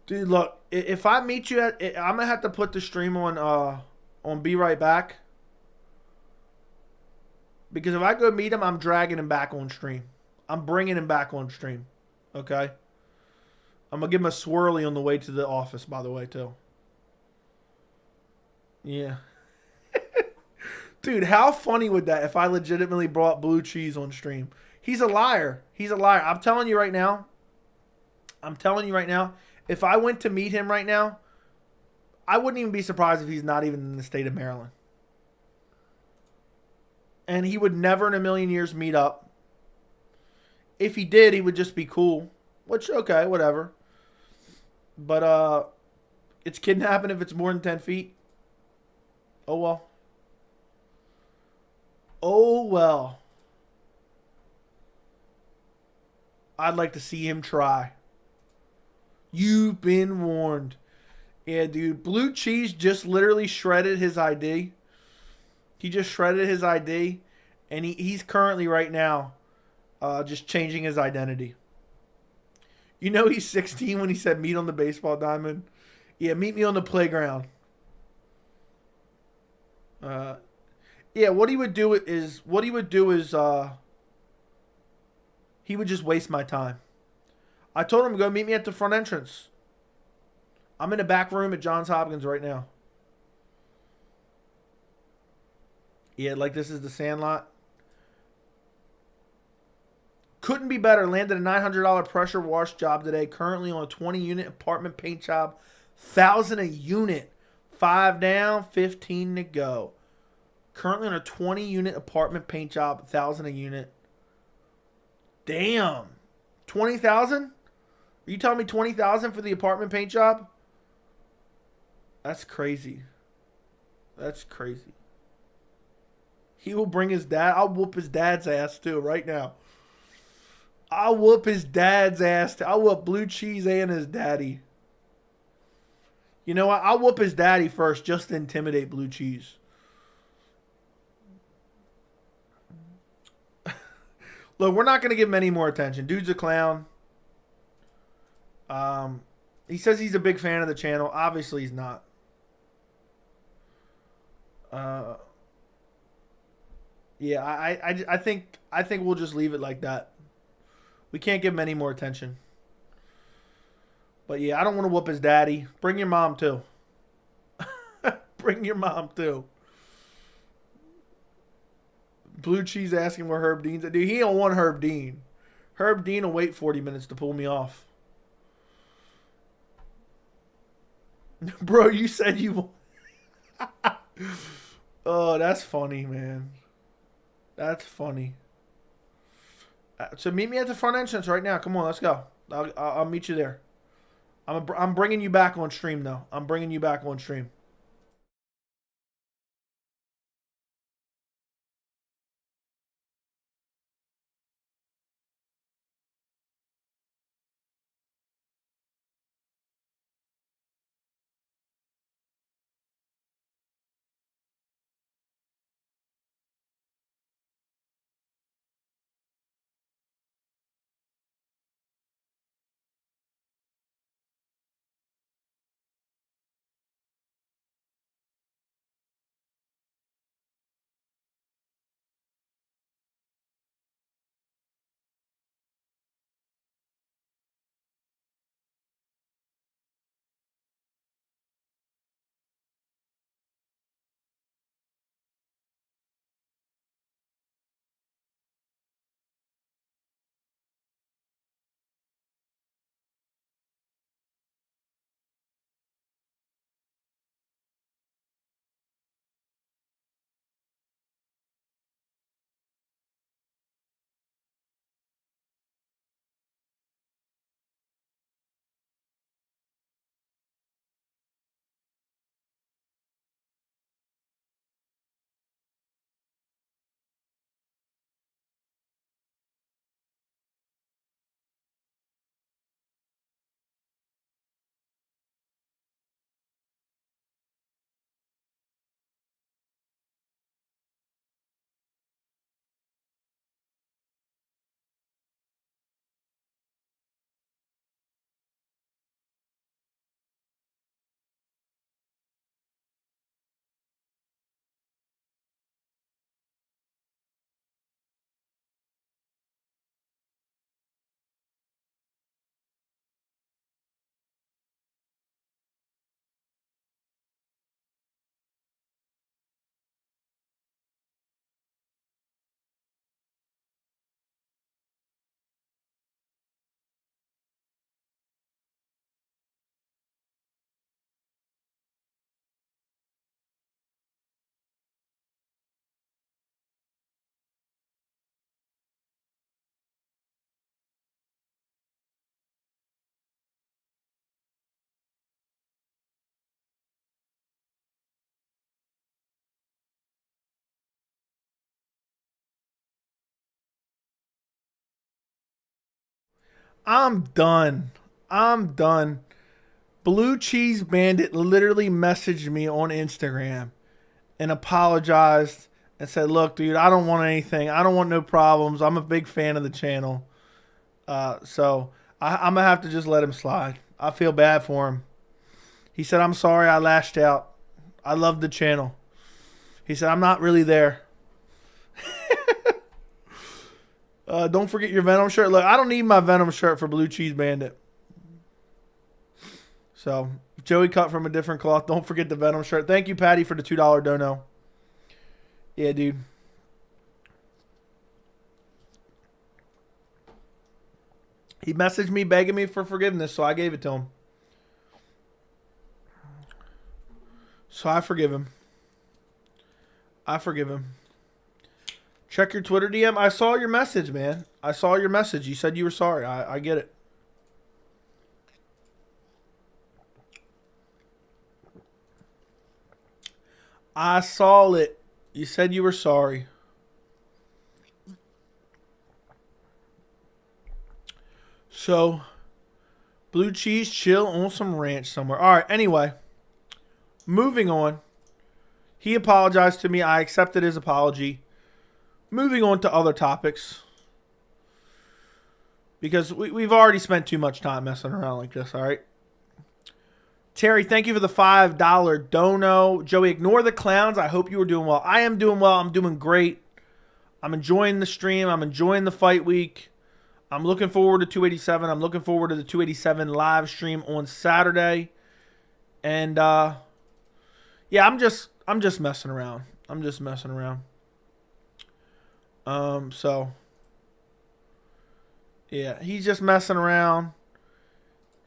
Dude, look, if I meet you at, I'm gonna have to put the stream on Be Right Back. Because if I go meet him, I'm dragging him back on stream. I'm bringing him back on stream. Okay? I'm gonna give him a swirly on the way to the office, by the way, too. Yeah. Dude, how funny would that if I legitimately brought Blue Cheese on stream? He's a liar. He's a liar. I'm telling you right now. If I went to meet him right now, I wouldn't even be surprised if he's not even in the state of Maryland. And he would never in a million years meet up. If he did, he would just be cool. Which, okay, whatever. But, it's kidnapping if it's more than 10 feet. Oh, well. Oh, well. I'd like to see him try. You've been warned. Yeah, dude. Blue Cheese just literally shredded his ID. He just shredded his ID. And he's currently right now just changing his identity. You know he's 16 when he said meet on the baseball diamond? Yeah, meet me on the playground. Yeah, what he would do is he would just waste my time. I told him to go meet me at the front entrance. I'm in the back room at Johns Hopkins right now. Yeah, like this is the Sandlot. Couldn't be better. Landed a $900 pressure wash job today. Currently on a 20-unit apartment paint job. $1,000 a unit. 5 down, 15 to go. Currently on a 20-unit apartment paint job. $1,000 a unit. Damn. 20,000? Are you telling me 20,000 for the apartment paint job? That's crazy. That's crazy. He will bring his dad. I'll whoop his dad's ass too right now. I'll whoop his dad's ass too. I'll whoop Blue Cheese and his daddy. You know what? I'll whoop his daddy first just to intimidate Blue Cheese. Look, we're not going to give him any more attention. Dude's a clown. He says he's a big fan of the channel. Obviously, he's not. Yeah, I think we'll just leave it like that. We can't give him any more attention. But yeah, I don't want to whoop his daddy. Bring your mom too. Bring your mom too. Blue Cheese asking where Herb Dean's at. Dude, he don't want Herb Dean. Herb Dean will wait 40 minutes to pull me off. Bro, you said you... Oh, that's funny, man. That's funny. So meet me at the front entrance right now. Come on, let's go. I'll meet you there. I'm bringing you back on stream though. I'm bringing you back on stream. I'm done. I'm done. Blue Cheese Bandit literally messaged me on Instagram and apologized and said, "Look, dude, I don't want anything. I don't want no problems. I'm a big fan of the channel. So I'm gonna have to just let him slide. I feel bad for him." He said, "I'm sorry I lashed out. I love the channel." He said, "I'm not really there." Don't forget your Venom shirt. Look, I don't need my Venom shirt for Blue Cheese Bandit. So, Joey cut from a different cloth. Don't forget the Venom shirt. Thank you, Patty, for the $2 dono. Yeah, dude. He messaged me begging me for forgiveness, so I gave it to him. So I forgive him. I forgive him. Check your Twitter DM. I saw your message, man. I saw your message. You said you were sorry. I get it. I saw it. You said you were sorry. So, blue cheese, chill on some ranch somewhere. All right, anyway. Moving on. He apologized to me. I accepted his apology. Moving on to other topics. Because we've already spent too much time messing around like this, all right? Terry, thank you for the $5 dono. Joey, ignore the clowns. I hope you were doing well. I am doing well. I'm doing great. I'm enjoying the stream. I'm enjoying the fight week. I'm looking forward to 287. I'm looking forward to the 287 live stream on Saturday. And yeah, I'm just messing around. I'm just messing around. So yeah, he's just messing around.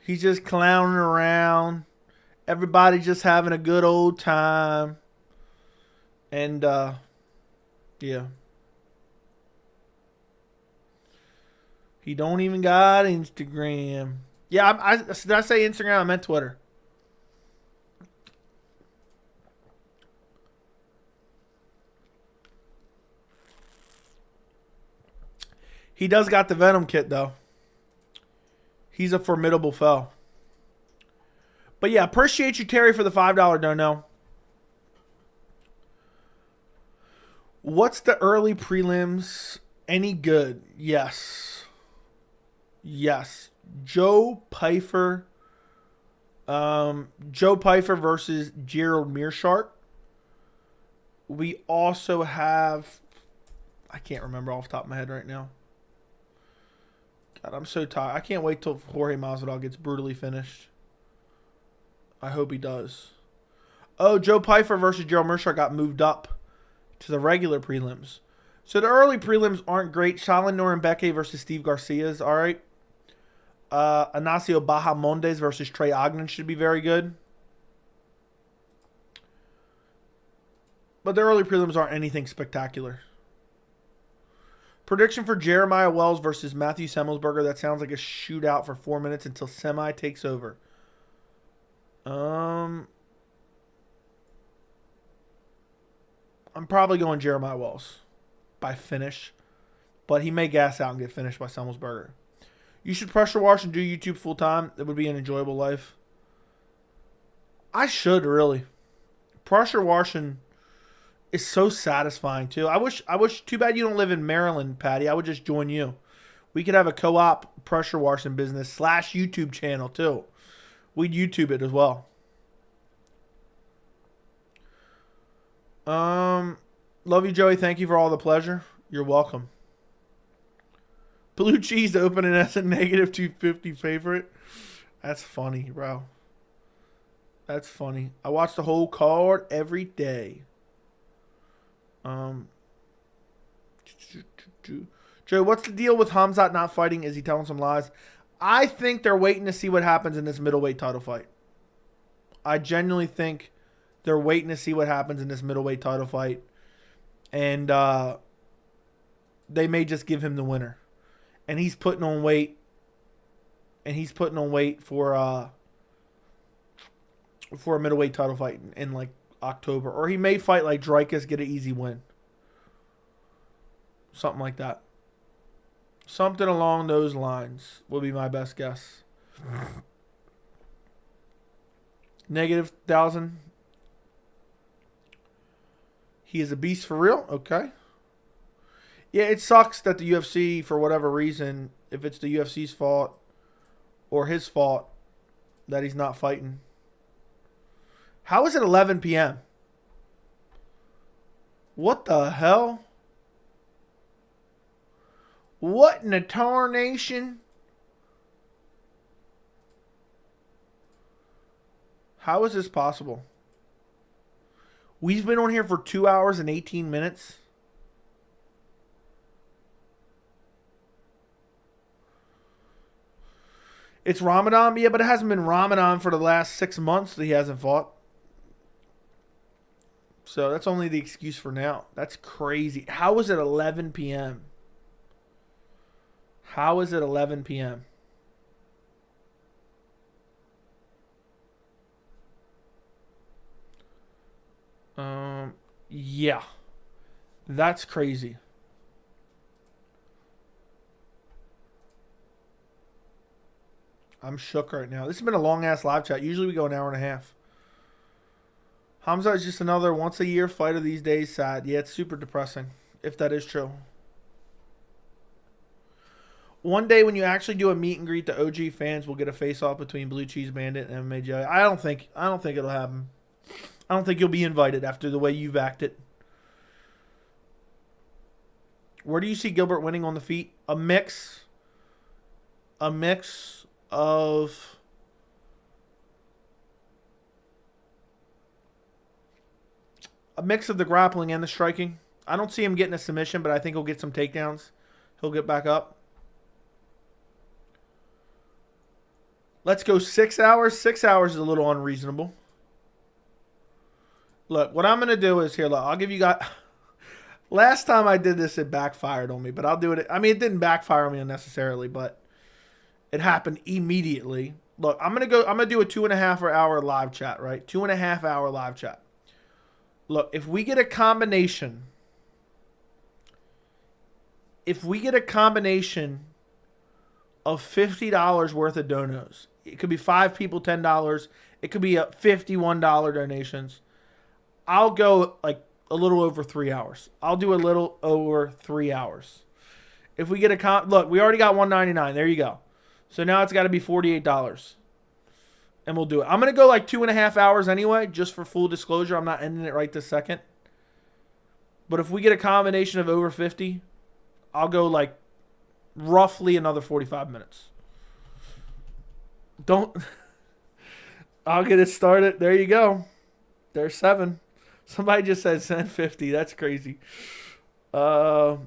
He's just clowning around. Everybody just having a good old time. And yeah. He don't even got Instagram. Yeah, did I say Instagram? I meant Twitter. He does got the Venom kit, though. He's a formidable foe. But yeah, appreciate you, Terry, for the $5 dono. What's the early prelims? Any good? Yes. Yes. Joe Pyfer versus Gerald Meerschaert. We also have, I can't remember off the top of my head right now. God, I'm so tired. I can't wait till Jorge Masvidal gets brutally finished. I hope he does. Oh, Joe Pyfer versus Gerald Meerschaert got moved up to the regular prelims. So the early prelims aren't great. Shalin Norenbeke versus Steve Garcia is all right. Ignacio Bahamondes versus Trey Ogden should be very good. But the early prelims aren't anything spectacular. Prediction for Jeremiah Wells versus Matthew Semmelsberger. That sounds like a shootout for 4 minutes until Semi takes over. I'm probably going Jeremiah Wells by finish. But he may gas out and get finished by Semmelsberger. You should pressure wash and do YouTube full time. It would be an enjoyable life. I should, really. Pressure washing is so satisfying, too. I wish, too bad you don't live in Maryland, Patty. I would just join you. We could have a co-op pressure washing business / YouTube channel, too. We'd YouTube it as well. Love you, Joey. Thank you for all the pleasure. You're welcome. Blue Cheese opening as a negative 250 favorite. That's funny, bro. That's funny. I watch the whole card every day. Joe, what's the deal with Hamzat not fighting? Is he telling some lies? I think they're waiting to see what happens in this middleweight title fight. I genuinely think they're waiting to see what happens in this middleweight title fight. And they may just give him the winner. And he's putting on weight. And he's putting on weight for a middleweight title fight in like October. Or he may fight like Dreykus, get an easy win. Something like that. Something along those lines would be my best guess. Negative 1,000. He is a beast for real? Okay. Yeah, it sucks that the UFC, for whatever reason, if it's the UFC's fault or his fault, that he's not fighting. How is it 11 p.m.? What the hell? What in the tarnation? How is this possible? We've been on here for 2 hours and 18 minutes. It's Ramadan, yeah, but it hasn't been Ramadan for the last 6 months that he hasn't fought. So that's only the excuse for now. That's crazy. How is it 11 p.m.? How is it 11 p.m.? Yeah. That's crazy. I'm shook right now. This has been a long-ass live chat. Usually we go an hour and a half. Hamza is just another once-a-year fighter these days. Sad. Yeah, it's super depressing, if that is true. One day when you actually do a meet and greet, the OG fans will get a face-off between Blue Cheese Bandit and MMA Joey. I don't think it'll happen. I don't think you'll be invited after the way you've acted. Where do you see Gilbert winning on the feet? A mix of the grappling and the striking. I don't see him getting a submission, but I think he'll get some takedowns. He'll get back up. Let's go 6 hours. 6 hours is a little unreasonable. Look, what I'm going to do is here, look, I'll give you guys Last time I did this, it backfired on me, but I'll do it. I mean, it didn't backfire on me unnecessarily, but it happened immediately. Look, I'm gonna do a 2.5 hour live chat, right? 2.5 hour live chat. Look, if we get a combination of $50 worth of donos, it could be 5 people, $10. It could be $51 donations. I'll go like a little over 3 hours. I'll do a little over 3 hours. If we get look, we already got $199. There you go. So now it's got to be $48. And we'll do it. I'm going to go like 2.5 hours anyway, just for full disclosure. I'm not ending it right this second. But if we get a combination of over 50, I'll go like roughly another 45 minutes. I'll get it started. There you go. There's 7. Somebody just said send 50. That's crazy. That's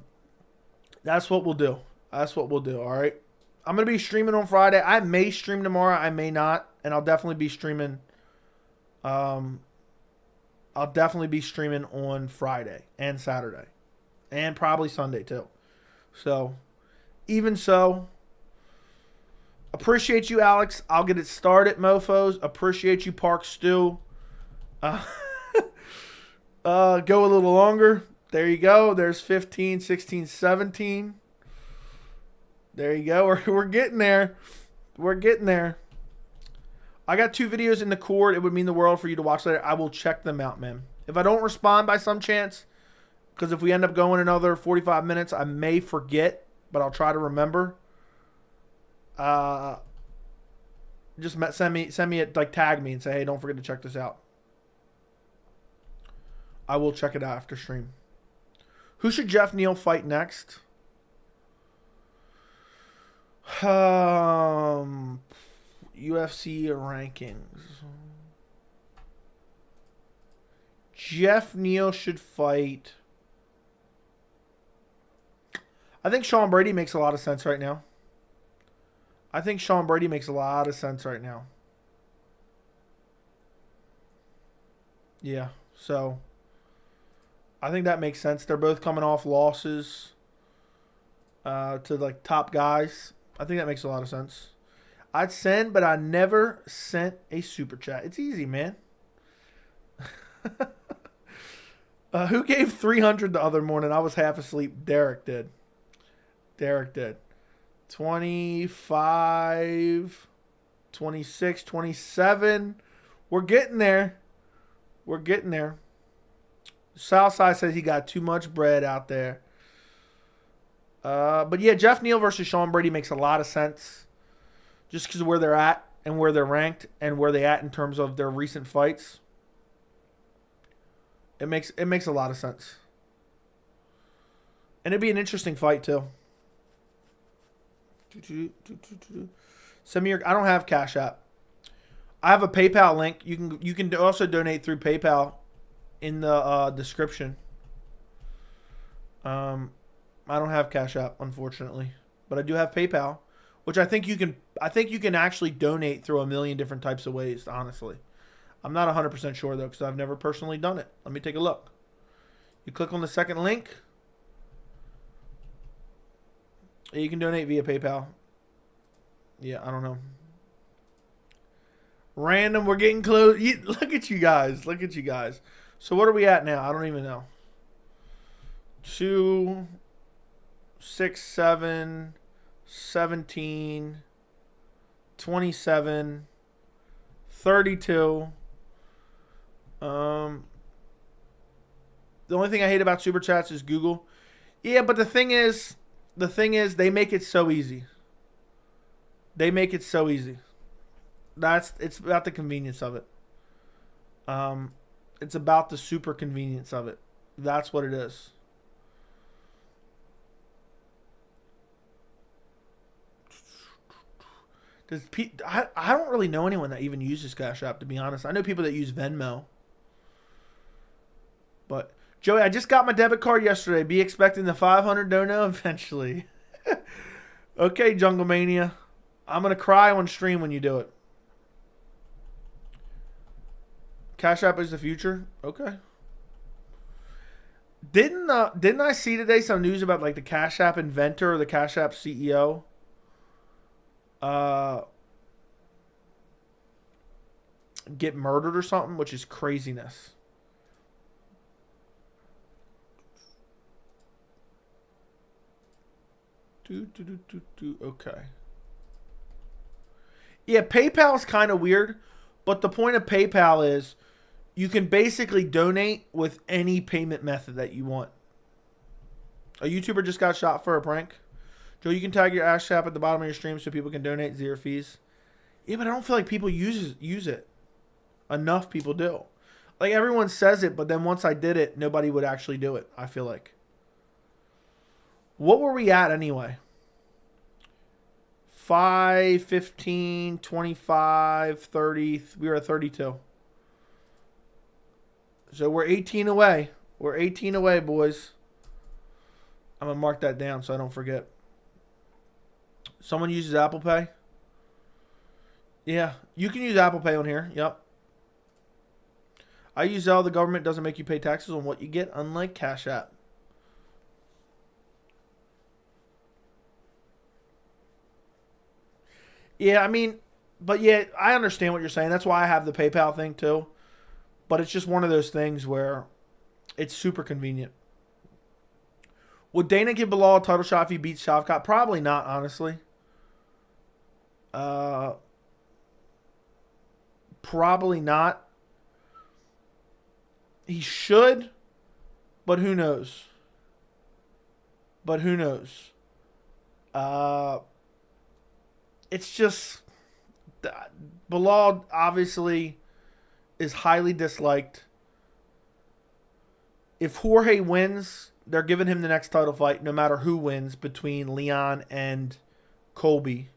what we'll do. All right. I'm going to be streaming on Friday. I may stream tomorrow. I may not. And I'll definitely be streaming. I'll definitely be streaming on Friday and Saturday. And probably Sunday too. So, even so, appreciate you, Alex. I'll get it started, mofos. Appreciate you, Park Stew. Go a little longer. There you go. There's 15, 16, 17. There you go. We're getting there. We're getting there. I got 2 videos in the cord. It would mean the world for you to watch later. I will check them out, man. If I don't respond by some chance, because if we end up going another 45 minutes, I may forget, but I'll try to remember. Just send me it, like tag me and say, hey, don't forget to check this out. I will check it out after stream. Who should Jeff Neal fight next? UFC rankings. Jeff Neal should fight. I think Sean Brady makes a lot of sense right now. Yeah, so I think that makes sense. They're both coming off losses to like top guys. I think that makes a lot of sense. I'd send, but I never sent a super chat. It's easy, man. Who gave 300 the other morning? I was half asleep. Derek did. 25, 26, 27. We're getting there. Southside says he got too much bread out there. But yeah, Jeff Neal versus Sean Brady makes a lot of sense. Just because of where they're at and where they're ranked and where they at in terms of their recent fights. It makes a lot of sense. And it'd be an interesting fight too. Send me I don't have Cash App. I have a PayPal link. You can also donate through PayPal in the description. I don't have Cash App, unfortunately, but I do have PayPal, which I think you can actually donate through a million different types of ways, honestly. I'm not 100% sure though, because I've never personally done it. Let me take a look. You click on the second link. You can donate via PayPal. Yeah, I don't know. Random, we're getting close. Look at you guys. So what are we at now? I don't even know. 2, 6, 7, 17, 27, 32. The only thing I hate about Super Chats is Google. Yeah, but the thing is, they make it so easy. It's about the convenience of it. It's about the super convenience of it. That's what it is. I don't really know anyone that even uses Cash App, to be honest. I know people that use Venmo. But, Joey, I just got my debit card yesterday. Be expecting the 500 dono eventually. Okay, Jungle Mania. I'm going to cry on stream when you do it. Cash App is the future? Okay. Didn't I see today some news about like the Cash App inventor or the Cash App CEO uh get murdered or something, which is craziness. Okay. Yeah, PayPal is kind of weird, but the point of PayPal is you can basically donate with any payment method that you want. A YouTuber just got shot for a prank. Joe, you can tag your Ash App at the bottom of your stream so people can donate zero fees. Yeah, but I don't feel like people use it. Enough people do. Like everyone says it, but then once I did it, nobody would actually do it, I feel like. What were we at anyway? 5, 15, 25, 30. We were at 32. So we're 18 away. We're 18 away, boys. I'm going to mark that down so I don't forget. Someone uses Apple Pay? Yeah, you can use Apple Pay on here. Yep. I use Zelle. The government doesn't make you pay taxes on what you get, unlike Cash App. Yeah, I mean, but yeah, I understand what you're saying. That's why I have the PayPal thing too. But it's just one of those things where it's super convenient. Would Dana give Bilal a title shot if he beats Shavkat? Probably not, honestly. Probably not. He should, but who knows? But who knows? It's just Bilal obviously is highly disliked. If Jorge wins, they're giving him the next title fight, no matter who wins between Leon and Colby.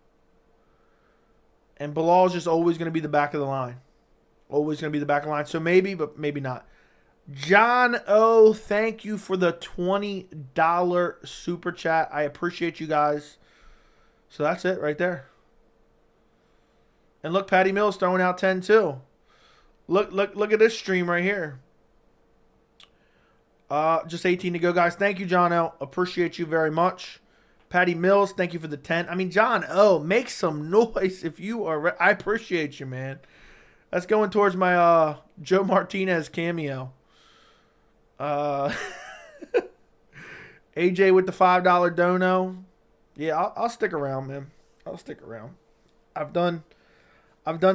And Bilal is just always going to be the back of the line. Always going to be the back of the line. So maybe, but maybe not. John O, thank you for the $20 super chat. I appreciate you guys. So that's it right there. And look, Patty Mills throwing out 10 too. Look at this stream right here. Just 18 to go, guys. Thank you, John O. Appreciate you very much. Patty Mills, thank you for the 10. I mean, John O, make some noise if you are. I appreciate you, man. That's going towards my Joe Martinez cameo. AJ with the $5 dono. Yeah, I'll stick around, man. I'll stick around. I've done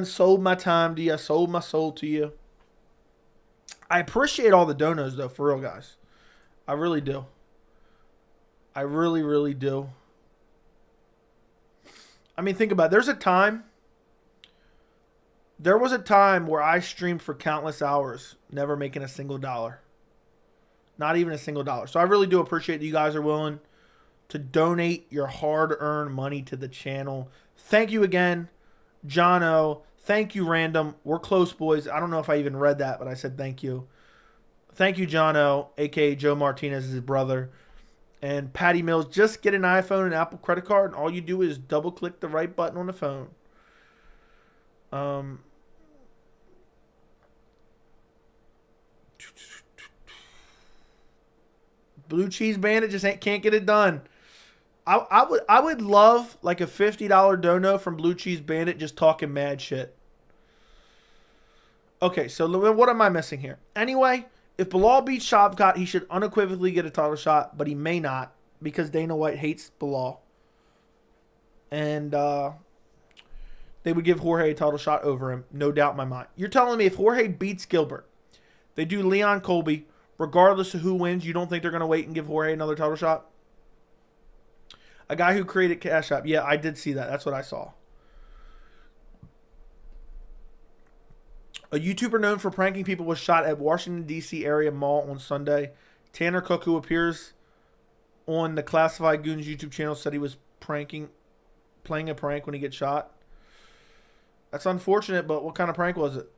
sold my time to you. I sold my soul to you. I appreciate all the donos, though, for real, guys. I really do. I really, really do. I mean, think about it. There was a time where I streamed for countless hours, never making a single dollar. Not even a single dollar. So I really do appreciate that you guys are willing to donate your hard-earned money to the channel. Thank you again, John O. Thank you, Random. We're close, boys. I don't know if I even read that, but I said thank you. Thank you, John O, a.k.a. Joe Martinez, his brother. And Patty Mills, just get an iPhone and Apple credit card, and all you do is double-click the right button on the phone. Blue Cheese Bandit just can't get it done. I would love like a $50 dono from Blue Cheese Bandit just talking mad shit. Okay, so what am I missing here? Anyway, if Bilal beats Shavkat, he should unequivocally get a title shot, but he may not because Dana White hates Bilal. And they would give Jorge a title shot over him, no doubt in my mind. You're telling me if Jorge beats Gilbert, they do Leon Colby, regardless of who wins, you don't think they're going to wait and give Jorge another title shot? A guy who created Cash App. Yeah, I did see that. That's what I saw. A YouTuber known for pranking people was shot at Washington, D.C. area mall on Sunday. Tanner Cook, who appears on the Classified Goons YouTube channel, said he was playing a prank when he gets shot. That's unfortunate, but what kind of prank was it?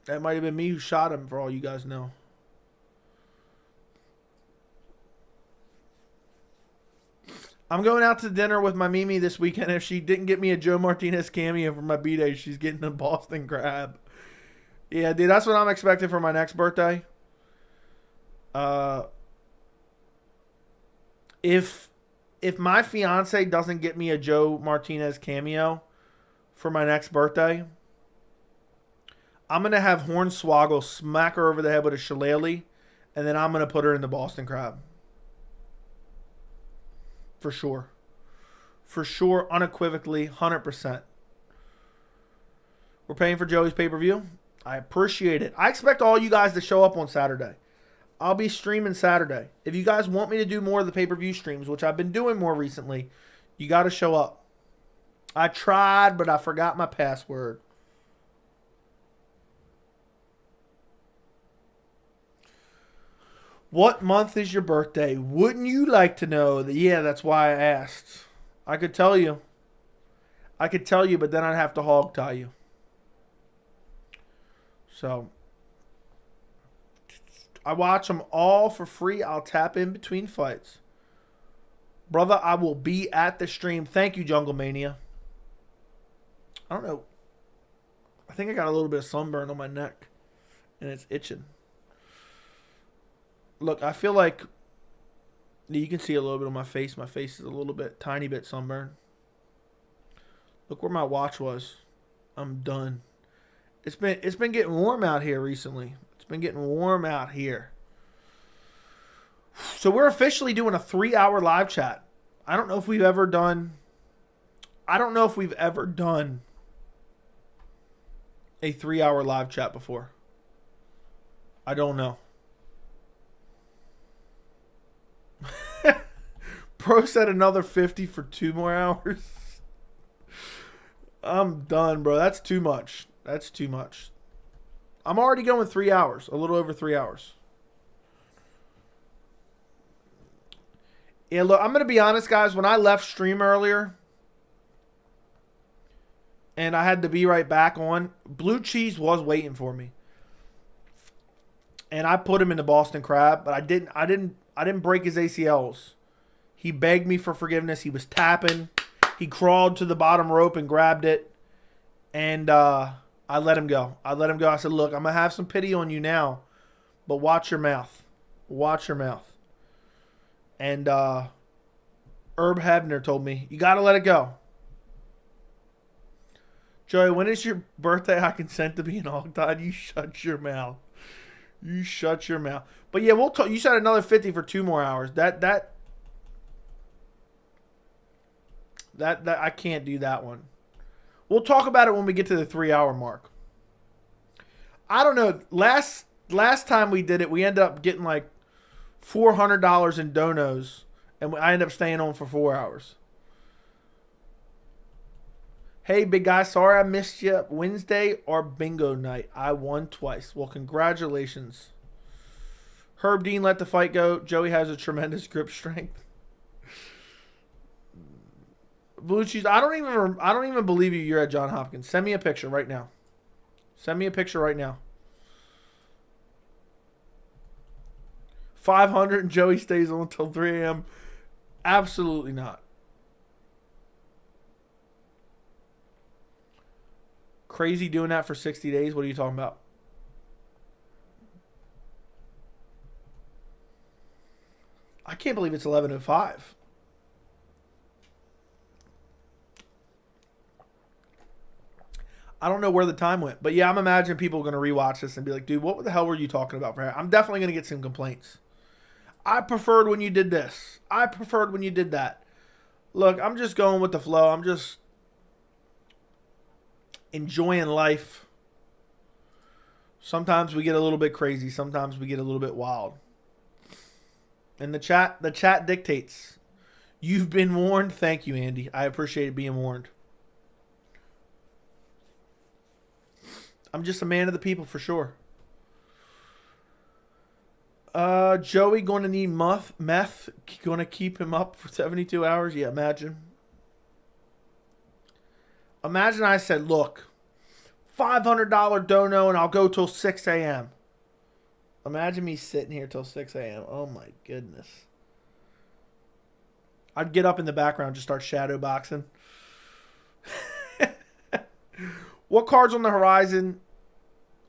That might have been me who shot him, for all you guys know. I'm going out to dinner with my Mimi this weekend. If she didn't get me a Joe Martinez cameo for my B-Day, she's getting a Boston Crab. Yeah, dude, that's what I'm expecting for my next birthday. Uh, if my fiance doesn't get me a Joe Martinez cameo for my next birthday, I'm gonna have Hornswoggle smack her over the head with a shillelagh, and then I'm gonna put her in the Boston Crab. For sure. For sure, unequivocally, 100%. We're paying for Joey's pay-per-view. I appreciate it. I expect all you guys to show up on Saturday. I'll be streaming Saturday. If you guys want me to do more of the pay-per-view streams, which I've been doing more recently, you got to show up. I tried, but I forgot my password. What month is your birthday? Wouldn't you like to know? Yeah, that's why I asked. I could tell you. But then I'd have to hog tie you. So, I watch them all for free. I'll tap in between fights. Brother, I will be at the stream. Thank you, Jungle Mania. I don't know. I think I got a little bit of sunburn on my neck. And it's itching. Look, I feel like you can see a little bit on my face. My face is a little bit, tiny bit sunburned. Look where my watch was. I'm done. It's been getting warm out here recently. It's been getting warm out here. So we're officially doing a 3-hour live chat. I don't know if we've ever done a 3-hour live chat before. I don't know. Pro said another 50 for 2 more hours. I'm done, bro. That's too much. I'm already going 3 hours. A little over 3 hours. Yeah, look, I'm going to be honest, guys. When I left stream earlier and I had to be right back on, Blue Cheese was waiting for me. And I put him in the Boston Crab, but I didn't break his ACLs. He begged me for forgiveness. He was tapping. He crawled to the bottom rope and grabbed it. And I let him go. I said, look, I'm going to have some pity on you now, but watch your mouth. And Herb Hebner told me, you got to let it go. Joey, when is your birthday? I consent to being hog-tied. You shut your mouth. But yeah, we'll talk. You said another 50 for 2 more hours. That I can't do that one. We'll talk about it when we get to the 3-hour mark. I don't know. Last time we did it, we ended up getting like $400 in donos, and I ended up staying on for 4 hours. Hey, big guy, sorry I missed you. Wednesday or bingo night. I won twice. Well, congratulations. Herb Dean let the fight go. Joey has a tremendous grip strength. Blue Cheese, I don't even believe you. You're at Johns Hopkins. Send me a picture right now. 500 and Joey stays on until 3 a.m. Absolutely not. Crazy doing that for 60 days. What are you talking about? I can't believe it's 11:05. I don't know where the time went. But yeah, I'm imagining people are going to rewatch this and be like, dude, what the hell were you talking about? I'm definitely going to get some complaints. I preferred when you did this. I preferred when you did that. Look, I'm just going with the flow. I'm just enjoying life. Sometimes we get a little bit crazy. Sometimes we get a little bit wild. And the chat dictates. You've been warned. Thank you, Andy. I appreciate being warned. I'm just a man of the people for sure. Joey going to need meth. Going to keep him up for 72 hours. Yeah, imagine. Imagine I said, look, $500 dono and I'll go till 6 a.m. Imagine me sitting here till 6 a.m. Oh my goodness. I'd get up in the background, just start shadow boxing. What card's on the horizon?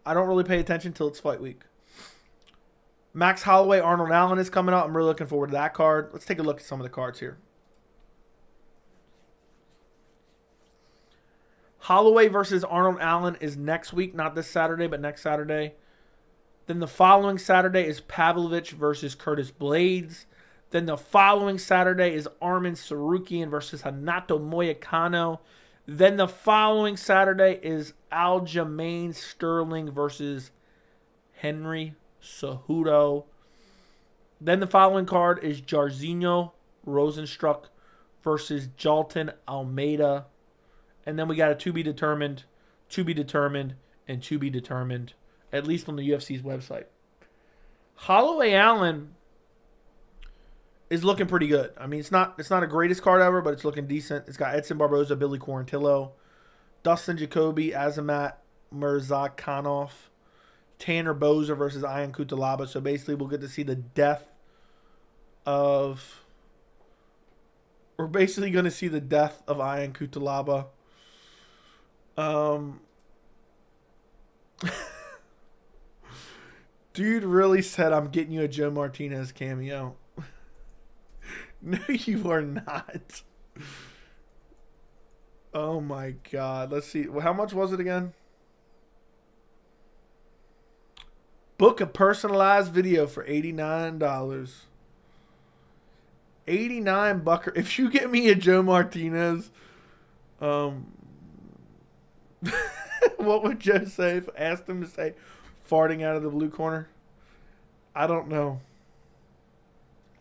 I don't really pay attention till it's fight week. Max Holloway, Arnold Allen is coming up. I'm really looking forward to that card. Let's take a look at some of the cards here. Holloway versus Arnold Allen is next week, not this Saturday, but next Saturday. Then the following Saturday is Pavlovich versus Curtis Blades. Then the following Saturday is Arman Sarukian versus Hanato Moyakano. Then the following Saturday is Aljamain Sterling versus Henry Cejudo. Then the following card is Jairzinho Rosenstruck versus Jalton Almeida. And then we got a to be determined, and to be determined, at least on the UFC's website. Holloway Allen is looking pretty good. I mean, it's not a greatest card ever, but it's looking decent. It's got Edson Barboza, Billy Quarantillo, Dustin Jacoby, Azamat Mirzakhanov, Tanner Bozer versus Ian Cutelaba. So basically, we'll get to see the death of... We're basically going to see the death of Ian Cutelaba. Dude really said, I'm getting you a Joe Martinez cameo. No, you are not. Oh my God. Let's see. How much was it again? Book a personalized video for $89. 89 bucker. If you get me a Joe Martinez, what would Joe say if I asked him to say farting out of the blue corner? I don't know.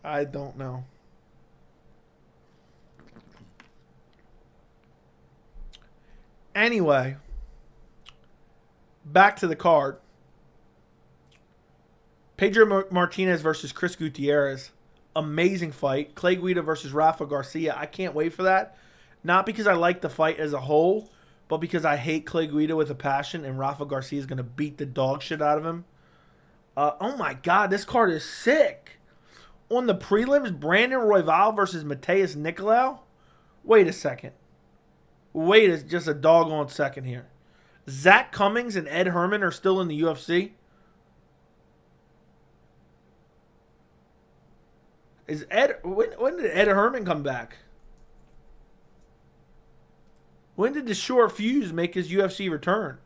I don't know. Anyway, back to the card. Pedro Martinez versus Chris Gutierrez. Amazing fight. Clay Guida versus Rafa Garcia. I can't wait for that. Not because I like the fight as a whole, but because I hate Clay Guida with a passion, and Rafa Garcia is going to beat the dog shit out of him. Oh my God, this card is sick. On the prelims, Brandon Royval versus Mateus Nicolau. Wait a second. Wait just a doggone second here. Zach Cummings and Ed Herman are still in the UFC? Is Ed... When did Ed Herman come back? When did the Short Fuse make his UFC return?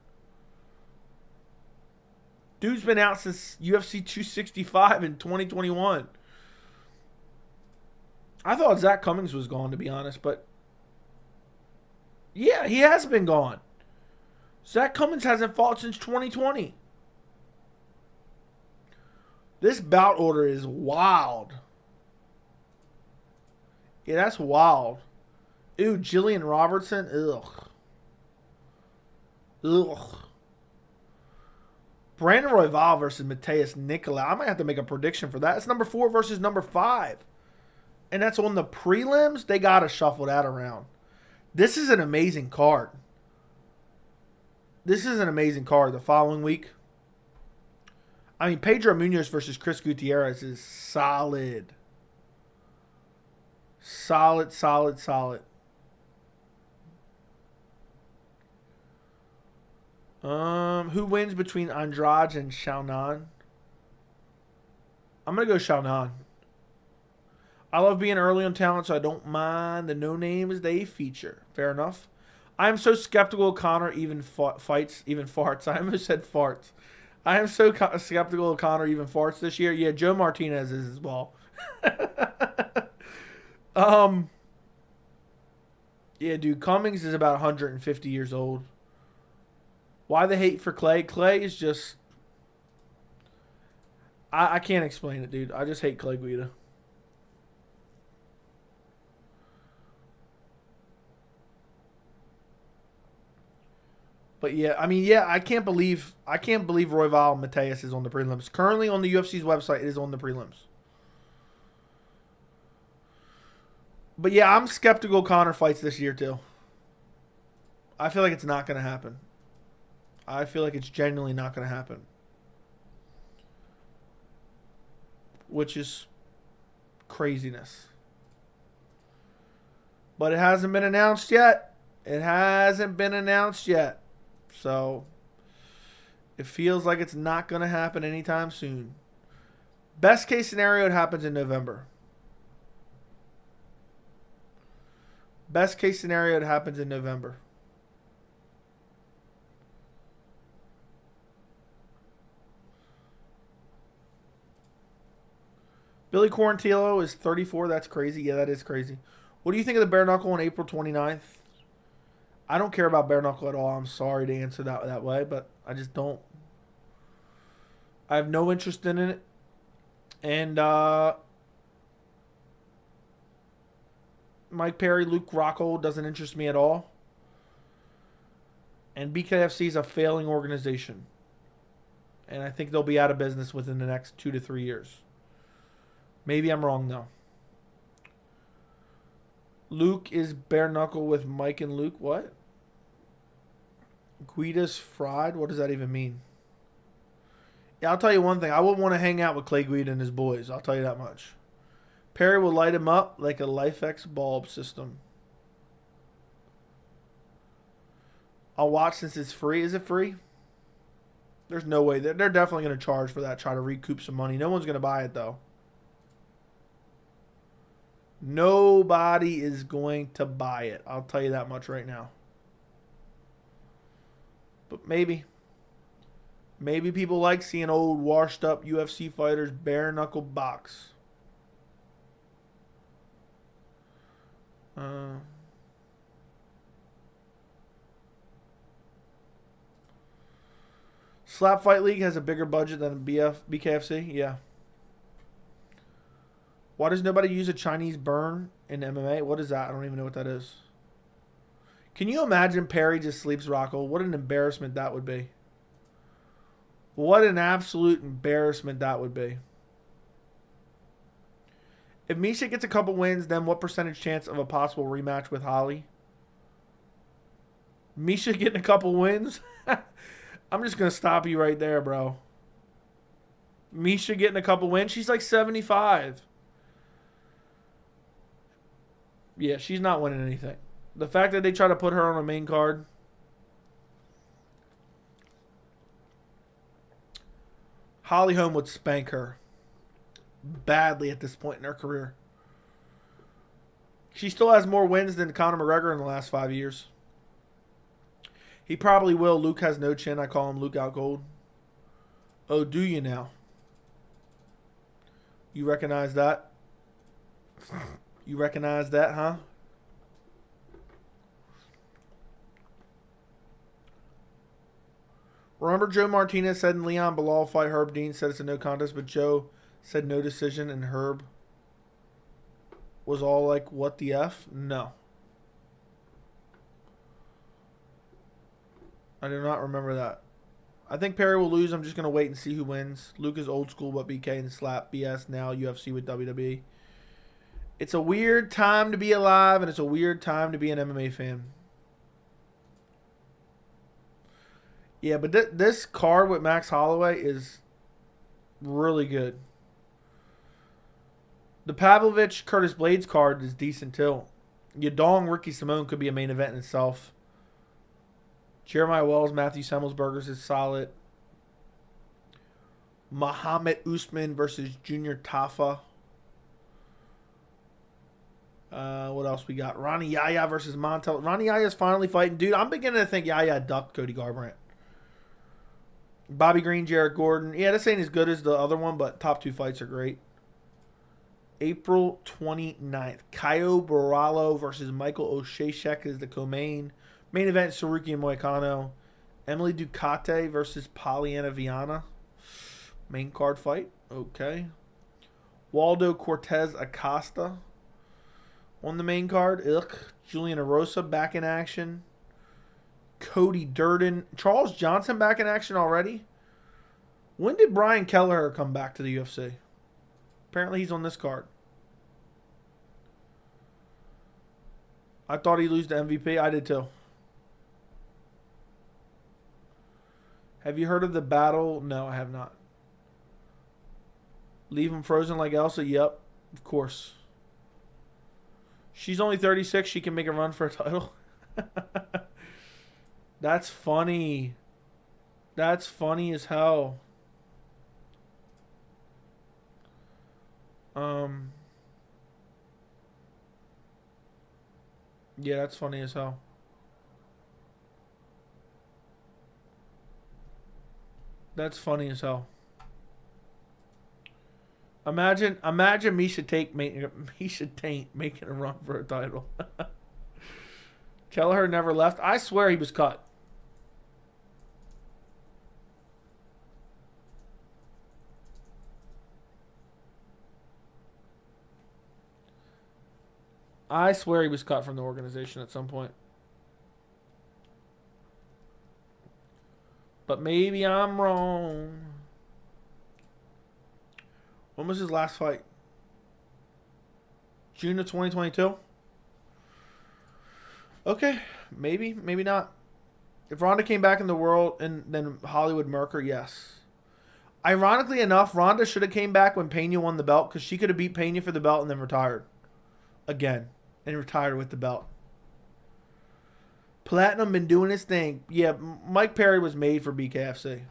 Dude's been out since UFC 265 in 2021. I thought Zach Cummings was gone, to be honest, but... Yeah, he has been gone. Zach Cummings hasn't fought since 2020. This bout order is wild. Yeah, that's wild. Ew, Jillian Robertson. Ugh. Ugh. Brandon Royval versus Mateus Nicolau. I might have to make a prediction for that. It's number 4 versus number 5. And that's on the prelims. They got to shuffle that around. This is an amazing card. This is an amazing card. The following week. I mean, Pedro Munoz versus Chris Gutierrez is solid. Solid, solid, solid. Who wins between Andrade and Xiaonan? I'm going to go Xiaonan. I love being early on talent, so I don't mind the no names they feature. Fair enough. I'm so skeptical Connor even fights, even farts. I almost said farts. I am so skeptical of Connor even farts this year. Yeah, Joe Martinez is as well. Yeah, dude, Cummings is about 150 years old. Why the hate for Clay? Clay is just... I can't explain it, dude. I just hate Clay Guida. But yeah, I mean, yeah, I can't believe Royval Mateus is on the prelims. Currently on the UFC's website, it is on the prelims. But yeah, I'm skeptical Connor fights this year too. I feel like it's not going to happen. I feel like it's genuinely not going to happen. Which is craziness. But it hasn't been announced yet. It hasn't been announced yet. So, it feels like it's not going to happen anytime soon. Best case scenario, it happens in November. Best case scenario, it happens in November. Billy Quarantillo is 34. That's crazy. Yeah, that is crazy. What do you think of the bare knuckle on April 29th? I don't care about bare knuckle at all. I'm sorry to answer that way, but I just don't. I have no interest in it. And Mike Perry, Luke Rockhold doesn't interest me at all. And BKFC is a failing organization. And I think they'll be out of business within the next 2 to 3 years. Maybe I'm wrong, though. Luke is bare knuckle with Mike and Luke. What? Guida's fried? What does that even mean? Yeah, I'll tell you one thing. I wouldn't want to hang out with Clay Guida and his boys. I'll tell you that much. Perry will light him up like a LifeX bulb system. I'll watch since it's free. Is it free? There's no way. They're definitely going to charge for that. Try to recoup some money. No one's going to buy it, though. Nobody is going to buy it. I'll tell you that much right now. But maybe. Maybe people like seeing old washed up UFC fighters bare knuckle box. Slap Fight League has a bigger budget than BKFC? Yeah. Why does nobody use a Chinese burn in MMA? What is that? I don't even know what that is. Can you imagine Perry just sleeps Rocco? What an embarrassment that would be. What an absolute embarrassment that would be. If Misha gets a couple wins, then what percentage chance of a possible rematch with Holly? Misha getting a couple wins? I'm just going to stop you right there, bro. Misha getting a couple wins? She's like 75. Yeah, she's not winning anything. The fact that they try to put her on a main card. Holly Holm would spank her badly at this point in her career. She still has more wins than Conor McGregor in the last 5 years. He probably will. Luke has no chin. I call him Luke out cold. Oh, do you now? You recognize that? You recognize that, huh? Remember Joe Martinez said in Leon Bilal fight Herb Dean said it's a no contest, but Joe said no decision and Herb was all like, what the F? No. I do not remember that. I think Perry will lose. I'm just going to wait and see who wins. Luke is old school, but BK and Slap BS now UFC with WWE. It's a weird time to be alive, and it's a weird time to be an MMA fan. Yeah, but this card with Max Holloway is really good. The Pavlovich Curtis Blades card is decent too. Yadong Ricky Simone could be a main event in itself. Jeremiah Wells, Matthew Semmelsbergers is solid. Muhammad Usman versus Junior Tafa. What else we got? Ronnie Yaya versus Montel. Ronnie Yaya's finally fighting. Dude, I'm beginning to think Yaya ducked Cody Garbrandt. Bobby Green, Jarrett Gordon. Yeah, this ain't as good as the other one, but top two fights are great. April 29th. Caio Borralho versus Michael Osheshek is the co-main. Main event, Saruki and Moicano. Emily Ducati versus Polyana Viana. Main card fight. Okay. Waldo Cortez Acosta on the main card. Ugh. Julian Erosa back in action. Cody Durden. Charles Johnson back in action already? When did Brian Kelleher come back to the UFC? Apparently he's on this card. I thought he'd lose to MVP. I did too. Have you heard of the battle? No, I have not. Leave him frozen like Elsa? Yep, of course. She's only 36. She can make a run for a title. That's funny. That's funny as hell. Um, yeah, that's funny as hell. That's funny as hell. Imagine Misha Tate making a run for a title. Kelleher never left. I swear he was cut. I swear he was cut from the organization at some point. But maybe I'm wrong. When was his last fight? June of 2022? Okay, maybe, maybe not. If Ronda came back in the world and then Hollywood Merker, yes. Ironically enough, Ronda should have came back when Pena won the belt because she could have beat Pena for the belt and then retired. Again. And retired with the belt. Platinum been doing his thing. Yeah, Mike Perry was made for BKFC.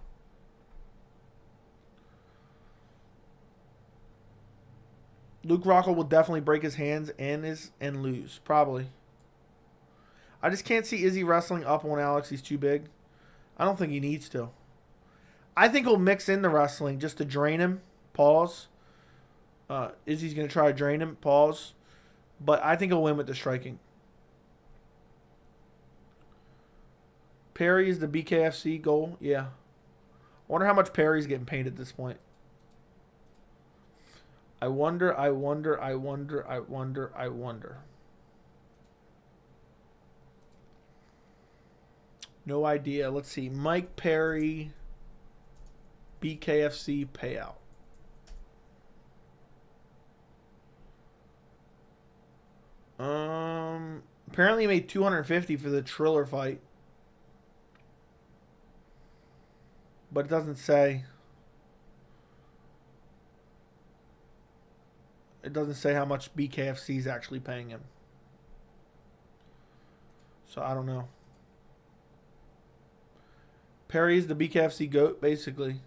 Luke Rockhold will definitely break his hands and lose. Probably. I just can't see Izzy wrestling up on Alex. He's too big. I don't think he needs to. I think he'll mix in the wrestling just to drain him. Pause. Izzy's going to try to drain him. Pause. But I think he'll win with the striking. Perry is the BKFC goal. Yeah. I wonder how much Perry's getting paid at this point. I wonder. No idea. Let's see. Mike Perry, BKFC payout. Apparently he made $250 for the Triller fight. But it doesn't say. It doesn't say how much BKFC is actually paying him. So I don't know. Perry's the BKFC GOAT, basically.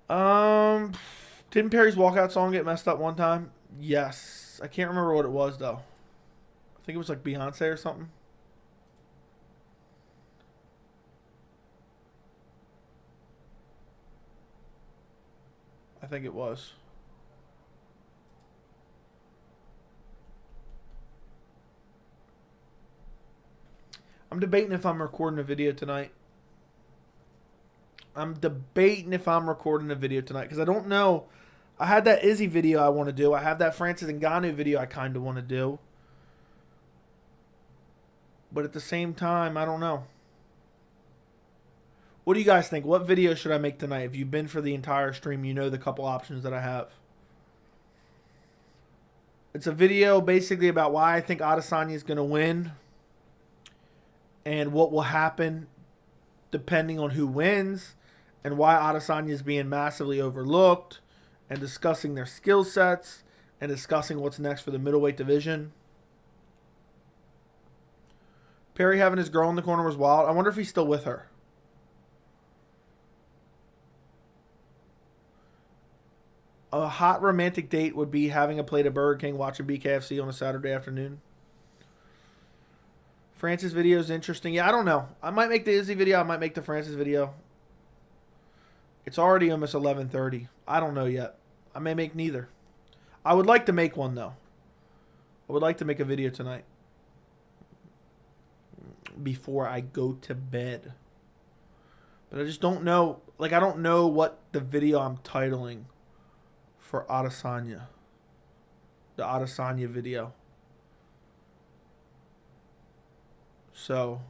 Didn't Perry's walkout song get messed up one time? Yes. I can't remember what it was, though. I think it was like Beyonce or something. I think it was. I'm debating if I'm recording a video tonight. Because I don't know. I had that Izzy video I want to do. I have that Francis Ngannou video I kind of want to do. But at the same time, I don't know. What do you guys think? What video should I make tonight? If you've been for the entire stream, you know the couple options that I have. It's a video basically about why I think Adesanya is going to win. And what will happen depending on who wins. And why Adesanya is being massively overlooked. And discussing their skill sets. And discussing what's next for the middleweight division. Perry having his girl in the corner was wild. I wonder if he's still with her. A hot romantic date would be having a plate of Burger King, watching BKFC on a Saturday afternoon. Francis video is interesting. Yeah, I don't know. I might make the Izzy video. I might make the Francis video. It's already almost 11:30. I don't know yet. I may make neither. I would like to make one, though. I would like to make a video tonight. Before I go to bed. But I just don't know. Like, I don't know what the video I'm titling for Adesanya. The Adesanya video. So,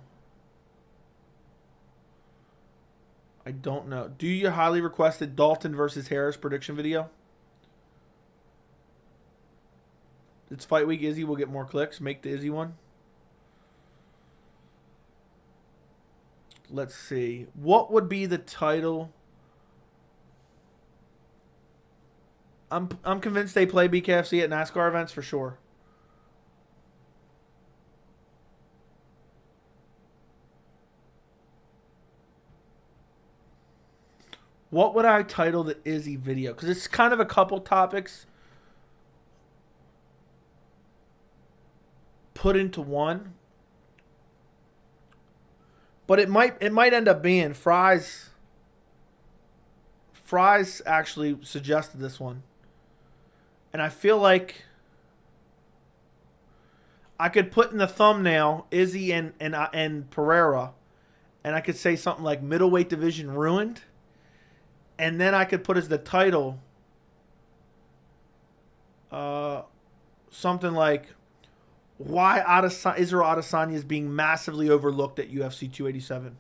I don't know. Do your highly requested Dalton versus Harris prediction video? It's fight week. Izzy will get more clicks. Make the Izzy one. Let's see. What would be the title? I'm convinced they play BKFC at NASCAR events for sure. What would I title the Izzy video? Because it's kind of a couple topics put into one. But it might end up being Fries. Fries actually suggested this one. And I feel like I could put in the thumbnail Izzy and Pereira, and I could say something like middleweight division ruined, and then I could put as the title something like why Israel Adesanya is being massively overlooked at UFC 287.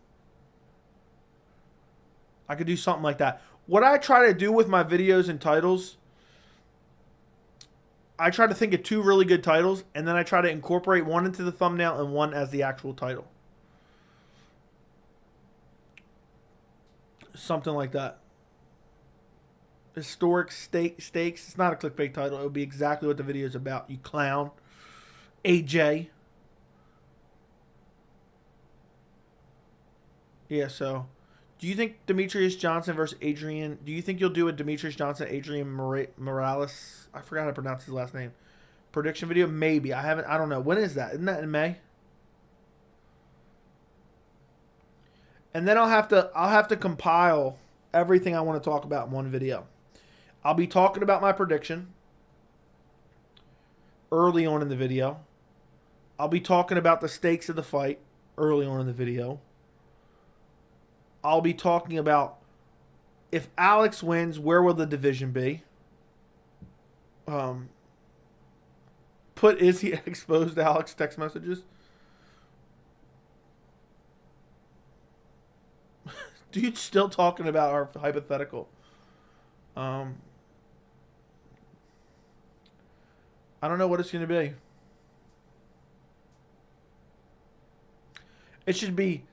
I could do something like that. What I try to do with my videos and titles, I try to think of two really good titles, and then I try to incorporate one into the thumbnail and one as the actual title. Something like that. Historic stakes. It's not a clickbait title. It would be exactly what the video is about. You clown. AJ. Yeah, so do you think Demetrius Johnson versus Adrian? Do you think you'll do a Demetrius Johnson, Adrian Morales? I forgot how to pronounce his last name. Prediction video? Maybe. I don't know. When is that? Isn't that in May? And then I'll have to compile everything I want to talk about in one video. I'll be talking about my prediction early on in the video. I'll be talking about the stakes of the fight early on in the video. I'll be talking about if Alex wins, where will the division be? Is he exposed to Alex text messages? Dude, still talking about our hypothetical. I don't know what it's going to be. It should be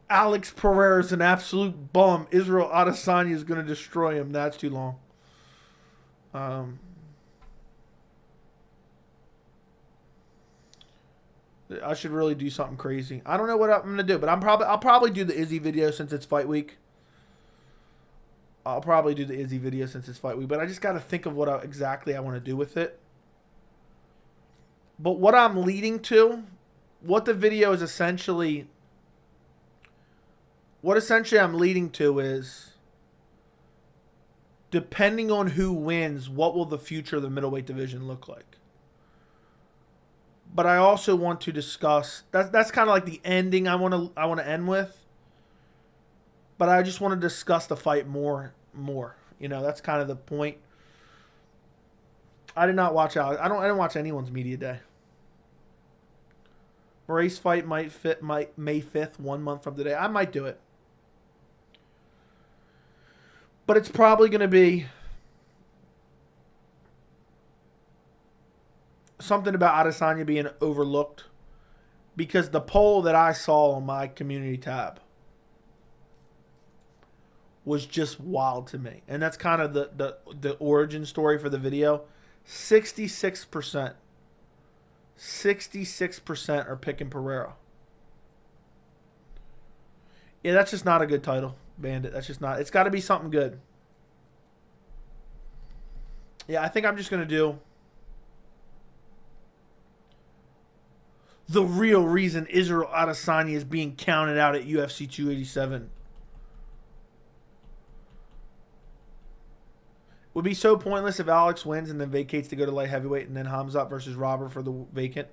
Alex Pereira is an absolute bum. Israel Adesanya is going to destroy him. That's too long. I should really do something crazy. I don't know what I'm going to do, but I'll probably do the Izzy video since it's fight week. I'll probably do the Izzy video since it's fight week, but I just got to think of what exactly I want to do with it. But what I'm leading to, what the video is essentially, what essentially I'm leading to is, depending on who wins, what will the future of the middleweight division look like? But I also want to discuss, that's kind of like the ending I want to end with. But I just want to discuss the fight more. You know, that's kind of the point. I did not watch Alex. I didn't watch anyone's media day. Race fight May 5th, 1 month from today. I might do it. But it's probably going to be something about Adesanya being overlooked, because the poll that I saw on my community tab was just wild to me. And that's kind of the origin story for the video. 66% are picking Pereira. Yeah, that's just not a good title, Bandit. That's just not. It's got to be something good. Yeah, I think I'm just going to do the real reason Israel Adesanya is being counted out at UFC 287. Would be so pointless if Alex wins and then vacates to go to light heavyweight and then Hamzat versus Robert for the vacant.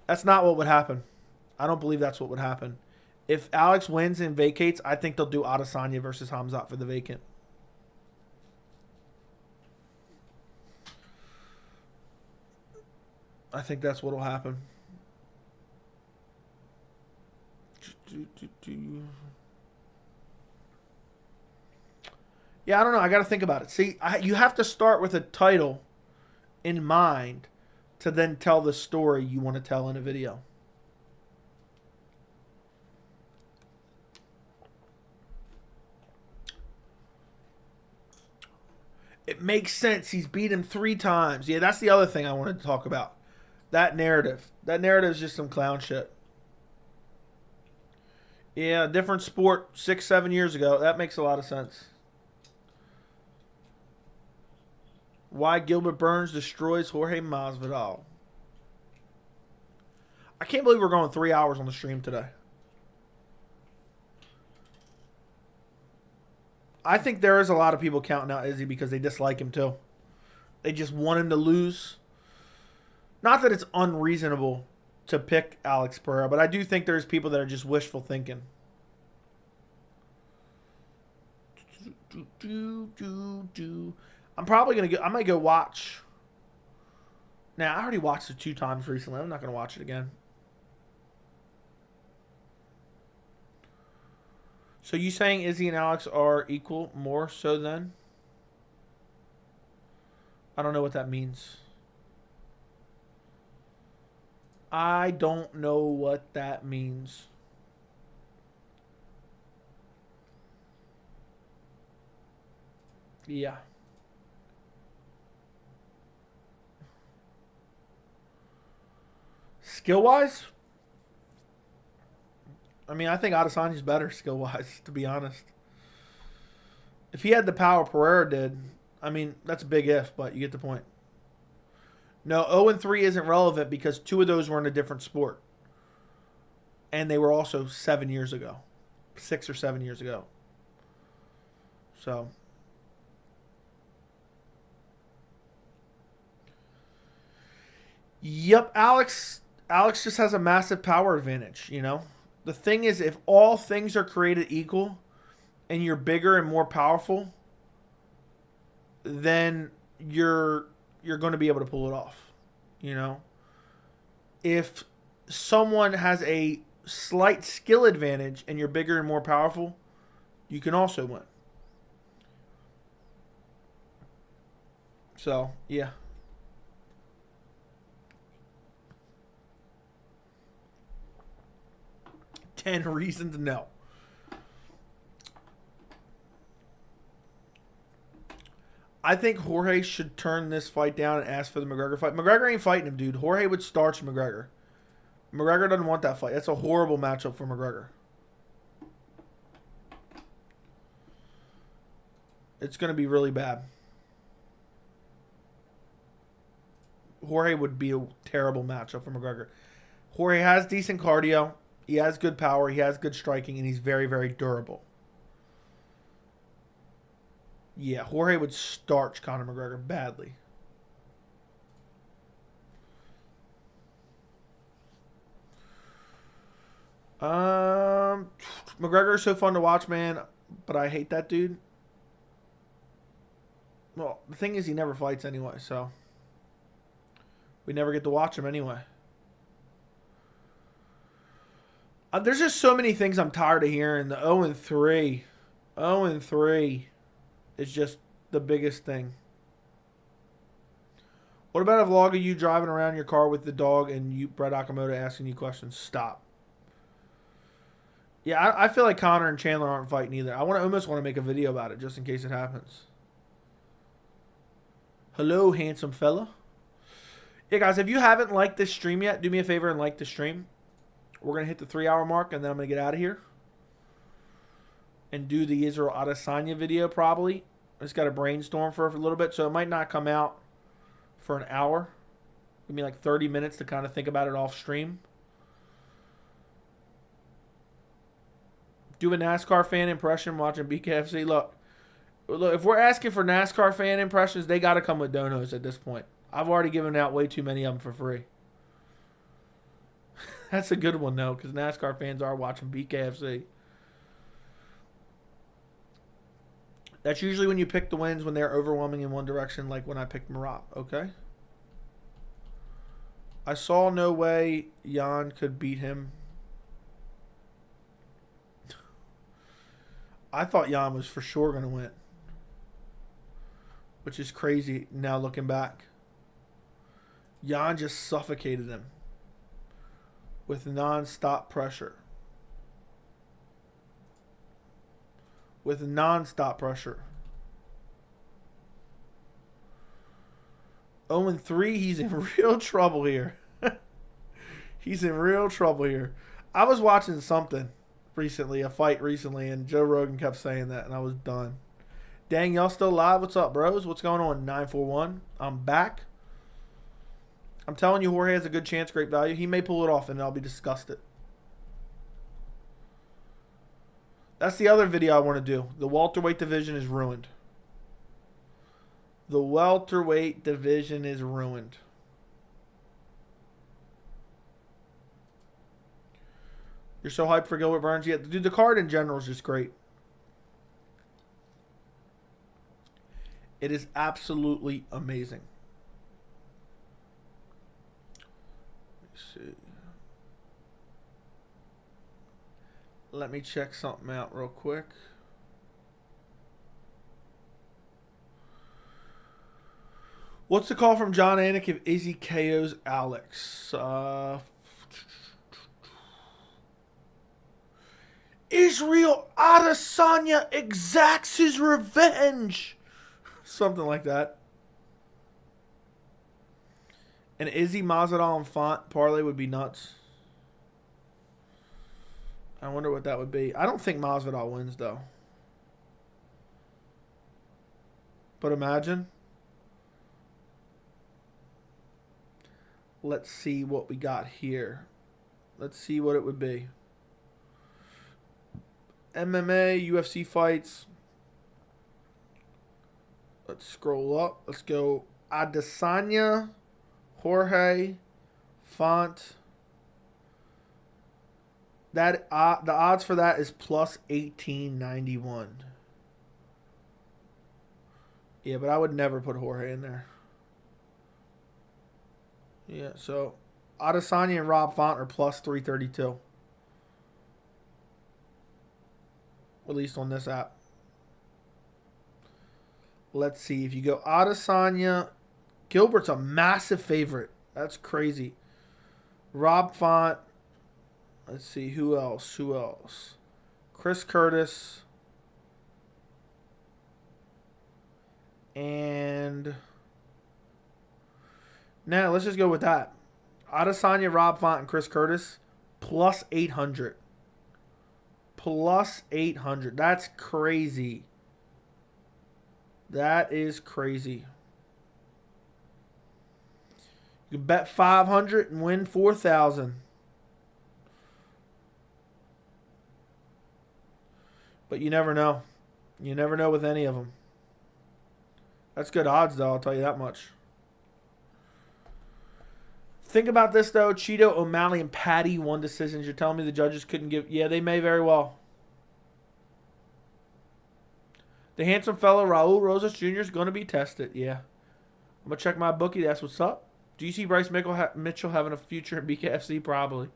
That's not what would happen. I don't believe that's what would happen. If Alex wins and vacates, I think they'll do Adesanya versus Hamzat for the vacant. I think that's what will happen. Yeah, I don't know. I got to think about it. See, you have to start with a title in mind to then tell the story you want to tell in a video. It makes sense. He's beat him 3 times. Yeah, that's the other thing I wanted to talk about. That narrative. That narrative is just some clown shit. Yeah, different sport 6-7 years ago. That makes a lot of sense. Why Gilbert Burns destroys Jorge Masvidal. I can't believe we're going 3 hours on the stream today. I think there is a lot of people counting out Izzy because they dislike him too. They just want him to lose. Not that it's unreasonable to pick Alex Pereira, but I do think there's people that are just wishful thinking. I'm probably going to go. I might go watch. Now, I already watched it 2 times recently. I'm not going to watch it again. So you saying Izzy and Alex are equal more so than? I don't know what that means. I don't know what that means. Yeah. Skill-wise? I mean, I think Adesanya's better skill-wise, to be honest. If he had the power Pereira did, I mean, that's a big if, but you get the point. No, 0-3 isn't relevant because 2 of those were in a different sport. And they were also 7 years ago. 6 or 7 years ago. So. Yep, Alex just has a massive power advantage, you know. The thing is, if all things are created equal and you're bigger and more powerful, then you're going to be able to pull it off, you know. If someone has a slight skill advantage and you're bigger and more powerful, you can also win. So, yeah. Reasons no. I think Jorge should turn this fight down and ask for the McGregor fight. McGregor ain't fighting him, dude. Jorge would starch McGregor. McGregor doesn't want that fight. That's a horrible matchup for McGregor. It's going to be really bad. Jorge would be a terrible matchup for McGregor. Jorge has decent cardio. He has good power, he has good striking, and he's very, very durable. Yeah, Jorge would starch Conor McGregor badly. McGregor is so fun to watch, man, but I hate that dude. Well, the thing is he never fights anyway, so we never get to watch him anyway. There's just so many things I'm tired of hearing. The 0-3. 0-3 is just the biggest thing. What about a vlog of you driving around your car with the dog and you, Brett Akamoto, asking you questions? Stop. Yeah, I feel like Connor and Chandler aren't fighting either. I almost want to make a video about it just in case it happens. Hello, handsome fella. Yeah, guys, if you haven't liked this stream yet, do me a favor and like the stream. We're going to hit the 3-hour mark, and then I'm going to get out of here and do the Israel Adesanya video probably. I just got to brainstorm for a little bit, so it might not come out for an hour. Give me like 30 minutes to kind of think about it off stream. Do a NASCAR fan impression watching BKFC. Look, if we're asking for NASCAR fan impressions, they got to come with donos at this point. I've already given out way too many of them for free. That's a good one, though, because NASCAR fans are watching BKFC. That's usually when you pick the wins when they're overwhelming in one direction, like when I picked Murat, okay? I saw no way Jan could beat him. I thought Jan was for sure going to win, which is crazy now looking back. Jan just suffocated him with non-stop pressure. With non-stop pressure. 0-3, he's in real trouble here. He's in real trouble here. I was watching something recently, a fight recently, and Joe Rogan kept saying that, and I was done. Dang, y'all still live? What's up, bros? What's going on? 941. I'm back. I'm telling you, Jorge has a good chance, great value. He may pull it off, and I'll be disgusted. That's the other video I want to do. The welterweight division is ruined. The welterweight division is ruined. You're so hyped for Gilbert Burns. Yeah, dude, the card in general is just great. It is absolutely amazing. Let me see. Let me check something out real quick. What's the call from John Anik if Izzy KOs Alex? Israel Adesanya exacts his revenge. Something like that. An Izzy Masvidal and Font parlay would be nuts. I wonder what that would be. I don't think Masvidal wins, though. But imagine. Let's see what we got here. Let's see what it would be. MMA, UFC fights. Let's scroll up. Let's go Adesanya, Jorge, Font. That the odds for that is plus 1891. Yeah, but I would never put Jorge in there. Yeah, so Adesanya and Rob Font are plus 332. At least on this app. Let's see. If you go Adesanya, Gilbert's a massive favorite. That's crazy. Rob Font. Let's see. Who else? Who else? Chris Curtis. And now let's just go with that. Adesanya, Rob Font, and Chris Curtis. Plus 800. Plus 800. That's crazy. That is crazy. You can bet 500 and win 4,000. But you never know. You never know with any of them. That's good odds, though. I'll tell you that much. Think about this, though. Cheeto, O'Malley, and Patty won decisions. You're telling me the judges couldn't give... Yeah, they may very well. The handsome fellow Raul Rosas Jr. is going to be tested. Yeah. I'm going to check my bookie. That's what's up. Do you see Bryce Mitchell having a future in BKFC? Probably.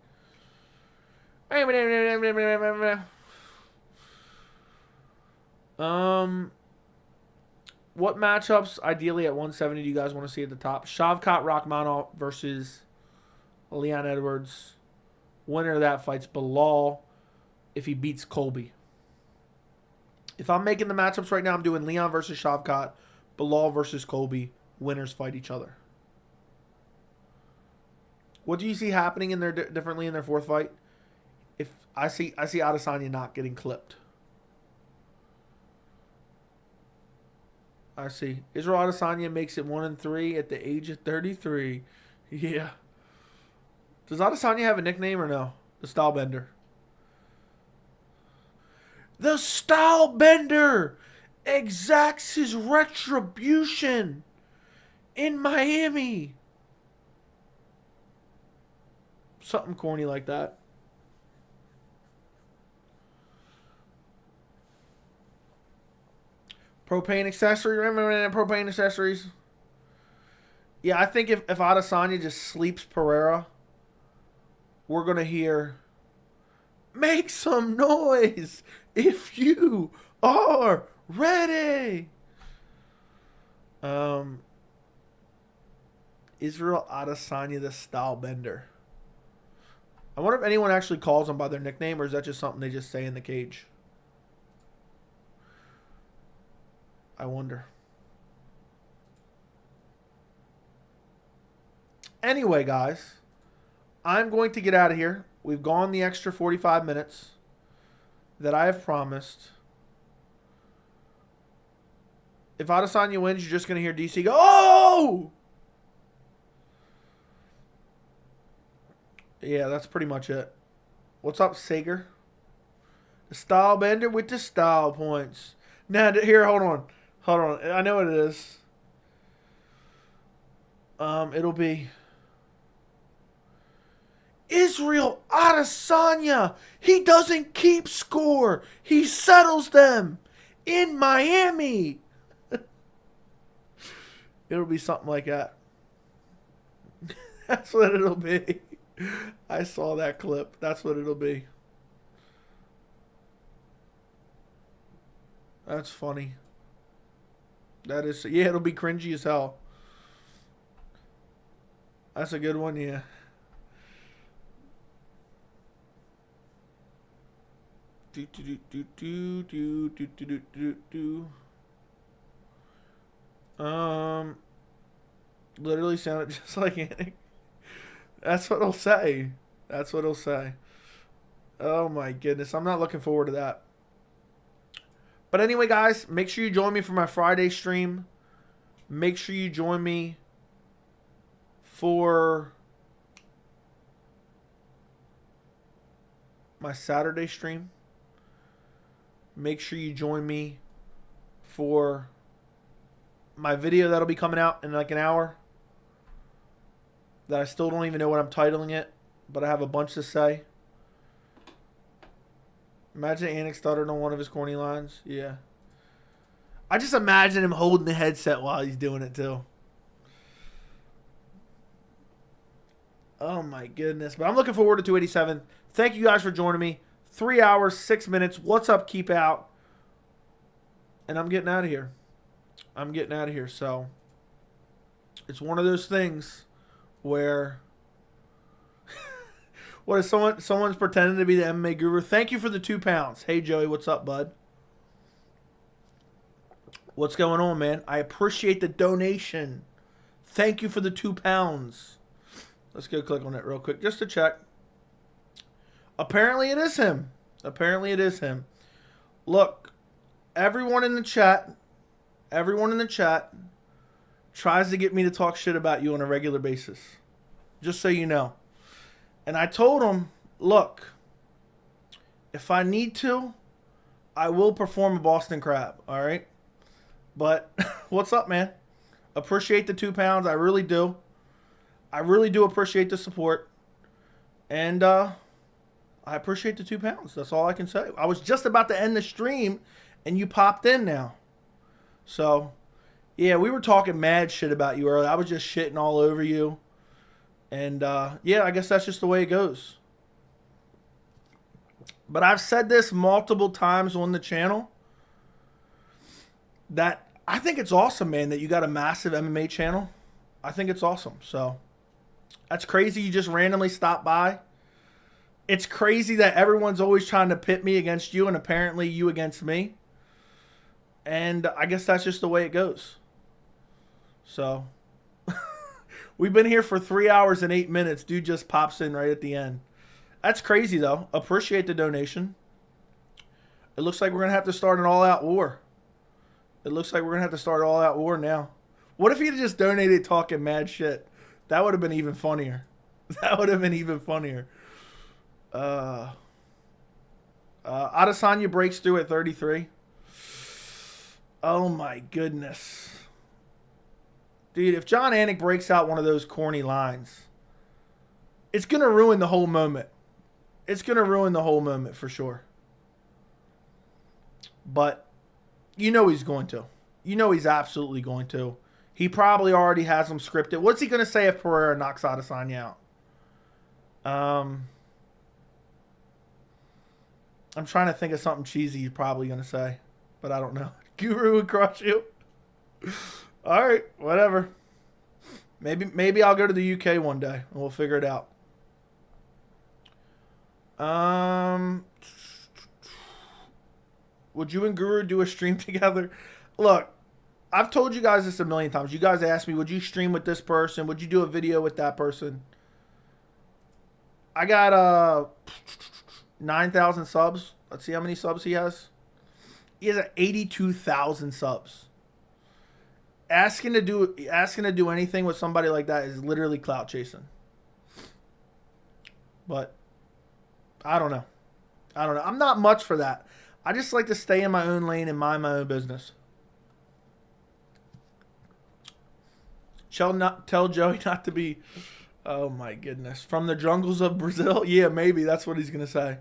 What matchups, ideally at 170, do you guys want to see at the top? Shavkat Rakhmonov versus Leon Edwards. Winner of that fights Bilal if he beats Colby. If I'm making the matchups right now, I'm doing Leon versus Shavkat, Bilal versus Colby. Winners fight each other. What do you see happening in their differently in their fourth fight? If I see Adesanya not getting clipped. I see. Israel Adesanya makes it 1-3 at the age of 33. Yeah. Does Adesanya have a nickname or no? The Stylebender. The Stylebender exacts his retribution in Miami. Something corny like that. Propane accessory. Remember propane accessories? Yeah, I think if Adesanya just sleeps Pereira, we're going to hear, make some noise if you are ready. Israel Adesanya, the Stylebender. I wonder if anyone actually calls them by their nickname, or is that just something they just say in the cage? I wonder. Anyway, guys, I'm going to get out of here. We've gone the extra 45 minutes that I have promised. If Adesanya wins, you're just going to hear DC go, oh! Yeah, that's pretty much it. What's up, Sager? The style bender with the style points. Now, here, hold on. Hold on. I know what it is. It'll be Israel Adesanya. He doesn't keep score. He settles them in Miami. It'll be something like that. That's what it'll be. I saw that clip. That's what it'll be. That's funny. That is, yeah, it'll be cringy as hell. That's a good one, yeah. Literally sounded just like Anik. That's what it'll say. That's what it'll say. Oh my goodness. I'm not looking forward to that. But anyway, guys, make sure you join me for my Friday stream. Make sure you join me for my Saturday stream. Make sure you join me for my video that'll be coming out in like an hour. That I still don't even know what I'm titling it, but I have a bunch to say. Imagine Anik stuttered on one of his corny lines. Yeah. I just imagine him holding the headset while he's doing it too. Oh my goodness. But I'm looking forward to 287. Thank you guys for joining me. 3 hours, 6 minutes. What's up, keep out. And I'm getting out of here. I'm getting out of here. So it's one of those things where what is someone's pretending to be the MMA guru. Thank you for the 2 pounds. Hey Joey, what's up, bud? What's going on, man? I appreciate the donation. Thank you for the 2 pounds. Let's go click on it real quick just to check. Apparently it is him. Apparently it is him. Look, everyone in the chat tries to get me to talk shit about you on a regular basis. Just so you know. And I told him, look, if I need to, I will perform a Boston Crab, all right? But what's up, man? Appreciate the 2 pounds. I really do. I really do appreciate the support. And I appreciate the 2 pounds. That's all I can say. I was just about to end the stream, and you popped in now. So, yeah, we were talking mad shit about you earlier. I was just shitting all over you. And, yeah, I guess that's just the way it goes. But I've said this multiple times on the channel that I think it's awesome, man, that you got a massive MMA channel. I think it's awesome. So, that's crazy you just randomly stopped by. It's crazy that everyone's always trying to pit me against you and apparently you against me. And I guess that's just the way it goes. So, we've been here for 3 hours and 8 minutes. Dude just pops in right at the end. That's crazy, though. Appreciate the donation. It looks like we're going to have to start an all-out war. It looks like we're going to have to start an all-out war now. What if he had just donated talking mad shit? That would have been even funnier. That would have been even funnier. Adesanya breaks through at 33. Oh, my goodness. Dude, if John Anik breaks out one of those corny lines, it's going to ruin the whole moment. It's going to ruin the whole moment for sure. But you know he's going to. You know he's absolutely going to. He probably already has them scripted. What's he going to say if Pereira knocks Adesanya out? I'm trying to think of something cheesy he's probably going to say. But I don't know. Guru would crush you. All right, whatever. Maybe I'll go to the UK one day and we'll figure it out. Would you and Guru do a stream together? Look, I've told you guys this a million times. You guys asked me, would you stream with this person? Would you do a video with that person? I got 9,000 subs. Let's see how many subs he has. He has 82,000 subs. asking to do anything with somebody like that is literally clout chasing. But I don't know. I'm not much for that. I just like to stay in my own lane and mind my own business. Tell Joey not to be. Oh my goodness. From the jungles of Brazil? Yeah, maybe that's what he's going to say.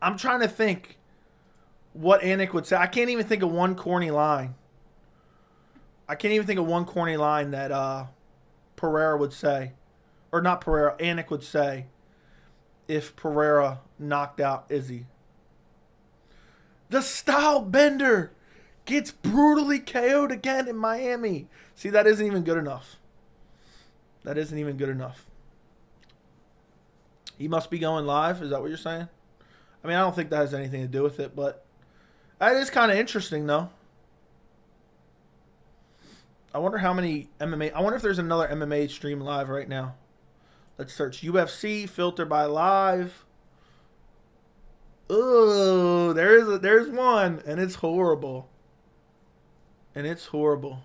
I'm trying to think what Anik would say. I can't even think of one corny line. I can't even think of one corny line that Pereira would say. Or not Pereira, Anik would say if Pereira knocked out Izzy. The style bender gets brutally KO'd again in Miami. See, that isn't even good enough. That isn't even good enough. He must be going live. Is that what you're saying? I mean, I don't think that has anything to do with it, but that is kind of interesting, though. I wonder how many MMA... I wonder if there's another MMA stream live right now. Let's search UFC, filter by live. Oh, there's one, and it's horrible. And it's horrible.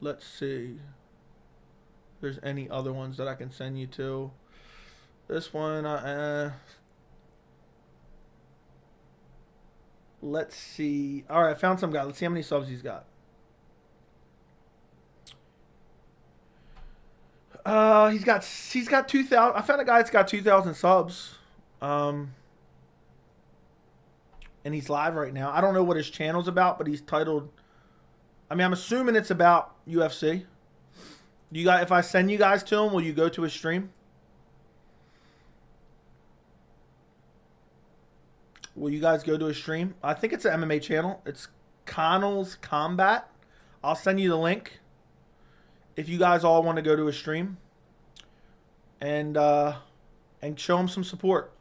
Let's see. If there's any other ones that I can send you to. This one, let's see. All right, I found some guy. Let's see how many subs he's got. He's got 2,000. I found a guy that's got 2,000 subs. And he's live right now. I don't know what his channel's about, but he's titled. I mean, I'm assuming it's about UFC. You guys, if I send you guys to him, will you go to his stream? Will you guys go to his stream? I think it's an MMA channel. It's Connell's Combat. I'll send you the link if you guys all want to go to his stream and show him some support.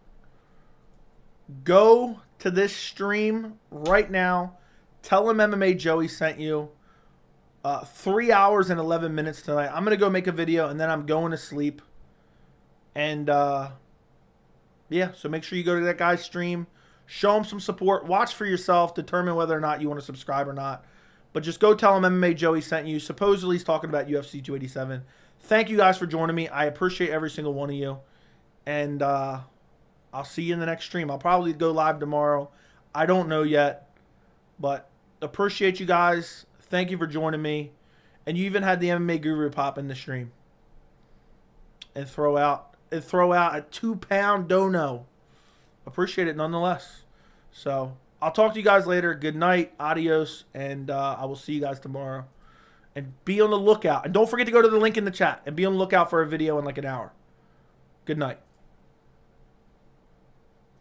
Go to this stream right now. Tell him MMA Joey sent you. 3 hours and 11 minutes tonight. I'm going to go make a video, and then I'm going to sleep. And, yeah, so make sure you go to that guy's stream. Show him some support. Watch for yourself. Determine whether or not you want to subscribe or not. But just go tell him MMA Joey sent you. Supposedly he's talking about UFC 287. Thank you guys for joining me. I appreciate every single one of you. And I'll see you in the next stream. I'll probably go live tomorrow. I don't know yet. But appreciate you guys. Thank you for joining me. And you even had the MMA Guru pop in the stream. And throw out a 2-pound dono. Appreciate it nonetheless. So I'll talk to you guys later. Good night. Adios. And I will see you guys tomorrow. And be on the lookout. And don't forget to go to the link in the chat. And be on the lookout for a video in like an hour. Good night.